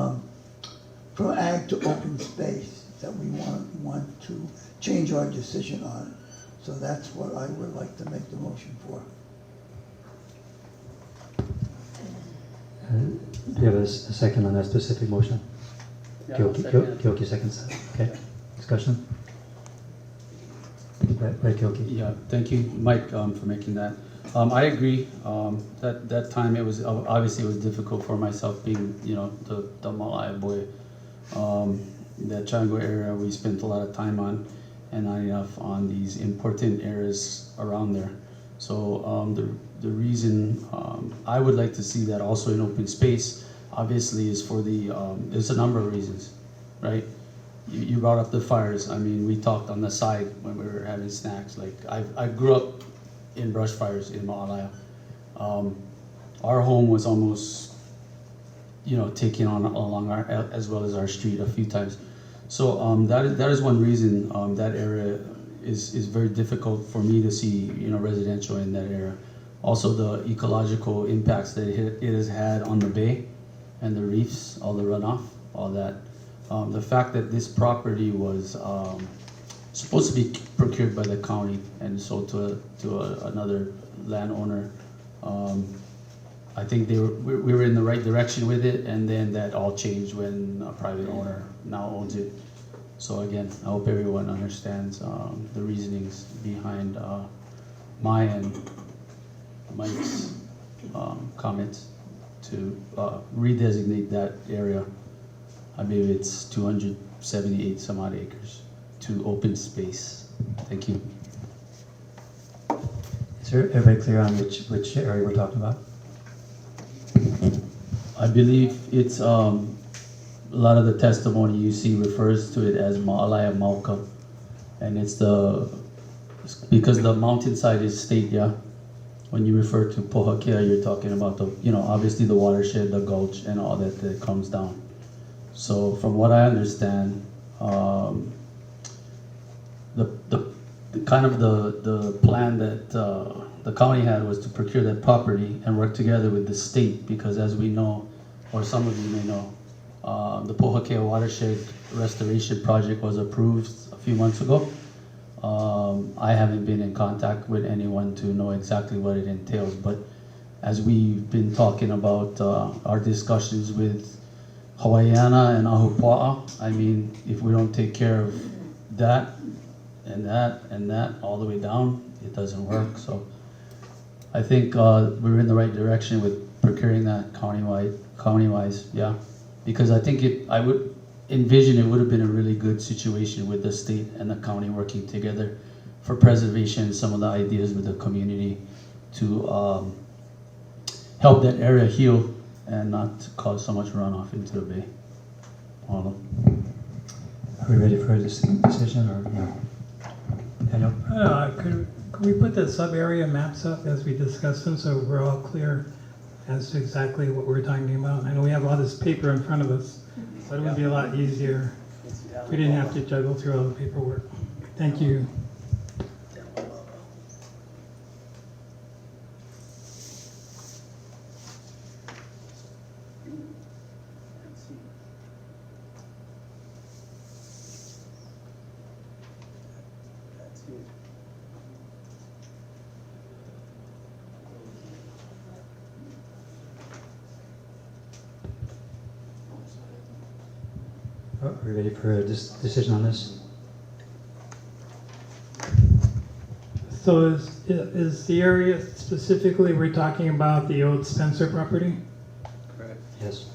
ag to open space, that we want to change our decision on it. So that's what I would like to make the motion for. Do you have a second on that specific motion? Yeah, Kyoki seconds that. Okay. Discussion? Right, Kyoki. Yeah, thank you, Mike, for making that. I agree. That time it was obviously it was difficult for myself, being the Maui boy. That triangle area we spent a lot of time on, and not enough on these important areas around there. So the reason I would like to see that also in open space, obviously, is for there's a number of reasons, right? You brought up the fires. I mean, we talked on the side when we were having snacks. Like I grew up in brush fires in Ma'alaya. Our home was almost, taken on along our, as well as our street a few times. So that is one reason that area is very difficult for me to see, residential in that area. Also, the ecological impacts that it has had on the bay and the reefs, all the runoff, all that. The fact that this property was supposed to be procured by the county and sold to another landowner, I think we were in the right direction with it, and then that all changed when a private owner now owns it. So again, I hope everyone understands the reasonings behind my and Mike's comments to redesignate that area. I believe it's 278 some odd acres to open space. Thank you. Is everybody clear on which area we're talking about? I believe it's a lot of the testimony you see refers to it as Ma'alaya Mauka, and it's because the mountainside is state, yeah. When you refer to Pohakea, you're talking about the obviously the watershed, the gulch, and all that comes down. So from what I understand, the plan that the county had was to procure that property and work together with the state, because as we know, or some of you may know, the Pohakea Watershed Restoration Project was approved a few months ago. I haven't been in contact with anyone to know exactly what it entails, but as we've been talking about our discussions with Hawaiiana and Ahupua'a, I mean, if we don't take care of that and that and that all the way down, it doesn't work. So I think we're in the right direction with procuring that county-wise, yeah. Because I think I would envision it would have been a really good situation with the state and the county working together for preservation, some of the ideas with the community to help that area heal and not cause so much runoff into the bay. Are we ready for a decision or no? Daniel? Could we put the sub-area maps up as we discussed them so we're all clear as to exactly what we're talking about? I know we have all this paper in front of us, but it would be a lot easier if we didn't have to juggle through all the paperwork. Thank you. Are we ready for a decision on this? So is the area specifically we're talking about the old Spencer property Correct. Yes.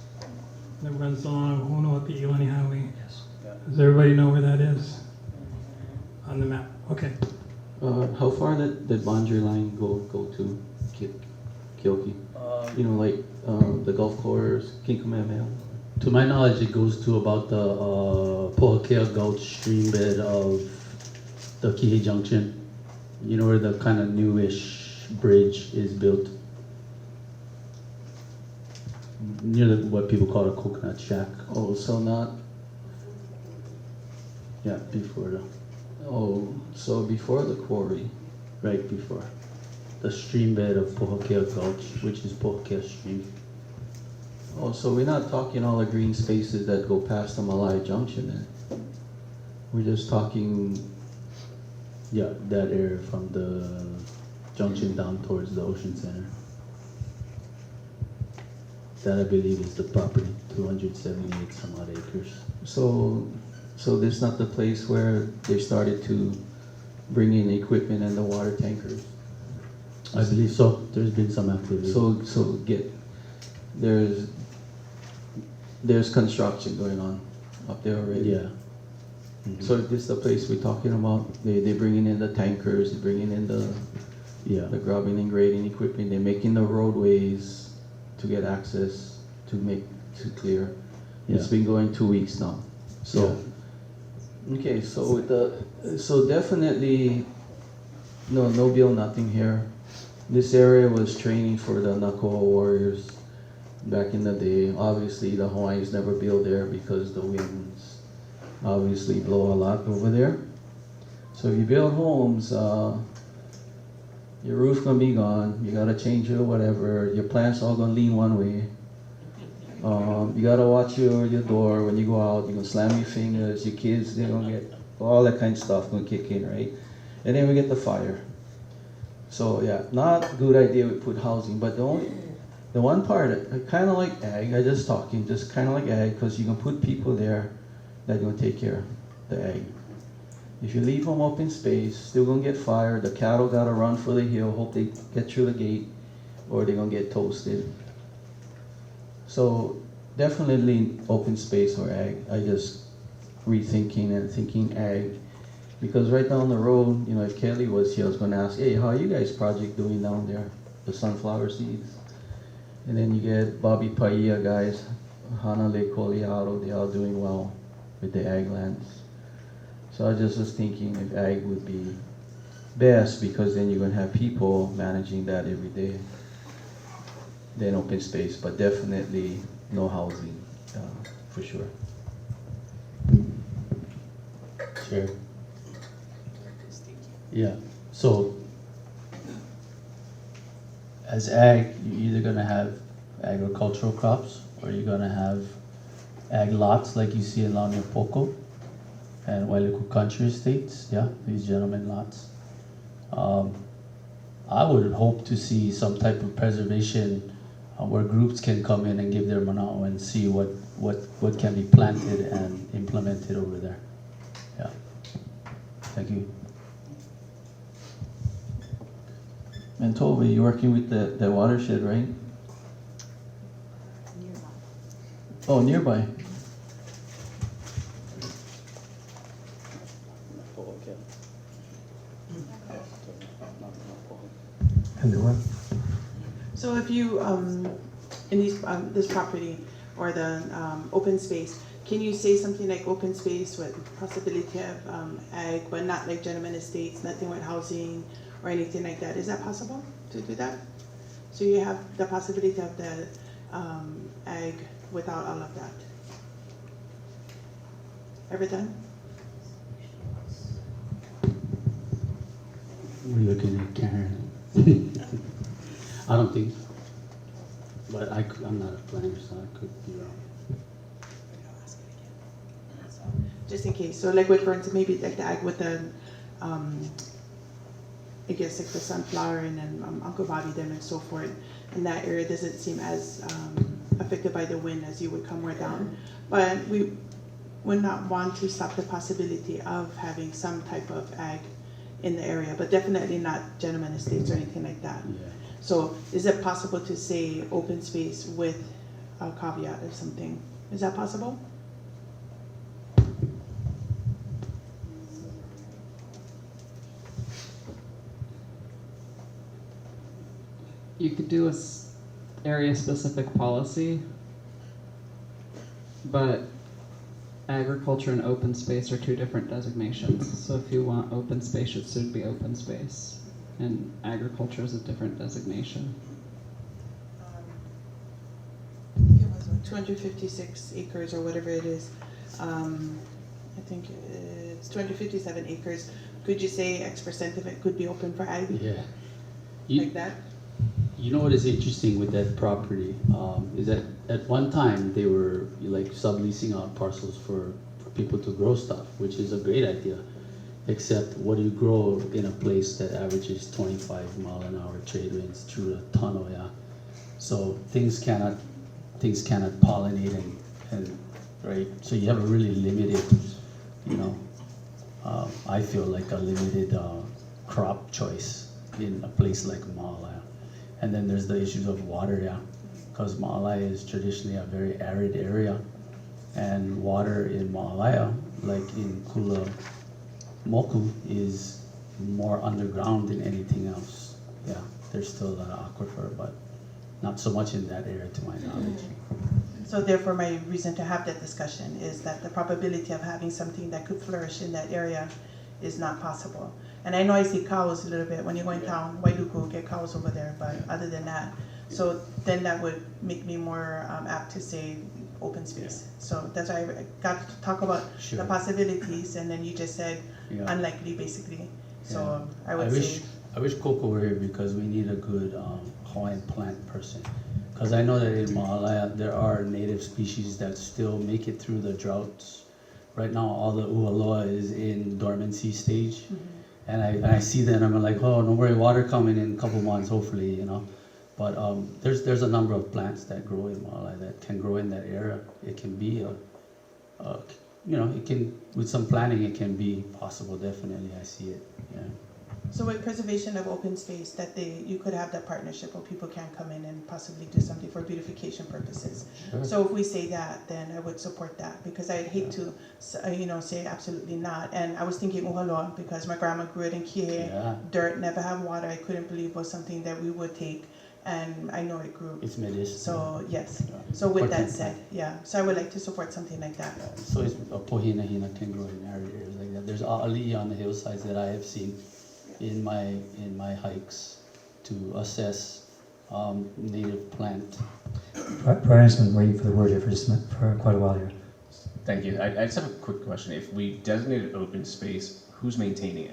that runs along Ho'onopo'ilani Highway? Yes. Yeah. Does everybody know where that is on the map? Okay. How far did the boundary line go to Keoki? You know, like the golf course, Kinkamehameha? To my knowledge, it goes to about the Pohakea Gulch stream bed of the Kihei Junction. You know where the kind of newish bridge is built? Near what people call a coconut shack. Oh, so not, Yeah, before the, oh, so before the quarry. right before. The stream bed of Pohakea Gulch, which is Pohakea Stream. Oh, so we're not talking all the green spaces that go past the Malai Junction then? We're just talking, Yeah, that area from the junction down towards the Ocean Center. That I believe is the property, 278 some odd acres. so this is not the place where they started to bring in equipment and the water tankers? I believe so. There's been some activity. So there's construction going on up there already? Yeah. So is this the place we're talking about? They're bringing in the tankers, they're bringing in the grubbing and grading equipment, they're making the roadways to get access, to clear. It's been going 2 weeks now. So, okay, so so definitely, no bill, nothing here. This area was training for the Nakoa warriors back in the day. Obviously, the Hawaiians never built there because the winds obviously blow a lot over there. So if you build homes, your roof gonna be gone. You gotta change it or whatever. Your plants all gonna lean one way. You gotta watch your door when you go out. You're gonna slam your fingers. Your kids, they're gonna get all that kind of stuff gonna kick in, right? And then we get the fire. So yeah, not a good idea we put housing, but the one part, I kind of like ag. I just talking, just kind of like ag, because you can put people there that are gonna take care of the ag. If you leave them open space, still gonna get fire. The cattle gotta run for the hill, hope they get through the gate, or they're gonna get toasted. So definitely open space or ag. I just rethinking and thinking ag. Because right down the road, you know, if Kelly was here, I was gonna ask, hey, how are you guys project doing down there? The sunflower seeds. And then you get Bobby Paia guys, Hanale Koliaro, they are doing well with the ag lands. So I just was thinking if ag would be best, because then you're gonna have people managing that every day. Then open space, but definitely no housing, for sure. Sure. Yeah, so as ag, you're either gonna have agricultural crops or you're gonna have ag lots like you see along your Poco and Wailuku Country Estates, yeah, these gentlemen lots. I would hope to see some type of preservation where groups can come in and give their manao and see what can be planted and implemented over there. Yeah, thank you. And Toby, you're working with the watershed, right? Nearby. Oh, nearby. So if you, in these, this property or the open space, can you say something like open space with possibility of ag, but not like gentleman estates, nothing with housing or anything like that? Is that possible to do that? So you have the possibility of the ag without all of that. Ever done? We're looking at Karen. I don't think so. But I'm not a planner, so I could be wrong. Just in case. So like with, for instance, maybe like the ag with the, I guess like the sunflower and then Uncle Bobby them and so forth. And that area doesn't seem as affected by the wind as you would come more down. But we would not want to stop the possibility of having some type of ag in the area, but definitely not gentleman estates or anything like that. Yeah. So is it possible to say open space with a caveat or something? Is that possible? You could do a area-specific policy, but agriculture and open space are two different designations. So if you want open space, it should be open space. And agriculture is a different designation. I think it was 256 acres or whatever it is. I think it's 257 acres. Could you say X% of it could be open for ag? Yeah. Like that? You know what is interesting with that property is that at one time they were like subleasing out parcels for people to grow stuff, which is a great idea. Except what do you grow in a place that averages 25-mile-an-hour trade winds through the tunnel? Yeah, so things cannot pollinate and right. So you have a really limited, I feel like a limited crop choice in a place like Maui. And then there's the issues of water, yeah, because Maui is traditionally a very arid area, and water in Maui, like in Kula Moku, is more underground than anything else. Yeah, there's still a lot of aquifer, but not so much in that area to my knowledge. So therefore my reason to have that discussion is that the probability of having something that could flourish in that area is not possible. And I know I see cows a little bit when you go in town, Wailuku, get cows over there, but other than that, so then that would make me more apt to say open space. Yeah. So that's why I got to talk about the possibilities, and then you just said unlikely, basically. So I wish Coco were here because we need a good Hawaiian plant person. Because I know that in Maui there are native species that still make it through the droughts. Right now, all the ualoa is in dormancy stage. Mm-hmm. And I see that and I'm like, oh, no worry, water coming in a couple months, hopefully, But there's a number of plants that grow in Maui that can grow in that area. It can be it can, with some planning, it can be possible. Definitely, I see it. Yeah. So with preservation of open space, that you could have that partnership where people can come in and possibly do something for beautification purposes. Sure. So if we say that, then I would support that, because I'd hate to, say absolutely not. And I was thinking uhaloa because my grandma grew it in Kihei, dirt, never have water. I couldn't believe was something that we would take, and I know it grew. It's medicinal. So yes. So with that said, so I would like to support something like that. So it's a pohinahina can grow in areas like that. There's a'ali'i on the hillsides that I have seen in my hikes to assess native plant. Brian's been waiting for the word here for quite a while here. Thank you. I just have a quick question. If we designated open space, who's maintaining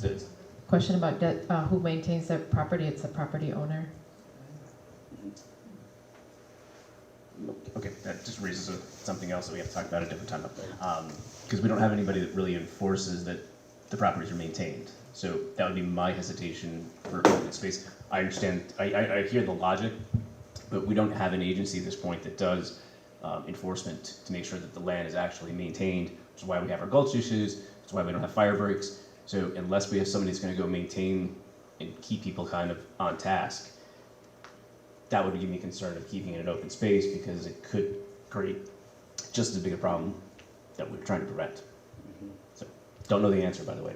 it? Question about who maintains the property? It's the property owner. Okay, that just raises something else that we have to talk about at a different time. Because we don't have anybody that really enforces that the properties are maintained. So that would be my hesitation for open space. I understand, I hear the logic, but we don't have an agency at this point that does enforcement to make sure that the land is actually maintained, which is why we have our gulch issues, which is why we don't have fire breaks. So unless we have somebody that's going to go maintain and keep people kind of on task, that would give me concern of keeping it an open space, because it could create just as big a problem that we're trying to prevent. So, don't know the answer, by the way.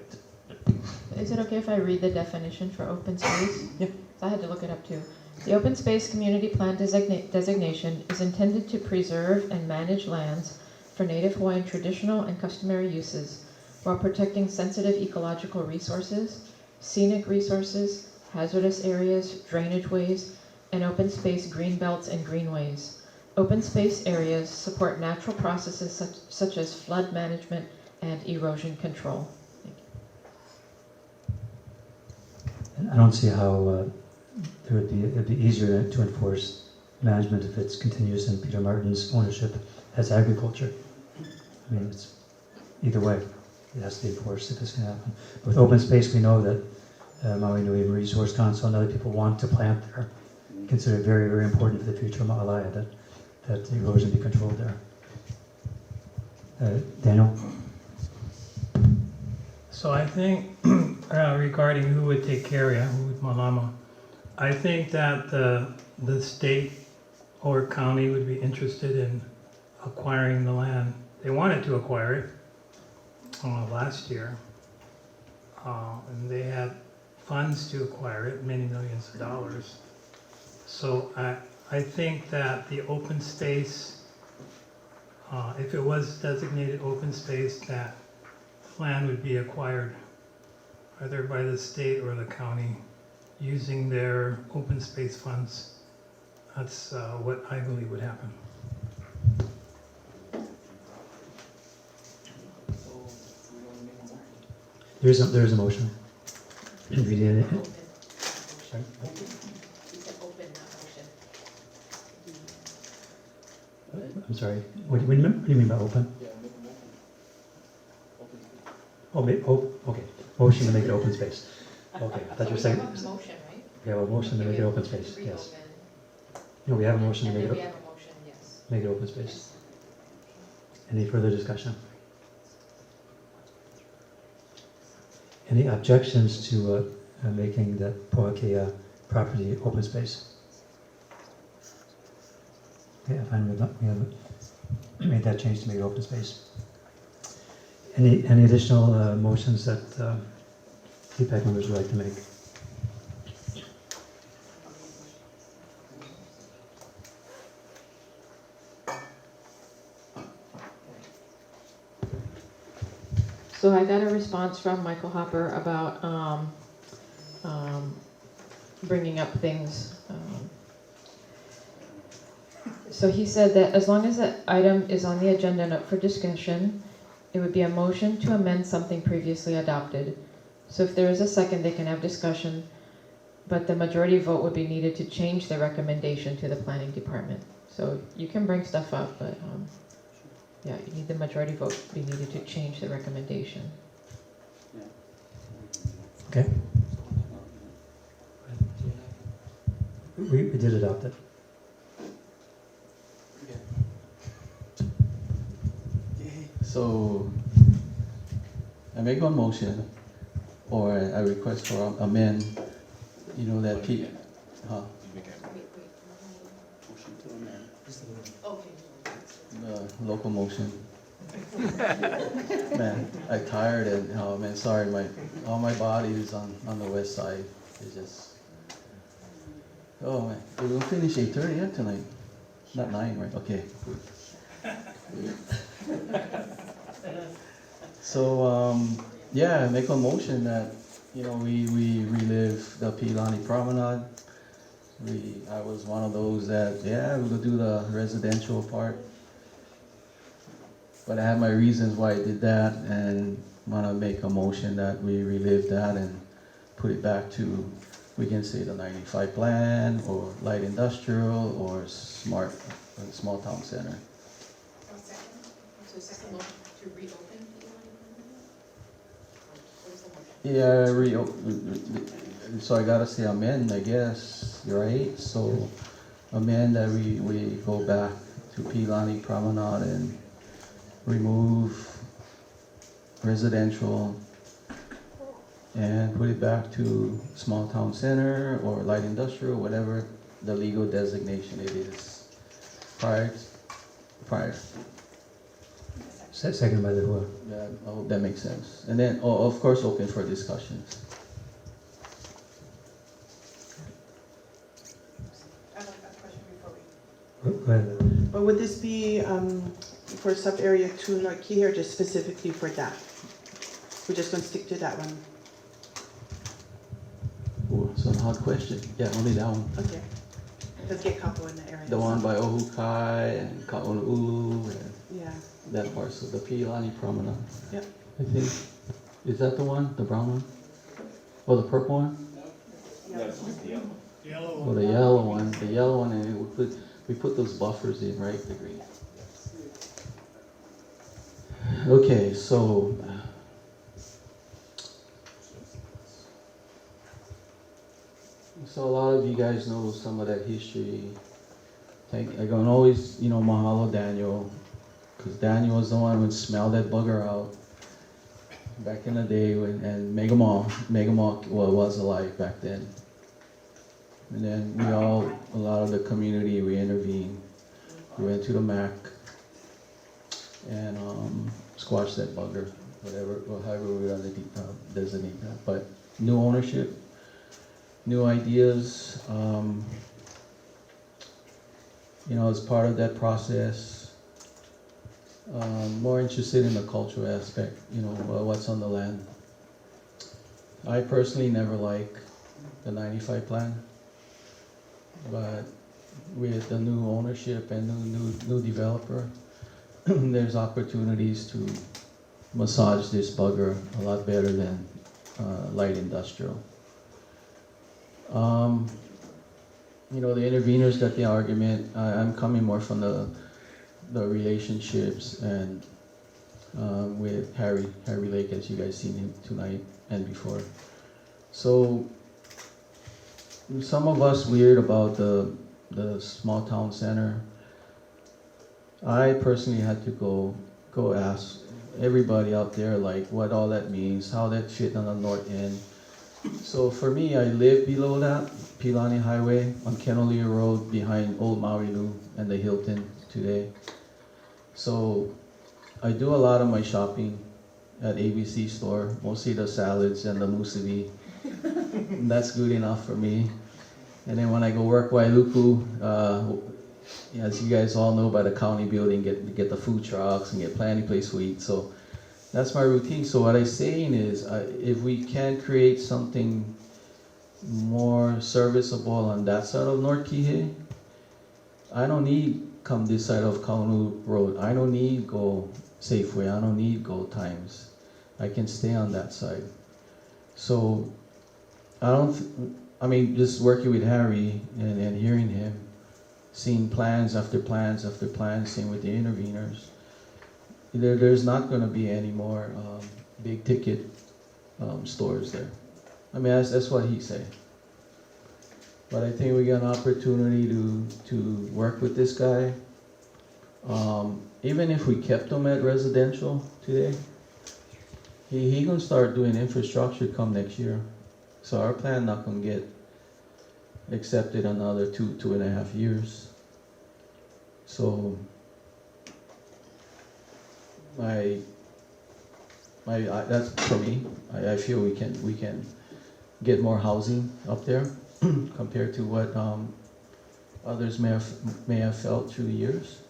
Is it okay if I read the definition for open space? Yeah. I had to look it up too. The open space community plan designation is intended to preserve and manage lands for Native Hawaiian traditional and customary uses while protecting sensitive ecological resources, scenic resources, hazardous areas, drainage ways, and open space green belts and greenways. Open space areas support natural processes such as flood management and erosion control. And I don't see how it'd be easier to enforce management if it's continuous in Peter Martin's ownership as agriculture. I mean, it's either way, it has to be enforced if it's going to happen. With open space, we know that Maui Nui Resource Council and other people want to plant there. Consider it very, very important for the future of Ma'alaya that the erosion be controlled there. Daniel? So I think regarding who would take care, who would Malama, I think that the state or county would be interested in acquiring the land. They wanted to acquire it last year, and they had funds to acquire it, many millions of dollars. So I think that the open space, if it was designated open space, that land would be acquired either by the state or the county using their open space funds. That's what I believe would happen. There is a motion. We did it. Sorry? I'm sorry. What do you mean by open? Okay. Motion to make it open space. Okay, I thought you were saying. Motion, right? We have a motion to make it open space. Yes. No, we have a motion to make it. We have a motion, yes. Make it open space. Any further discussion? Any objections to making that Poakea property open space? Okay, I find we have made that change to make it open space. Any additional motions that Cpac members would like to make? So I got a response from Michael Hopper about bringing up things. So he said that as long as the item is on the agenda and up for discussion, it would be a motion to amend something previously adopted. So if there is a second, they can have discussion, but the majority vote would be needed to change the recommendation to the planning department. So you can bring stuff up, but yeah, you need the majority vote to be needed to change the recommendation. Okay. We did adopt it. So I make one motion, or I request for amend, that the local motion. Man, I'm tired and sorry, all my body is on the west side. It's just, man, we'll finish 8:30 tonight, not 9, right? Okay. So I make a motion that we relive the Pilani Promenade. I was one of those that we're gonna do the residential part, but I have my reasons why I did that, and want to make a motion that we relive that and put it back to, we can say, the 95 plan or light industrial or small town center. So is this the motion to reopen? Yeah, so I gotta say amend, I guess, right? So amend that we go back to Pilani Promenade and remove residential and put it back to small town center or light industrial, whatever the legal designation it is. Prior. Second by the Hua. Yeah, I hope that makes sense. And then, of course, open for discussions. I have a question before we. Go ahead. But would this be for sub area 2 North Key or just specifically for that? We're just going to stick to that one. Ooh, it's a hard question. Yeah, only that one. Okay. Let's get Kapo in the area. The one by Ohukai and Ka'olulu and Yeah. That parcel, the Pilani Promenade. Yep. I think. Is that the one? The brown one? Or the purple one? That's just the yellow. Oh, the yellow one. The yellow one, and we put those buffers in, right? The green. Okay, so. So a lot of you guys know some of that history. I can always, mahalo Daniel, because Daniel was the one who would smell that bugger out back in the day and Megamall was alive back then. And then a lot of the community, we intervened. We went to the Mac and squashed that bugger, however we want to designate that. But new ownership, new ideas, as part of that process, more interested in the cultural aspect, what's on the land. I personally never like the 95 plan, but with the new ownership and new developer, there's opportunities to massage this bugger a lot better than light industrial. The interveners got the argument. I'm coming more from the relationships and with Harry Lake, as you guys seen him tonight and before. So some of us weird about the small town center. I personally had to go ask everybody out there what all that means, how that fit on the north end. So for me, I live below that, Pilani Highway on Kenolia Road behind Old Maui and the Hilton today. So I do a lot of my shopping at ABC store, mostly the salads and the musubi. That's good enough for me. And then when I go work Wailuku, as you guys all know, by the county building, get the food trucks and get plenty place to eat. So that's my routine. So what I'm saying is, if we can create something more serviceable on that side of North Kihei, I don't need come this side of Kaunu Road. I don't need go Safeway. I don't need go Times. I can stay on that side. So just working with Harry and hearing him, seeing plans after plans after plans, same with the interveners. There's not going to be any more big ticket stores there. That's what he said. But I think we got an opportunity to work with this guy. Even if we kept him at residential today, he gonna start doing infrastructure come next year. So our plan not gonna get accepted another 2.5 years. So that's for me. I feel we can get more housing up there compared to what others may have felt through the years.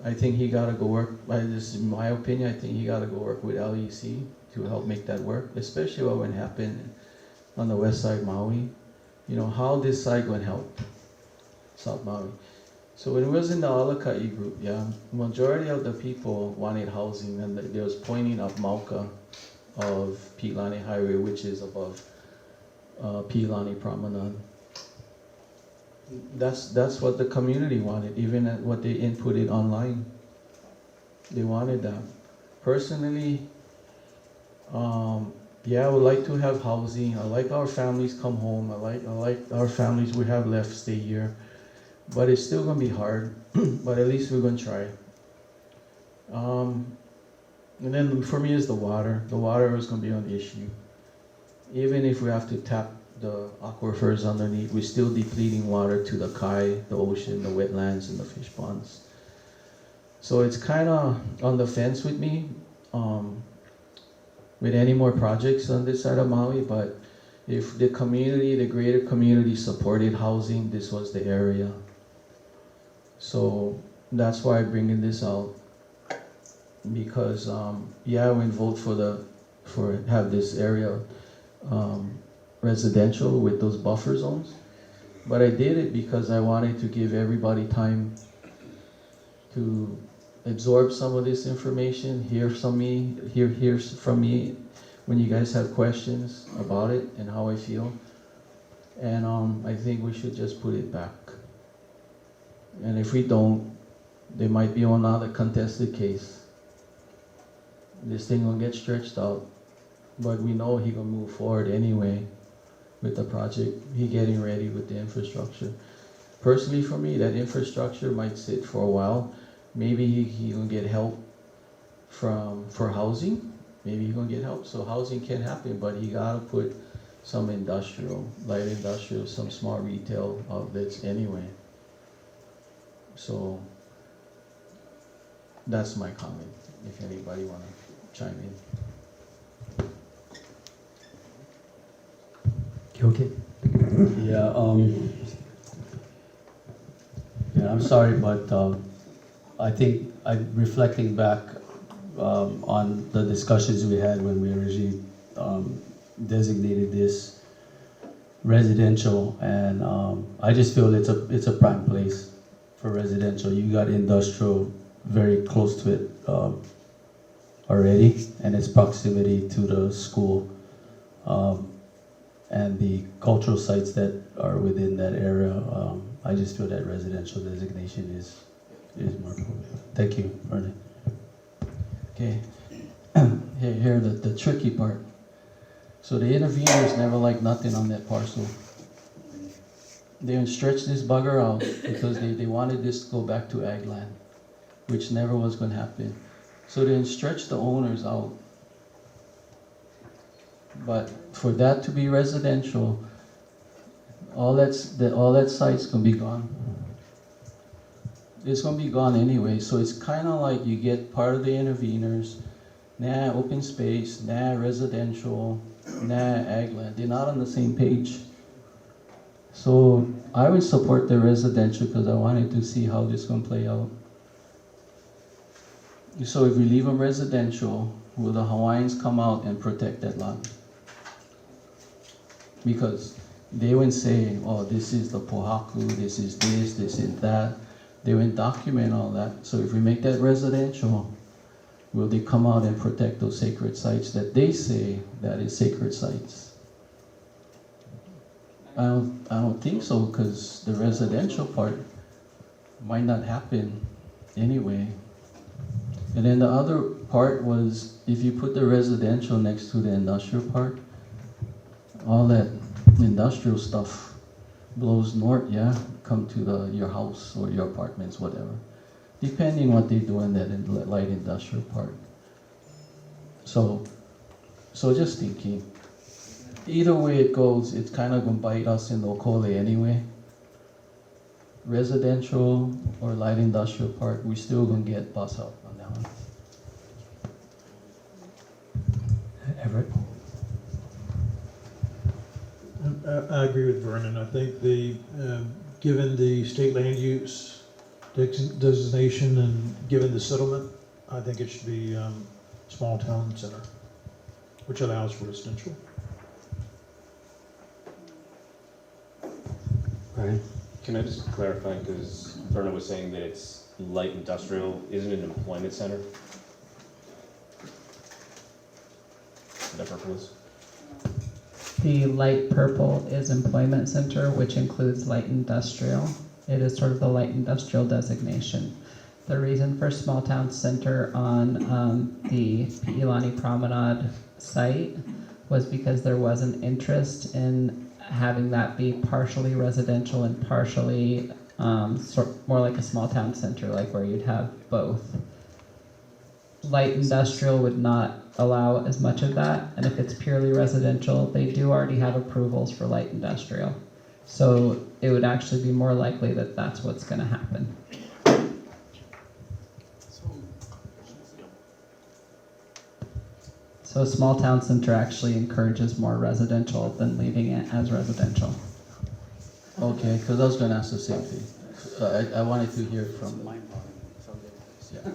I think he got to go work. This is my opinion. I think he got to go work with LEC to help make that work, especially what would happen on the west side Maui. How this side would help South Maui. So when it was in the Alakai group, majority of the people wanted housing, and they was pointing up Mauka of Pilani Highway, which is above Pilani Promenade. That's what the community wanted, even at what they inputted online. They wanted that. Personally, I would like to have housing. I like our families come home. I like our families we have left stay here. But it's still gonna be hard. But at least we're gonna try. And then for me is the water. The water is gonna be an issue. Even if we have to tap the aquifers underneath, we're still depleting water to the kai, the ocean, the wetlands, and the fish ponds. So it's kind of on the fence with me with any more projects on this side of Maui, but if the community, the greater community supported housing, this was the area. So that's why I'm bringing this out, because I wouldn't vote for have this area residential with those buffer zones, but I did it because I wanted to give everybody time to absorb some of this information, hear from me when you guys have questions about it and how I feel. And I think we should just put it back. And if we don't, there might be another contested case. This thing will get stretched out, but we know he gonna move forward anyway with the project. He getting ready with the infrastructure. Personally, for me, that infrastructure might sit for a while. Maybe he gonna get help for housing. Maybe he gonna get help so housing can happen, but he gotta put some industrial, light industrial, some small retail outlets anyway. So that's my comment. If anybody wanna chime in. Okay. Yeah, I'm sorry, but I think reflecting back on the discussions we had when we originally designated this residential, and I just feel it's a prime place for residential. You got industrial very close to it already, and its proximity to the school. And the cultural sites that are within that area, I just feel that residential designation is more appropriate. Thank you, Ernie. Okay, here the tricky part. So the interveners never liked nothing on that parcel. They stretched this bugger out because they wanted this to go back to ag land, which never was going to happen. So they stretched the owners out. But for that to be residential, all that site's gonna be gone. It's gonna be gone anyway. So it's kind of like you get part of the interveners, nah open space, nah residential, nah ag land. They're not on the same page. So I would support the residential because I wanted to see how this gonna play out. So if we leave them residential, will the Hawaiians come out and protect that land? Because they wouldn't say, oh, this is the pohaku, this is that. They wouldn't document all that. So if we make that residential, will they come out and protect those sacred sites that they say that is sacred sites? I don't think so, because the residential part might not happen anyway. And then the other part was, if you put the residential next to the industrial part, all that industrial stuff blows north, yeah, come to your house or your apartments, whatever, depending what they do in that light industrial part. So just thinking, either way it goes, it's kind of gonna bite us in Okole anyway. Residential or light industrial part, we're still gonna get bus out on that one. Everett? I agree with Vernon. I think given the state land use designation and given the settlement, I think it should be small town center, which allows for residential. Brian? Can I just clarify, because Vernon was saying that it's light industrial, isn't it an employment center? Is that purple is? The light purple is employment center, which includes light industrial. It is sort of the light industrial designation. The reason for small town center on the Pi'ilani Promenade site was because there was an interest in having that be partially residential and partially more like a small town center, like where you'd have both. Light industrial would not allow as much of that, and if it's purely residential, they do already have approvals for light industrial. So it would actually be more likely that that's what's going to happen. So a small town center actually encourages more residential than leaving it as residential. Okay, because I was going to ask the same thing. I wanted to hear from yeah.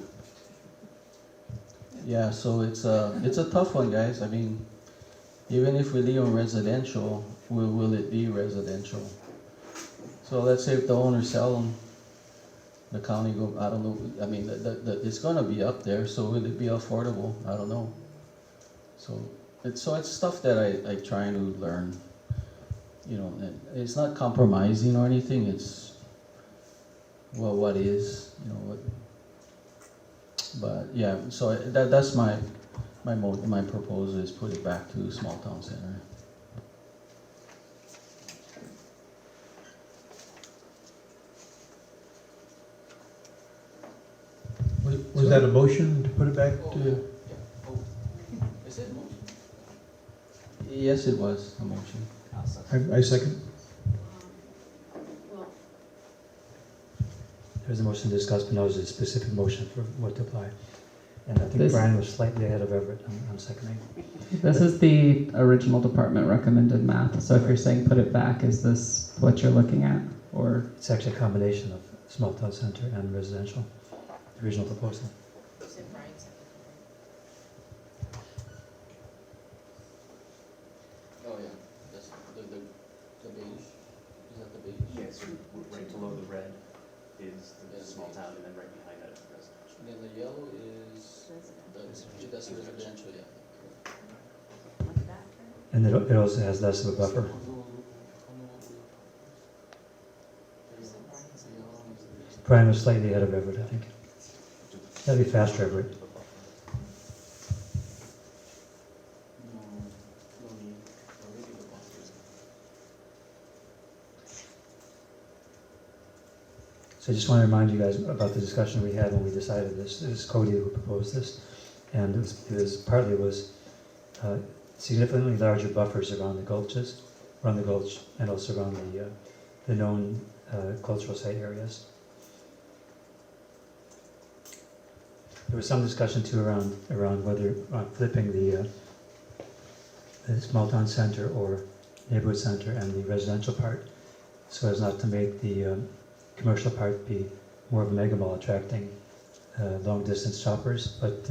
Yeah, so it's a tough one, guys. I mean, even if we leave on residential, will it be residential? So let's say if the owners sell them, the county go, I don't know, I mean, it's gonna be up there, so will it be affordable? I don't know. So it's stuff that I trying to learn, you know, and it's not compromising or anything, it's, well, what is, you know, what, but yeah, so that's my proposal is put it back to small town center. Was that a motion to put it back to? Is it a motion? Yes, it was a motion. I second. There's a motion to discuss, but no, there's a specific motion for what to apply. And I think This- Brian was slightly ahead of Everett on seconding. This is the original department recommended math, so if you're saying put it back, is this what you're looking at, or? It's actually a combination of small town center and residential, the original proposal. Oh, yeah, that's the beige, is that the beige? Yes, right below the red is the small town, and then right behind that is the residential. And then the yellow is, that's residential, yeah. And it also has less of a buffer. Brian was slightly ahead of Everett, I think. That'd be faster, Everett. So I just want to remind you guys about the discussion we had when we decided this. It was Cody who proposed this, and it was partly significantly larger buffers around the gulches, around the gulch, and also around the known cultural site areas. There was some discussion too around whether flipping the small town center or neighborhood center and the residential part, so as not to make the commercial part be more of a mega mall attracting long distance shoppers, but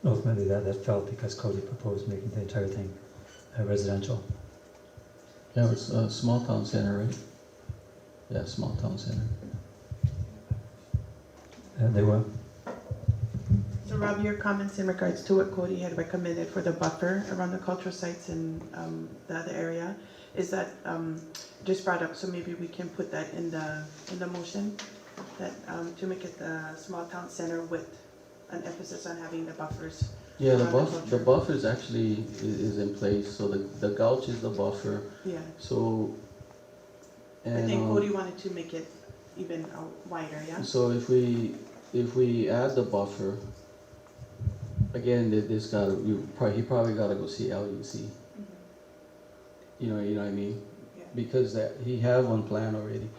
ultimately that fell because Cody proposed making the entire thing residential. Yeah, it's a small town center, right? Yeah, small town center. They were. So Rob, your comments in regards to what Cody had recommended for the buffer around the cultural sites in the other area, is that just brought up, so maybe we can put that in the motion, that to make it the small town center with an emphasis on having the buffers. Yeah, the around buffers actually is in place, so the gulch is the buffer. Yeah. So, I and think Cody wanted to make it even wider, yeah? so if we add the buffer, again, he probably gotta go see LUC. You know what I mean? Yeah. Because he have one plan already.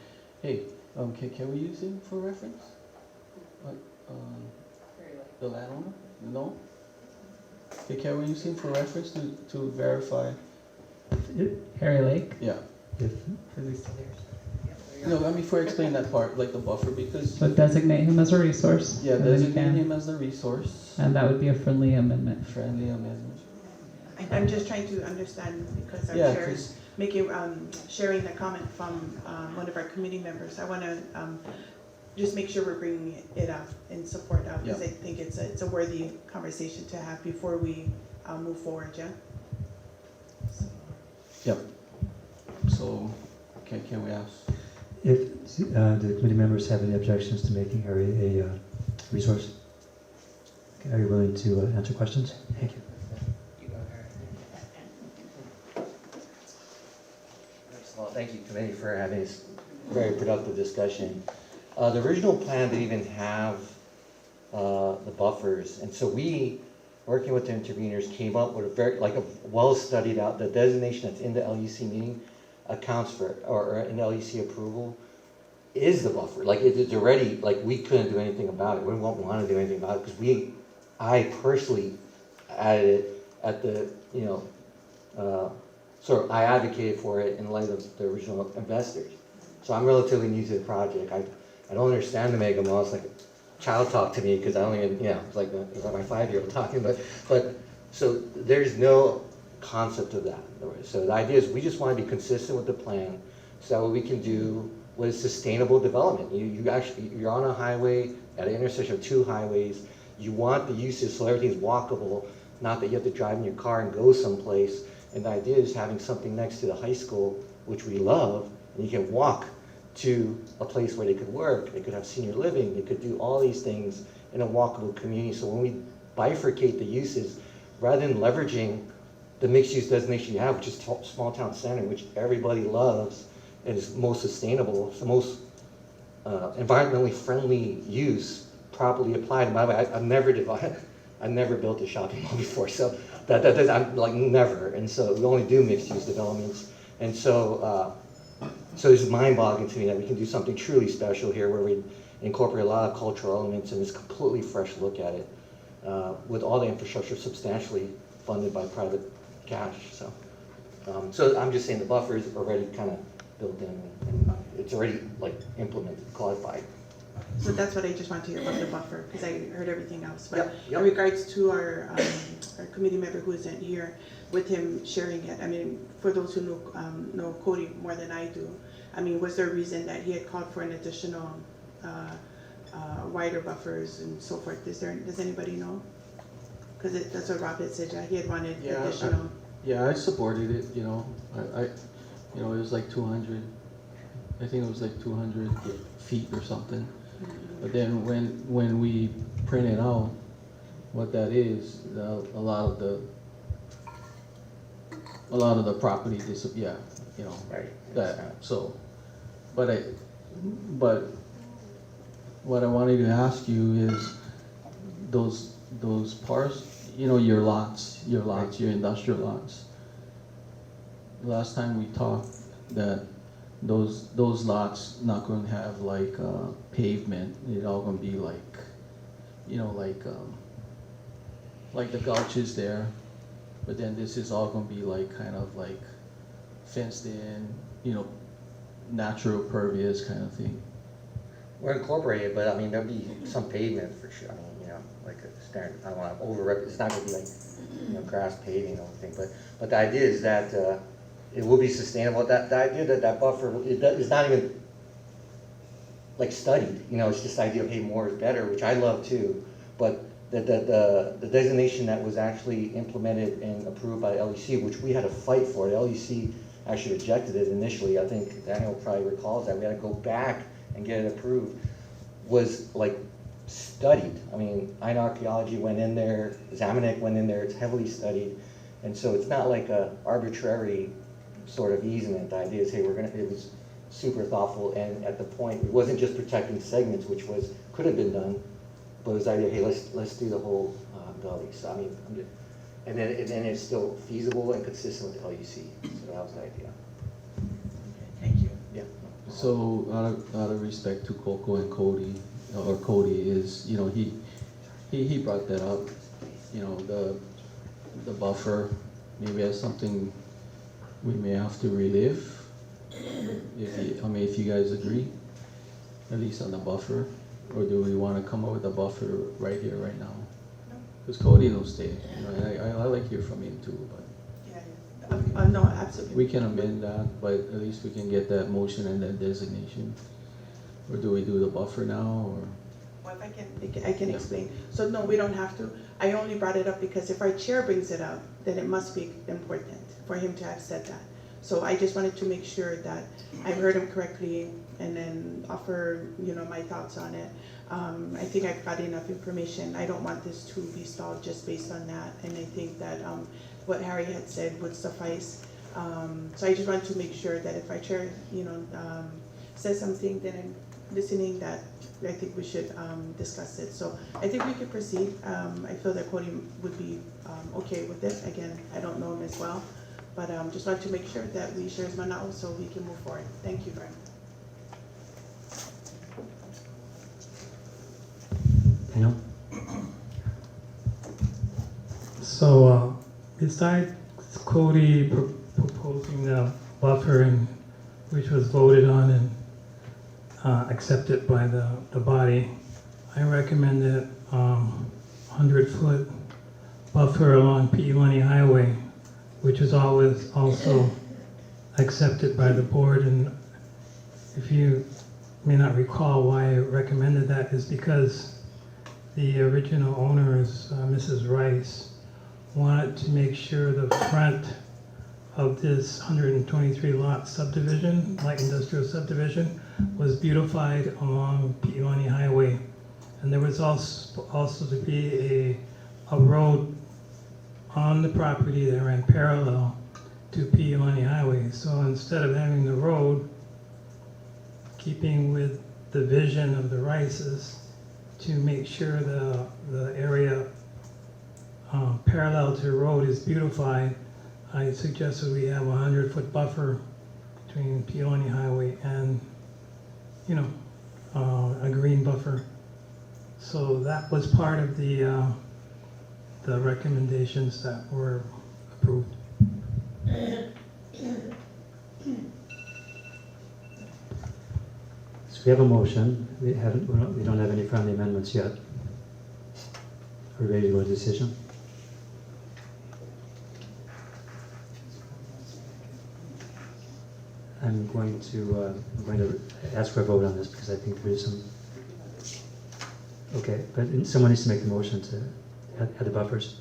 Hey, can we use him for reference? The landowner? No? Okay, can we use him for reference to verify? Harry Lake? Yeah. Is he still there? No, I mean, for explain that part, like the buffer, because. So designate him as a resource. Yeah, and then you designate can- him as a resource. And that would be a friendly amendment. Friendly amendment. I'm just trying to understand, because our Yeah, chair is making, sharing the comment from one of our committee members. I want to just make sure we're bringing it up and support out, because Yeah. I think it's a worthy conversation to have before we move forward, yeah? Yep. So, can we ask? If the committee members have any objections to making Harry a resource, okay, are you willing to answer questions? Thank you. Well, thank you, committee, for having this very productive discussion. The original plan didn't even have the buffers, and so we, working with the interveners, came up with a well-studied out, the designation that's in the LUC meeting accounts for, or in LUC approval, is the buffer. Like, it's already, like, we couldn't do anything about it. We won't want to do anything about it, because I personally added it at the, I advocated for it in light of the original investors. So I'm relatively new to the project. I don't understand the mega mall. It's like a child talk to me, because I don't even, it's like my 5-year-old talking, but so there's no concept of that. So the idea is we just want to be consistent with the plan, so that what we can do was sustainable development. You're on a highway at an intersection of two highways. You want the uses so everything's walkable, not that you have to drive in your car and go someplace. And the idea is having something next to the high school, which we love, and you can walk to a place where they could work, they could have senior living, they could do all these things in a walkable community. So when we bifurcate the uses, rather than leveraging the mixed-use designation you have, which is small town center, which everybody loves and is most sustainable, it's the most environmentally friendly use properly applied. And by the way, I've never built a shopping mall before, so I'm like never. And so we only do mixed-use developments. And so, so it's mind-boggling to me that we can do something truly special here where we incorporate a lot of cultural elements and this completely fresh look at it with all the infrastructure substantially funded by private cash. So, so I'm just saying the buffer is already kind of built in and it's already like implemented, codified. So that's what I just wanted to hear about the buffer, because I heard everything else. But in regards to our committee member who isn't here, with him sharing it, I mean, for those who know Cody more than I do, I mean, was there a reason that he had called for an additional wider buffers and so forth? Does anybody know? Because that's what Rob had said, he had wanted additional. I supported it, you know. You know, it was like 200, I think it was like 200 feet or something. But then when we printed out what that is, a lot of the property disappeared, you know. Right. That so, but what I wanted to ask you is those parts, you know, your lots, your industrial lots. Last time we talked that those lots not going to have like pavement. It's all going to be like, you know, like the gulches there, but then this is all going to be like kind of like fenced in, you know, natural pervious kind of thing. We're incorporated, but I mean there'll be some pavement for sure. I mean, you know, like a standard. I don't want to overrep. It's not going to be like, you know, grass paving or anything. But the idea is that it will be sustainable. The idea that buffer is not even like studied. You know, it's just the idea of hey, more is better, which I love too. But the designation that was actually implemented and approved by the LEC, which we had to fight for, the LEC actually rejected it initially. I think Daniel probably recalls that we had to go back and get it approved. Was like studied. I mean, Archaeology went in there, Zamanek went in there. It's heavily studied, and so it's not like a arbitrary sort of easement. The idea is, hey, it was super thoughtful, and at the point, it wasn't just protecting segments, which could have been done, but it was the idea, hey, let's do the whole gully. So I mean, and then it's still feasible and consistent with the LUC. So that was the idea. Thank you. Yeah. So out of respect to Coco and Cody, or Cody is, you know, he brought that up, you know, the buffer, maybe as something we may have to relive, if you guys agree, at least on the buffer, or do we want to come up with a buffer right here, right now? Because Cody will stay, you know, and I like to hear from him too, but. No, absolutely. We can amend that, but at least we can get that motion and that designation. Or do we do the buffer now, or? Well, if I can explain. So no, we don't have to. I only brought it up because if our chair brings it up, then it must be important for him to have said that. So I just wanted to make sure that I heard him correctly and then offer, you know, my thoughts on it. I think I've got enough information. I don't want this to be stalled just based on that. And I think that what Harry had said would suffice. So I just wanted to make sure that if our chair, you know, says something, then I'm listening, that I think we should discuss it. So I think we could proceed. I feel that Cody would be okay with it. Again, I don't know him as well, but just want to make sure that we share his mind out so we can move forward. Thank you very much. Daniel? So besides Cody proposing the buffer, which was voted on and accepted by the body, I recommended 100-foot buffer along Pi'ilani Highway, which was always also accepted by the board, and if you may not recall why I recommended that, is because the original owners, Mrs. Rice, wanted to make sure the front of this 123 lot subdivision, light industrial subdivision, was beautified along Piilani Highway. And there was also to be a road on the property that ran parallel to Piilani Highway. So instead of having the road, keeping with the vision of the Rices, to make sure the area parallel to the road is beautified, I suggested we have a 100-foot buffer between Piilani Highway and, a green buffer. So that was part of the recommendations that were approved. So we have a motion. We don't have any friendly amendments yet. Are we ready to go to decision? I'm going to ask for a vote on this because I think there is some. Okay, but someone needs to make the motion to add the buffers.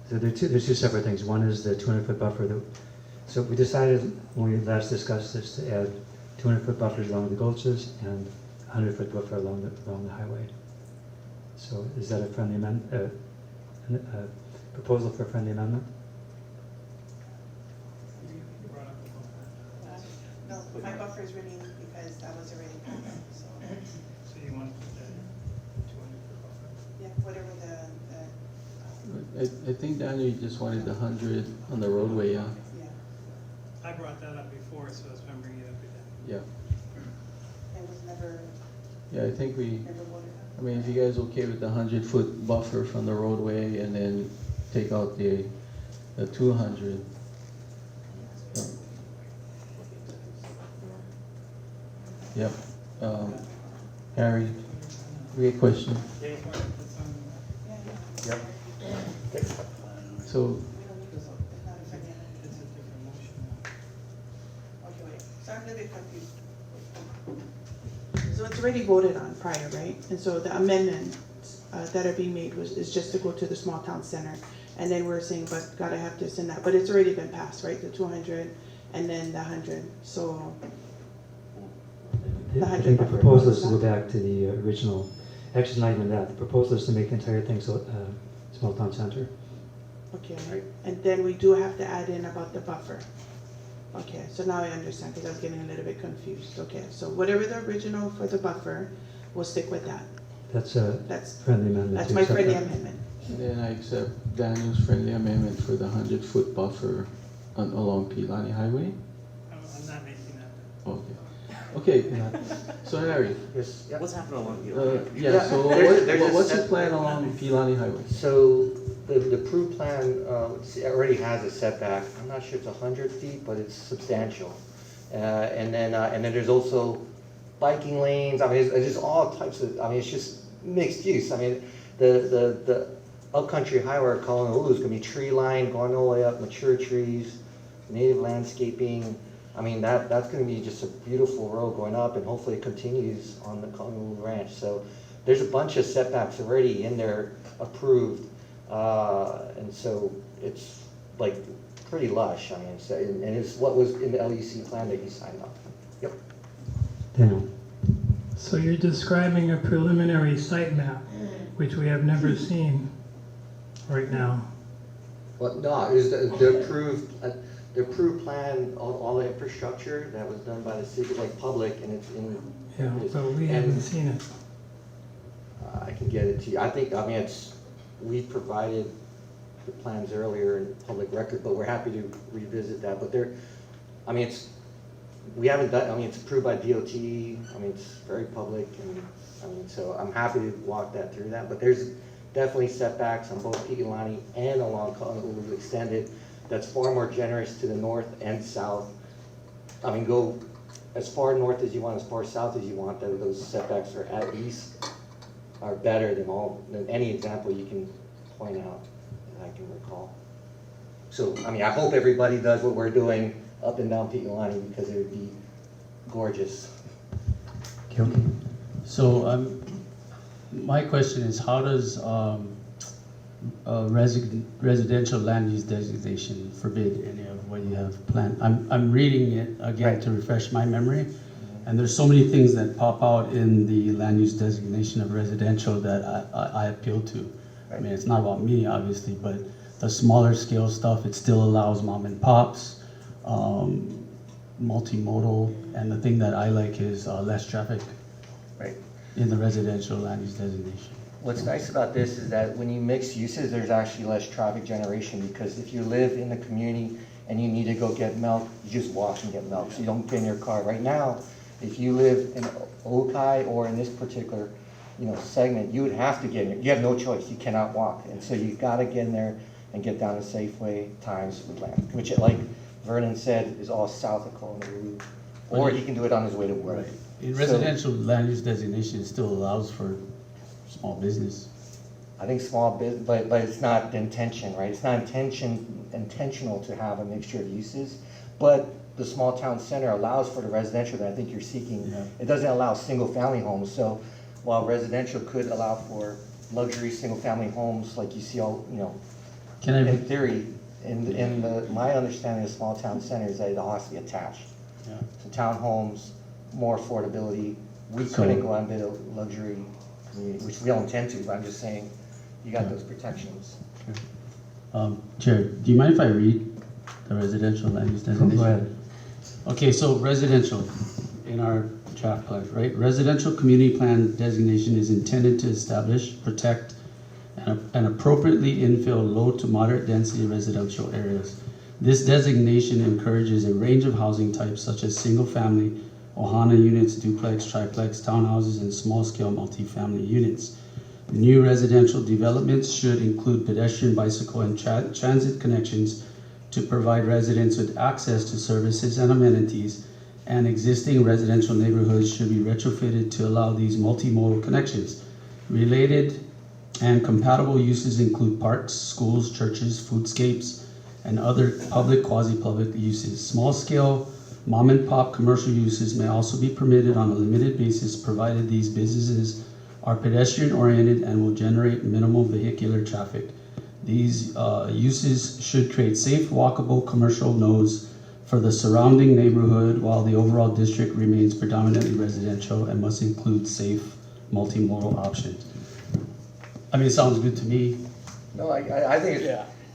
So there's two separate things. One is the 200-foot buffer. So we decided when we last discussed this to add 200-foot buffers along the gulches and 100-foot buffer along the highway. So is that a friendly amendment? A proposal for a friendly amendment? No, my buffer is really because that was already passed, so. So you want to put that 200-foot buffer? Yeah, whatever I think Daniel, you just wanted the 100 on the roadway, yeah? Yeah. I brought that up before, so that's why I'm bringing it up again. Yeah. It was never. Yeah, I think Never voted on. I mean, if you guys okay with the 100-foot buffer from the roadway and then take out the 200. Yep. Harry, we have a question. Yep. So, Okay, wait, so I'm a little bit confused. So it's already voted on prior, right? And so the amendments that are being made is just to go to the small town center. And then we're saying, but gotta have this and that, but it's already been passed, right? The 200 and then the 100, so. I think the proposal is to go back to the original, actually not even that, the proposal is to make the entire thing small town center. Okay, and then we do have to add in about the buffer. Okay, so now I understand, because I was getting a little bit confused. Okay, so whatever the original for the buffer, we'll stick with that. That's a friendly amendment. That's my friendly amendment. and then I accept Daniel's friendly amendment for the 100-foot buffer along Piilani Highway. I'm not making that. Okay. Okay, so Harry. Yes. Yeah. What's happening along Yeah, so what's your plan along Piilani Highway? So the approved plan already has a setback. I'm not sure it's 100 feet, but it's substantial. And then there's also biking lanes. I mean, it's just all types of. I mean, it's just mixed use. I mean, the upcountry highway Honolulu is going to be tree lined, going all the way up, mature trees, native landscaping. I mean, that's going to be just a beautiful road going up, and hopefully it continues on the Honolulu Ranch. So there's a bunch of setbacks already in there approved, and so it's like pretty lush. I mean, and it's what was in the LUC plan that you signed up. Yep. Daniel. So you're describing a preliminary site map, which we have never seen right now. Well, no, it was the approved. The approved plan, all the infrastructure that was done by the city, like public, and it's in. Yeah, but we haven't seen it. I can get it to you. I mean, we provided the plans earlier in public record, but we're happy to revisit that. But we haven't done, I mean, it's approved by DOT. I mean, it's very public, and I mean, so I'm happy to walk that through that. But there's definitely setbacks on both Piilani and along Honolulu Extended. That's far more generous to the north and south. I mean, go as far north as you want, as far south as you want. Those setbacks are at least better than any example you can point out that I can recall. So, I mean, I hope everybody does what we're doing. up and down Pi'ilani because it would be gorgeous. Okay. So my question is, how does residential land use designation forbid any of what you have planned? I'm reading it again to refresh my memory, and there's so many things that pop out in the land use designation of residential that I appeal to. I mean, it's not about me, obviously, but the smaller scale stuff, it still allows mom and pops, multimodal, and the thing that I like is less traffic in the residential land use designation. What's nice about this is that when you mix uses, there's actually less traffic generation, because if you live in the community and you need to go get milk, you just walk and get milk, so you don't get in your car. Right now, if you live in Okai or in this particular segment, you would have to get in. You have no choice. You cannot walk. And so you got to get in there and get down to Safeway, Times, Foodland, which, like Vernon said, is all south of Colonial. Or he can do it on his way to work. Right. In residential land use designation, it still allows for small business. I think small business, but it's not the intention, right? It's not intentional to have a mixture of uses, but the small town center allows for the residential that I think you're seeking. Yeah. It doesn't allow single family homes. So while residential could allow for luxury single family homes like you see all, in theory, my understanding of small town center is that it all has to be attached. Yeah. So townhomes, more affordability. We couldn't go on a luxury community, which we don't intend to, but I'm just saying you got those protections. Chair, do you mind if I read the residential land use designation? Go ahead. Okay, so residential in our draft plan, right? Residential community plan designation is intended to establish, protect, and appropriately infill low to moderate density residential areas. This designation encourages a range of housing types such as single family, Ohana units, duplex, triplex, townhouses, and small scale multifamily units. New residential developments should include pedestrian, bicycle, and transit connections to provide residents with access to services and amenities, and existing residential neighborhoods should be retrofitted to allow these multimodal connections. Related and compatible uses include parks, schools, churches, foodscapes, and other public, quasi-public uses. Small-scale mom and pop commercial uses may also be permitted on a limited basis, provided these businesses are pedestrian-oriented and will generate minimal vehicular traffic. These uses should create safe, walkable commercial nodes for the surrounding neighborhood, while the overall district remains predominantly residential and must include safe, multimodal options. I mean, it sounds good to me. No, I think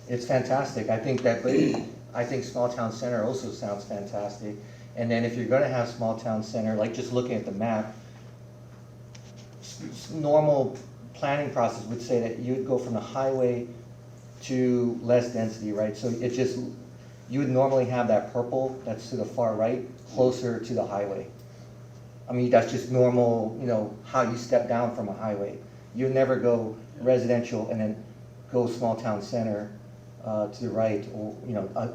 it's fantastic. I think small town center also sounds fantastic. And then if you're going to have small town center, like just looking at the map, normal planning process would say that you would go from the highway to less density, right? So it just, you would normally have that purple that's to the far right, closer to the highway. I mean, that's just normal, how you step down from a highway. You'd never go residential and then go small town center to the right, or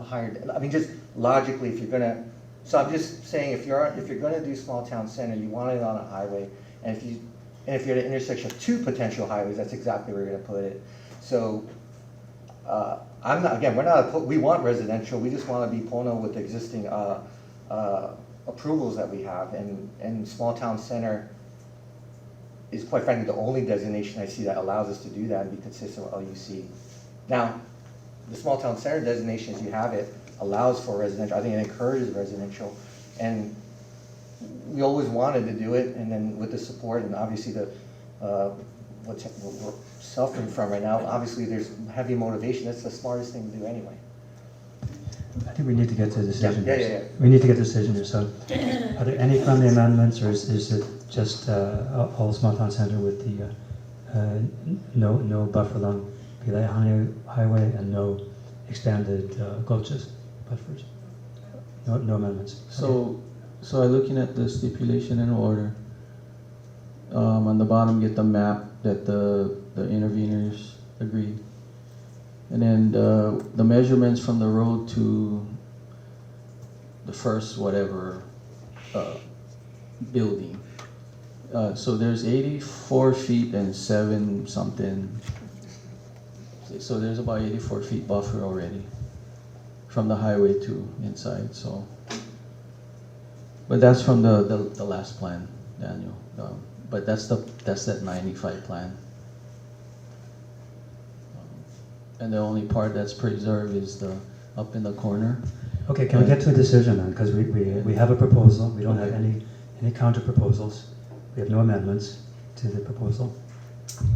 higher. I mean, just logically, if you're gonna. So I'm just saying, if you're gonna do small town center, you want it on a highway, and if you're at an intersection of two potential highways, that's exactly where you're gonna put it. So we want residential. We just want to be Pono with the existing approvals that we have, and small town center is quite frankly the only designation I see that allows us to do that and be consistent with LUC. Now, the small town center designation, as you have it, allows for residential. I think it encourages residential, and we always wanted to do it, and then with the support and obviously what we're suffering from right now, obviously there's heavy motivation. That's the smartest thing to do anyway. I think we need to get to a decision. Yeah. We need to get to a decision here. So, are there any friendly amendments, or is it just all small town center with the no buffer along Pilai Highway and no expanded gulches buffers? No amendments. So I'm looking at the stipulation in order. On the bottom, get the map that the interveners agreed. And then the measurements from the road to the first building. So there's 84 feet and 7 something. So there's about 84 feet buffer already from the highway to inside, so. But that's from the last plan, Daniel. But that's that 95 plan. And the only part that's preserved is the up in the corner. Okay, can we get to a decision then? Because we have a proposal. We don't have any counter proposals. We have no amendments to the proposal.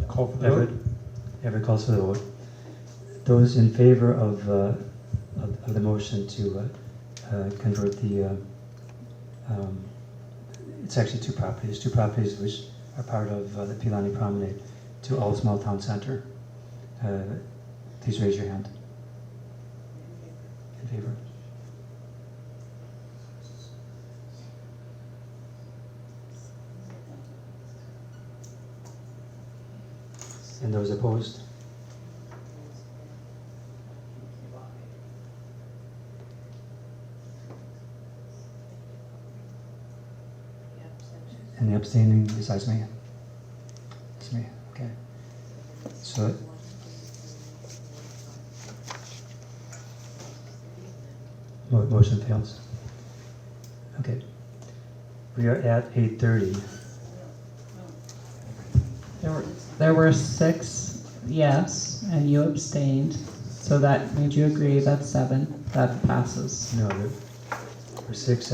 Call for the vote. Everett calls for the vote. Those in favor of the motion to convert the, it's actually two properties which are part of the Pilani Promenade to All Small Town Center. Please raise your hand. In favor? And those opposed? And the abstaining besides me? It's me, okay. So motion fails. Okay. We are at 8:30. There were 6 yes, and you abstained. So that made you agree. That's 7. That passes. No, there were 6,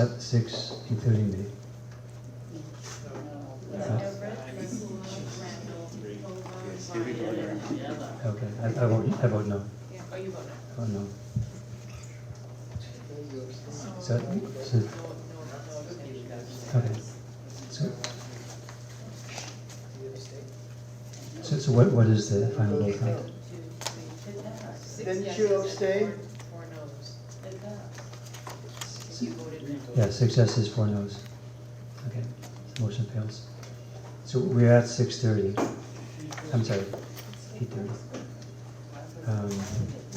including me. Okay, I vote no. Oh, you vote Oh, no. So, okay. So what is the final vote count? Didn't you abstain? Yeah, 6 yeses, 4 noes. Okay, motion fails. So we're at 6:30. I'm sorry, 8:30.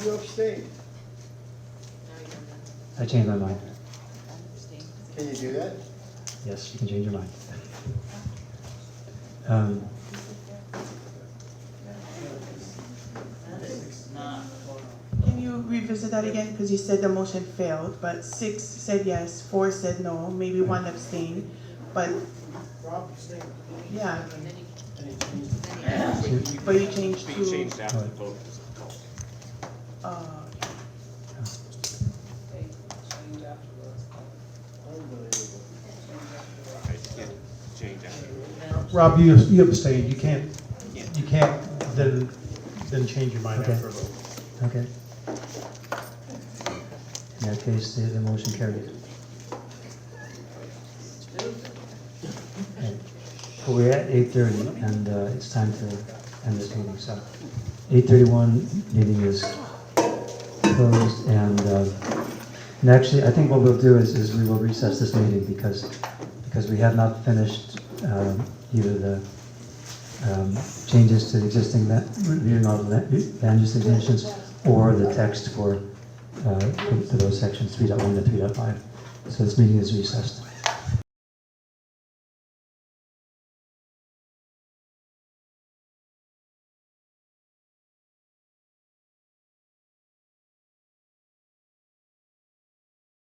You abstained. I changed my mind. Can you do that? Yes, you can change your mind. Can you revisit that again? Because you said the motion failed, but 6 said yes, 4 said no, maybe 1 abstained, but Rob abstained. yeah. So- But you changed to. You changed after the vote. Change after. Rob, you abstained. You can't then change your mind Okay. after a vote. Okay. In that case, the motion carried. Okay. Well, we're at 8:30, and it's time to end this meeting. So, 8:31 meeting is closed, and actually, I think what we'll do is we will recess this meeting because we have not finished either the changes to the existing reviewing all the land use definitions or the text for those sections 3.1 to 3.5. So this meeting is recessed.